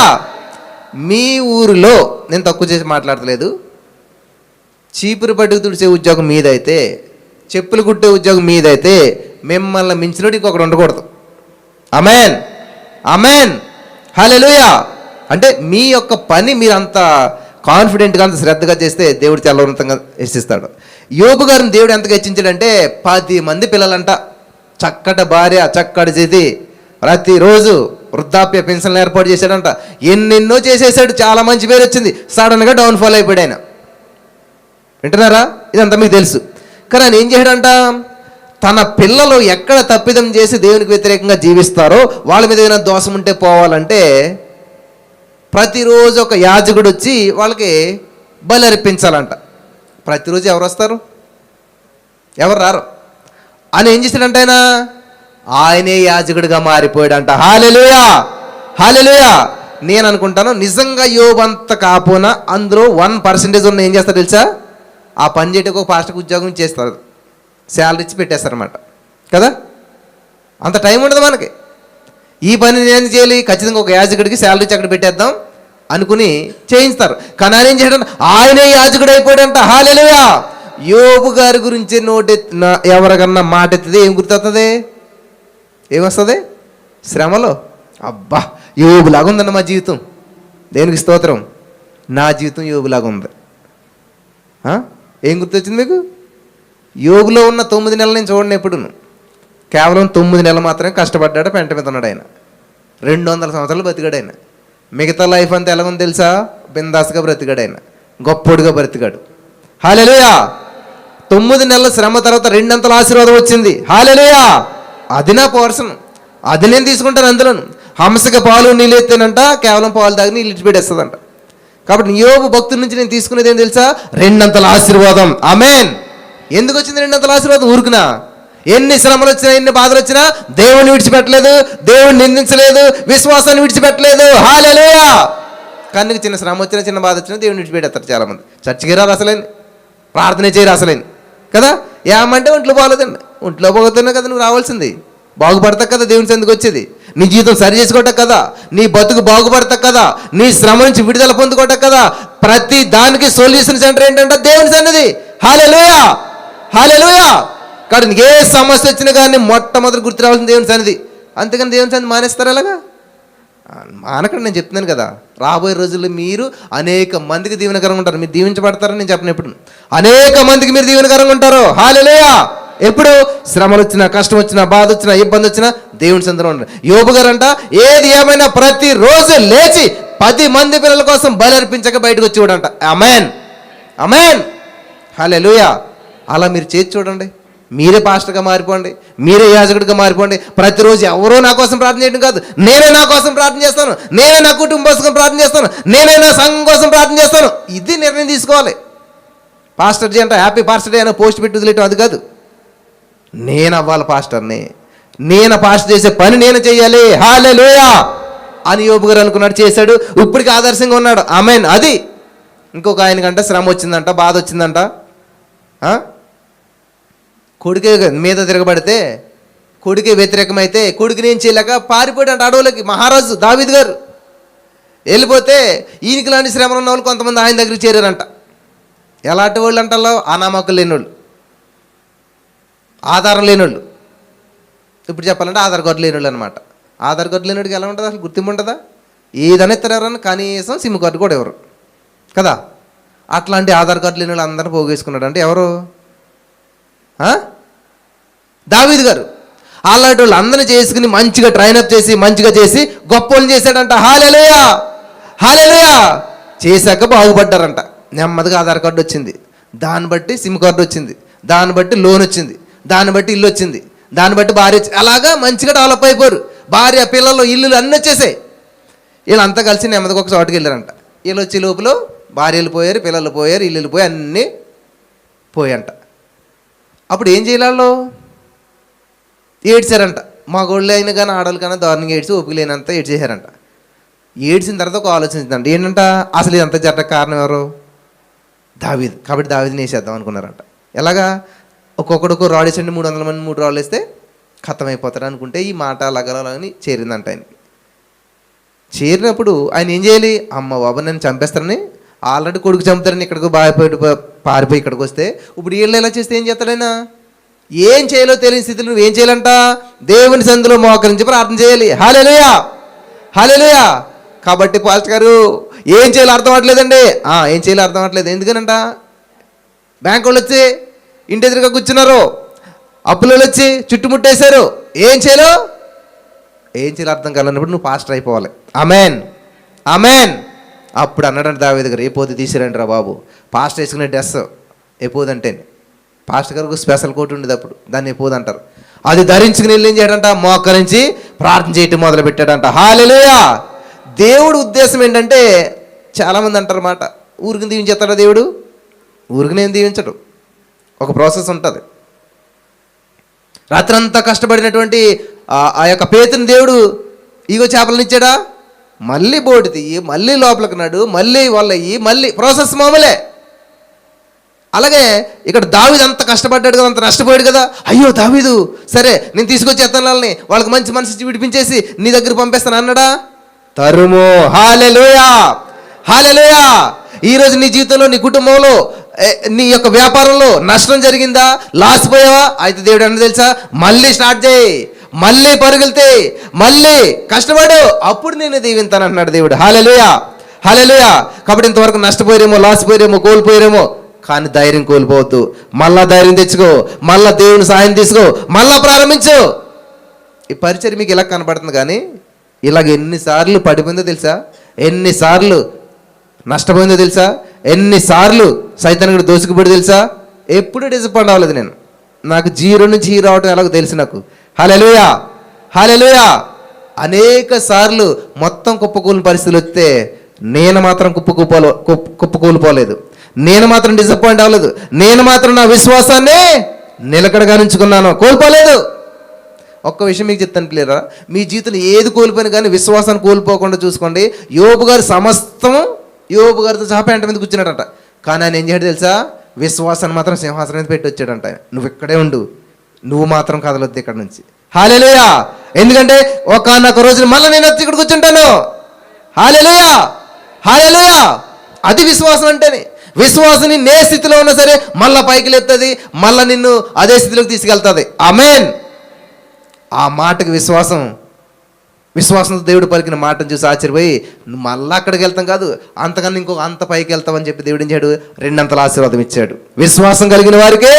Speaker 1: మీ ఊరిలో, నేను తక్కువ చేసి మాట్లాడతలేదు, చీపురు పట్టుకు తుడిచే ఉద్యోగం మీదైతే, చెప్పులు కుట్టే ఉద్యోగం మీదైతే, మిమ్మల్ని మించినట్టు ఇంకొకటి ఉండకూడదు. ఆమెన్, ఆమెన్, హల్లెలూయా. అంటే మీ యొక్క పని మీరు అంత కాన్ఫిడెంట్గా, అంత శ్రద్ధగా చేస్తే దేవుడు చాలా ఉన్నతంగా హెచ్చిస్తాడు. యోబు గారిని దేవుడు ఎంతగా హెచ్చించాడంటే, 10 మంది పిల్లలంట, చక్కటి భార్య, చక్కటి చేతి, ప్రతిరోజు వృద్ధాప్య పెన్షన్లు ఏర్పాటు చేశాడంట. ఎన్నెన్నో చేసేసాడు, చాలా మంచి పేరు వచ్చింది. సడన్గా డౌన్ఫాల్ అయిపోయాడు ఆయన. వింటున్నారా? ఇదంతా మీకు తెలుసు. కానీ ఆయన ఏం చేయడంట, తన పిల్లలు ఎక్కడ తప్పిదం చేసి దేవునికి వ్యతిరేకంగా జీవిస్తారో, వాళ్ళ మీద ఏదైనా దోషం ఉంటే పోవాలంటే, ప్రతిరోజు ఒక యాజకుడు వచ్చి వాళ్ళకి బలి అర్పించాలంట. ప్రతిరోజు ఎవరు వస్తారు? ఎవరు రారు. ఆయన ఏం చేశాడంట, ఆయనే యాజకుడిగా మారిపోయాడంట. హల్లెలూయా, హల్లెలూయా. నేను అనుకుంటాను, నిజంగా యోబు అంత కాపోనా అందులో 1% ఉన్న ఏం చేస్తారు తెలుసా? ఆ పని చేయటకు ఒక పాస్టర్కి ఉద్యోగం చేస్తారు, శాలరీ ఇచ్చి పెట్టేస్తారనమాట కదా. అంత టైం ఉండదు మనకి. ఈ పని నేను చేయాలి, ఖచ్చితంగా ఒక యాజకుడికి శాలరీ ఇచ్చి అక్కడ పెట్టేద్దాం అనుకుని చేయిస్తారు. కానీ ఆయన ఏం చేయడం, ఆయనే యాజకుడు అయిపోయాడంట. హల్లెలూయా. యోబు గారి గురించి ఎవరికన్నా మాట ఎత్తితే ఏం గుర్తొస్తుంది? ఏమొస్తుంది? శ్రమలో. అబ్బా, యోబులాగా ఉందన్న మా జీవితం. దేనికి స్తోత్రం. నా జీవితం యోబులాగా ఉంది. ఏం గుర్తొచ్చింది మీకు? యోబులో ఉన్న 9 నెలలు నేను చూడండి ఎప్పుడు. కేవలం 9 నెలలు మాత్రమే కష్టపడ్డాడు, పెంట మీద ఉన్నాడు ఆయన. 200 సంవత్సరాలు బతికాడు ఆయన. మిగతా లైఫ్ అంతా ఎలాగుంది తెలుసా? బిందాస్గా బ్రతికాడు ఆయన. గొప్పోడుగా బ్రతికాడు. హల్లెలూయా. 9 నెలల శ్రమ తర్వాత 2 ఆశీర్వాదం వచ్చింది. హల్లెలూయా. అది నా పోర్షన్, అది నేను తీసుకుంటాను. అందులోను హంసక పాలు నీళ్ళు ఎత్తేనంట, కేవలం పాలు తాగి నీళ్ళు ఇచ్చిపెట్టేస్తుందంట. కాబట్టి యోబు భక్తుల నుంచి నేను తీసుకునేది ఏం తెలుసా? 2 ఆశీర్వాదం. ఆమేన్. ఎందుకు వచ్చింది 2 ఆశీర్వాదం? ఊరుకునా? ఎన్ని శ్రమలు వచ్చినా, ఎన్ని బాధలు వచ్చినా దేవుని విడిచిపెట్టలేదు, దేవుని నిందించలేదు, విశ్వాసాన్ని విడిచిపెట్టలేదు. హల్లెలూయా. కానీ చిన్న శ్రమ వచ్చినా, చిన్న బాధ వచ్చినా దేవుని విడిచిపెడతారు చాలామంది. చర్చికి రారు అసలేని, ప్రార్థన చేయరు అసలేని కదా. ఏమంటే ఒంట్లో బాగోలేదండి, ఒంట్లో బాగుతున్నా కదా నువ్వు రావాల్సింది. బాగుపడతా కదా దేవుని సందుకు వచ్చేది. నీ జీవితం సరి చేసుకోవటం కదా, నీ బతుకు బాగుపడతా కదా, నీ శ్రమ నుంచి విడుదల పొందుకోవటం కదా. ప్రతి దానికి సొల్యూషన్ సెంటర్ ఏంటంటే దేవుని సన్నిధి. హల్లెలూయా. హల్లెలూయా. కాబట్టి నీకు ఏ సమస్య వచ్చినా కానీ మొట్టమొదటి గుర్తు రావాల్సిన దేవుని సన్నిధి. అంతేకాని దేవుని సన్నిధి మానేస్తారు అలాగా? మానకండి. నేను చెప్తున్నాను కదా, రాబోయే రోజుల్లో మీరు అనేక మందికి దీవెనకరంగా ఉంటారు. మీరు దీవించబడతారని నేను చెప్పను. ఎప్పుడు అనేక మందికి మీరు దీవెనకరంగా ఉంటారు. హల్లెలూయా. ఎప్పుడు శ్రమలు వచ్చినా, కష్టం వచ్చినా, బాధ వచ్చినా, ఇబ్బంది వచ్చినా దేవుని సన్నిధిలో ఉంటారు. యోబు గారు అంట ఏది ఏమైనా ప్రతిరోజు లేచి 10 మంది పిల్లల కోసం బలి అర్పించక బయటకు వచ్చి చూడంట. ఆమేన్. ఆమేన్. హల్లెలూయా. అలా మీరు చేసి చూడండి. మీరే పాస్టర్గా మారిపోండి, మీరే యాజకుడిగా మారిపోండి. ప్రతిరోజు ఎవరో నా కోసం ప్రార్థన చేయడం కాదు, నేనే నా కోసం ప్రార్థన చేస్తాను, నేనే నా కుటుంబం కోసం ప్రార్థన చేస్తాను, నేనే నా సంఘం కోసం ప్రార్థన చేస్తాను. ఇది నిర్ణయం తీసుకోవాలి. పాస్టర్ జీ అంటే హ్యాపీ పాస్టర్ డే అని పోస్ట్ పెట్టి వదిలేయటం అది కాదు. నేను అవ్వాలి పాస్టర్ని, నేను పాస్టర్ చేసే పని నేను చెయ్యాలి. హల్లెలూయా అని యోబు గారు అనుకున్నాడు, చేశాడు. ఇప్పటికి ఆదర్శంగా ఉన్నాడు. ఆమేన్. అది ఇంకొక ఆయనకంట శ్రమ వచ్చిందంట, బాధ వచ్చిందంట. కొడుకే మీద తిరగబడితే, కొడుకే వ్యతిరేకమైతే కొడుకుని ఏం చేయలేక పారిపోయాడంట అడవులకి. మహారాజు దావీదు గారు వెళ్ళిపోతే ఈయనకి లాంటి శ్రమలు ఉన్న వాళ్ళు కొంతమంది ఆయన దగ్గరికి చేరారంట. ఎలాంటి వాళ్ళు అంటాలో? అనామకులు లేనివాళ్ళు, ఆధారం లేనివాళ్ళు. ఇప్పుడు చెప్పాలంటే ఆధార్ కార్డు లేనివాళ్ళు అనమాట. ఆధార్ కార్డు లేనివాడికి ఎలా ఉంటుంది? అసలు గుర్తింపు ఉంటుందా? ఏదైనా ఇస్తారని కనీసం సిమ్ కార్డు కూడా ఎవరు కదా. అట్లాంటి ఆధార్ కార్డు లేని వాళ్ళు అందరూ పోగేసుకున్నాడు. అంటే ఎవరు? దావీదు గారు. అలాంటి వాళ్ళు అందరినీ చేసుకుని మంచిగా ట్రైనప్ చేసి, మంచిగా చేసి గొప్ప వాళ్ళు చేశాడంట. హల్లెలూయా. హల్లెలూయా. చేశాక బాగుపడ్డారంట. నెమ్మదిగా ఆధార్ కార్డు వచ్చింది, దాన్ని బట్టి సిమ్ కార్డు వచ్చింది, దాన్ని బట్టి లోన్ వచ్చింది, దాన్ని బట్టి ఇల్లు వచ్చింది, దాన్ని బట్టి భార్య వచ్చింది. అలాగా మంచిగా డెవలప్ అయిపోయారు. భార్య, పిల్లలు, ఇల్లులు అన్నీ వచ్చేసాయి. వీళ్ళంతా కలిసి నెమ్మదిగా ఒక చోటుకి వెళ్ళారంట. వీళ్ళు వచ్చే లోపల భార్యలు పోయారు, పిల్లలు పోయారు, ఇల్లులు పోయి అన్నీ పోయంట. అప్పుడు ఏం చేయాలో? ఏడ్చారంట. మగోళ్ళు అయినా కానీ ఆడవాళ్ళు కానీ దారుణంగా ఏడ్చి ఓపిక లేనంత ఏడ్చేశారంట. ఏడ్చిన తర్వాత ఒక ఆలోచించిందంట. ఏంటంట? అసలు ఇదంతా జరగ కారణం ఎవరు? దావీదు. కాబట్టి దావీదుని వేసేద్దాం అనుకున్నారంట. ఎలాగా? ఒక్కొక్కడికి రాడు వేసండి, 300 మంది 3 రాళ్ళు వేస్తే ఖతం అయిపోతారు అనుకుంటే ఈ మాట లగలని చేరిందంట ఆయనకి. చేరినప్పుడు ఆయన ఏం చేయాలి? అమ్మ బాబు నన్ను చంపేస్తారని, ఆల్రెడీ కొడుకు చంపుతారని ఇక్కడికి పారిపోయి ఇక్కడికి వస్తే ఇప్పుడు వీళ్ళు ఎలా చేస్తే ఏం చేస్తాడైనా? ఏం చేయాలో తెలియని స్థితిలో నువ్వు ఏం చేయాలంట? దేవుని సందులో మోకరించి ప్రార్థన చేయాలి. హల్లెలూయా. హల్లెలూయా. కాబట్టి పాస్టర్ గారు ఏం చేయాలో అర్థం అవ్వట్లేదండి. ఏం చేయాలో అర్థం అవ్వట్లేదు. ఎందుకనంట? బ్యాంకు వాళ్ళు వచ్చి ఇంటి ఎదురుగా కూర్చున్నారు, అప్పులు వచ్చి చుట్టుముట్టేశారు. ఏం చేయాలో అర్థం కాలన్నప్పుడు నువ్వు పాస్టర్ అయిపోవాలి. ఆమేన్. ఆమేన్. అప్పుడు అన్నాడంట దావీదు గారు, ఏ పోతే తీసిరండి రా బాబు, పాస్టర్ వేసుకునే డ్రెస్ ఎపోదంటే, పాస్టర్ గారికి స్పెషల్ కోట్ ఉండేది అప్పుడు, దాన్ని ఎపోదు అంటారు. అది ధరించుకుని వెళ్ళి ఏం చేయడంట? మోకరించి ప్రార్థన చేయటం మొదలు పెట్టాడంట. హల్లెలూయా. దేవుడు ఉద్దేశం ఏంటంటే, చాలామంది అంటారు మాట, ఊరికి దీవించేస్తాడా దేవుడు? ఊరికి నేను దీవించడు. ఒక ప్రాసెస్ ఉంటుంది. రాత్రంతా కష్టపడినటువంటి ఆ యొక్క పేతుని దేవుడు ఇగో చేపలను ఇచ్చాడా? మళ్ళీ బోటు తీయి, మళ్ళీ లోపలికి నడు, మళ్ళీ వాళ్ళయ్యి, మళ్ళీ ప్రాసెస్ మామూలే. అలాగే ఇక్కడ దావీదు అంత కష్టపడ్డాడు కదా, అంత నష్టపోయాడు కదా. అయ్యో దావీదు, సరే నేను తీసుకొచ్చి ఎత్తనాలని వాళ్ళకి మంచి మనసు విడిపించేసి నీ దగ్గర పంపేస్తాను అన్నాడా? తరుము. హల్లెలూయా. హల్లెలూయా. ఈరోజు నీ జీవితంలో, నీ కుటుంబంలో, నీ యొక్క వ్యాపారంలో నష్టం జరిగిందా? లాస్ పోయావా? అయితే దేవుడు అన్న తెలుసా, మళ్ళీ స్టార్ట్ చేయి, మళ్ళీ పరుగులితే, మళ్ళీ కష్టపడు, అప్పుడు నేను దీవింతాను అంటున్నాడు దేవుడు. హల్లెలూయా. హల్లెలూయా. కాబట్టి ఇంతవరకు నష్టపోయారేమో, లాస్ పోయారేమో, కోల్పోయారేమో, కానీ ధైర్యం కోల్పోవద్దు. మళ్ళా ధైర్యం తెచ్చుకో, మళ్ళా దేవుని సాయం తీసుకో, మళ్ళా ప్రారంభించు. ఈ పరిచయం మీకు ఇలా కనపడుతుంది, కానీ ఇలాగ ఎన్నిసార్లు పడిపోయిందో తెలుసా? ఎన్నిసార్లు నష్టపోయిందో తెలుసా? ఎన్నిసార్లు సైతాన్ కూడా దోసుకుపోయి తెలుసా? ఎప్పుడు డిసప్పాయింట్ అవ్వలేదు నేను. నాకు 0 నుంచి హీరో అవటం ఎలాగో తెలుసు నాకు. హల్లెలూయా, హల్లెలూయా. అనేక సార్లు మొత్తం కుప్పకూలిన పరిస్థితులు వస్తే నేను మాత్రం కుప్పకూలిపోలేదు. నేను మాత్రం డిసప్పాయింట్ అవ్వలేదు. నేను మాత్రం నా విశ్వాసాన్ని నిలకడగా ఉంచుకున్నాను, కోల్పోలేదు. ఒక్క విషయం మీకు చెప్తాను క్లియరా, మీ జీవితంలో ఏది కోల్పోయినా కానీ విశ్వాసాన్ని కోల్పోకుండా చూసుకోండి. యోబు గారు సమస్తము యోబు గారితో సహా పెంట మీద కూర్చున్నాడంట. కానీ ఆయన ఏం చేయడు తెలుసా? విశ్వాసాన్ని మాత్రం సింహాసనం మీద పెట్టి వచ్చాడంట. ఆయన, నువ్వు ఇక్కడే ఉండు, నువ్వు మాత్రం కదలొద్దు ఇక్కడ నుంచి. హల్లెలూయా. ఎందుకంటే ఒకానొక రోజున మళ్ళీ నేను వచ్చి ఇక్కడ కూర్చుంటాను. హల్లెలూయా, హల్లెలూయా. అది విశ్వాసం అంటేనే. విశ్వాసాన్ని నే స్థితిలో ఉన్నా సరే మళ్ళీ పైకి లేపుతుంది, మళ్ళీ నిన్ను అదే స్థితిలోకి తీసుకెళ్తుంది. ఆమేన్. ఆ మాటకి విశ్వాసంతో దేవుడు పలికిన మాటను చూసి ఆశ్చర్యపోయి, నువ్వు మళ్ళీ అక్కడికి వెళ్తాం కాదు, అంతకన్నా ఇంకొక అంత పైకి వెళ్తామని చెప్పి దేవుడు ఏం చేయడు? 2 అంతల ఆశీర్వాదం ఇచ్చాడు. విశ్వాసం కలిగిన వారికి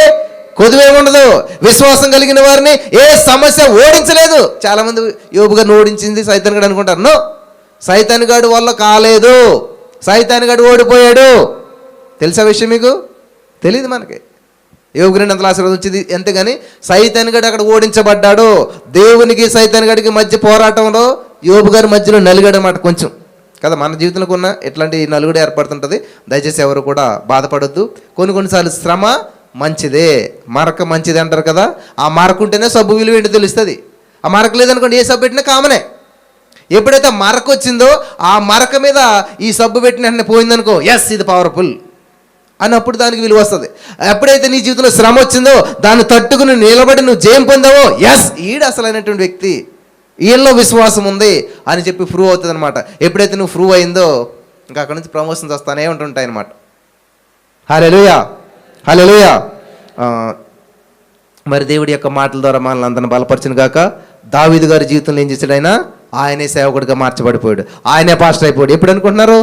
Speaker 1: కొదువేముండదు. విశ్వాసం కలిగిన వారిని ఏ సమస్య ఓడించలేదు. చాలామంది యోబు గారిని ఓడించింది సైతాన్ గాడు అనుకుంటారు. నో, సైతాన్ గాడు వల్ల కాలేదు. సైతాన్ గాడు ఓడిపోయాడు. తెలుసా విషయం మీకు? తెలియదు మనకి. యోబు 2 అంతల ఆశీర్వాదం వచ్చింది అంతేగాని సైతాన్ గాడు అక్కడ ఓడించబడ్డాడు. దేవునికి సైతాన్ గాడికి మధ్య పోరాటంలో యోబు గారి మధ్యలో నలిగాడు అన్నమాట కొంచెం కదా. మన జీవితంలో ఉన్న ఇట్లాంటి నలుగుడు ఏర్పడుతుంటుంది. దయచేసి ఎవరు కూడా బాధపడొద్దు. కొన్నిసార్లు శ్రమ మంచిదే, మరక మంచిది అంటారు కదా. ఆ మరక ఉంటేనే సబ్బు విలువ ఏంటో తెలుస్తుంది. ఆ మరక లేదనుకోండి, ఏ సబ్బు పెట్టినా కామనే. ఎప్పుడైతే మరక వచ్చిందో ఆ మరక మీద ఈ సబ్బు పెట్టిన వెంటనే పోయిందనుకో, ఎస్ ఇది పవర్ఫుల్ అన్నప్పుడు దానికి విలువ వస్తుంది. ఎప్పుడైతే నీ జీవితంలో శ్రమ వచ్చిందో దాన్ని తట్టుకుని నిలబడి నువ్వు జయం పొందావో, ఎస్ ఈడు అసలైనటువంటి వ్యక్తి, ఈయనలో విశ్వాసం ఉంది అని చెప్పి ప్రూవ్ అవుతుంది అనమాట. ఎప్పుడైతే నువ్వు ప్రూవ్ అయిందో ఇంకా అక్కడ నుంచి ప్రమోషన్స్ వస్తానే ఉంటుంటాయి అనమాట. హల్లెలూయా, హల్లెలూయా. మరి దేవుడి యొక్క మాటల ద్వారా మనల్ని అందరిని బలపరచును గాక. దావీదు గారి జీవితంలో ఏం చేశాడు? ఆయనే సేవకుడిగా మార్చబడిపోయాడు. ఆయనే పాస్టర్ అయిపోయాడు. ఎప్పుడు అనుకుంటున్నారు?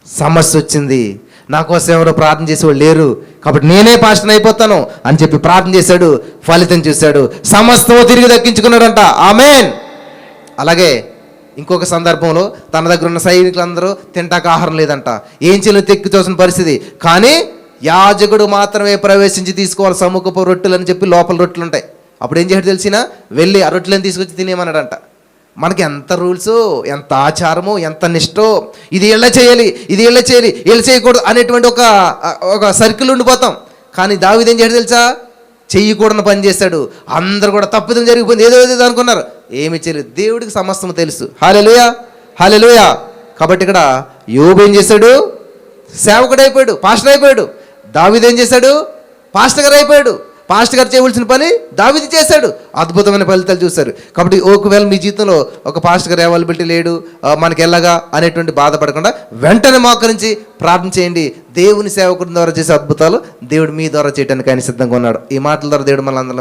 Speaker 1: సమస్య వచ్చింది, నా కోసం ఎవరో ప్రార్థన చేసేవాళ్ళు లేరు కాబట్టి నేనే పాస్టర్ అయిపోతాను అని చెప్పి ప్రార్థన చేశాడు. ఫలితం చూశాడు, సమస్తము తిరిగి దక్కించుకున్నాడంట. ఆమేన్. అలాగే ఇంకొక సందర్భంలో తన దగ్గర ఉన్న సైనికులందరూ తింటాక ఆహారం లేదంట. ఏం చేయాలని తెక్కి చూసిన పరిస్థితి. కానీ యాజకుడు మాత్రమే ప్రవేశించి తీసుకోవాలి సముఖపు రొట్టెలు అని చెప్పి లోపల రొట్టెలు ఉంటాయి. అప్పుడు ఏం చేయడం తెలిసినా వెళ్ళి ఆ రొట్టెలను తీసుకొచ్చి తినేమన్నాడంట. మనకి ఎంత రూల్స్, ఎంత ఆచారము, ఎంత నిష్టో, ఇది ఇలా చేయాలి, ఇది ఇలా చేయాలి, ఇలా చేయకూడదు అనేటువంటి ఒక సర్కిల్ ఉండిపోతాం. కానీ దావీదు ఏం చేయడం తెలుసా? చెయ్యకూడని పని చేశాడు. అందరూ కూడా తప్పిదం జరిగిపోయింది, ఏదో ఏదో అనుకున్నారు, ఏమి చేయలేదు. దేవుడికి సమస్తం తెలుసు. హల్లెలూయా, హల్లెలూయా. కాబట్టి ఇక్కడ యోబు ఏం చేశాడు? సేవకుడు అయిపోయాడు, పాస్టర్ అయిపోయాడు. దావీదు ఏం చేశాడు? పాస్టర్ గారు అయిపోయాడు. పాస్టర్ గారు చేయవలసిన పని దావీదు చేశాడు. అద్భుతమైన ఫలితాలు చూశారు. కాబట్టి ఒకవేళ మీ జీవితంలో ఒక పాస్టర్ గారు అవైలబిలిటీ లేడు, మనకి ఎలాగా అనేటువంటి బాధపడకుండా వెంటనే మోకరించి ప్రార్థన చేయండి. దేవుని సేవకుడి ద్వారా చేసే అద్భుతాలు దేవుడు మీ ద్వారా చేయడానికి ఆయన సిద్ధంగా ఉన్నాడు. ఈ మాటల ద్వారా దేవుడు మనందరం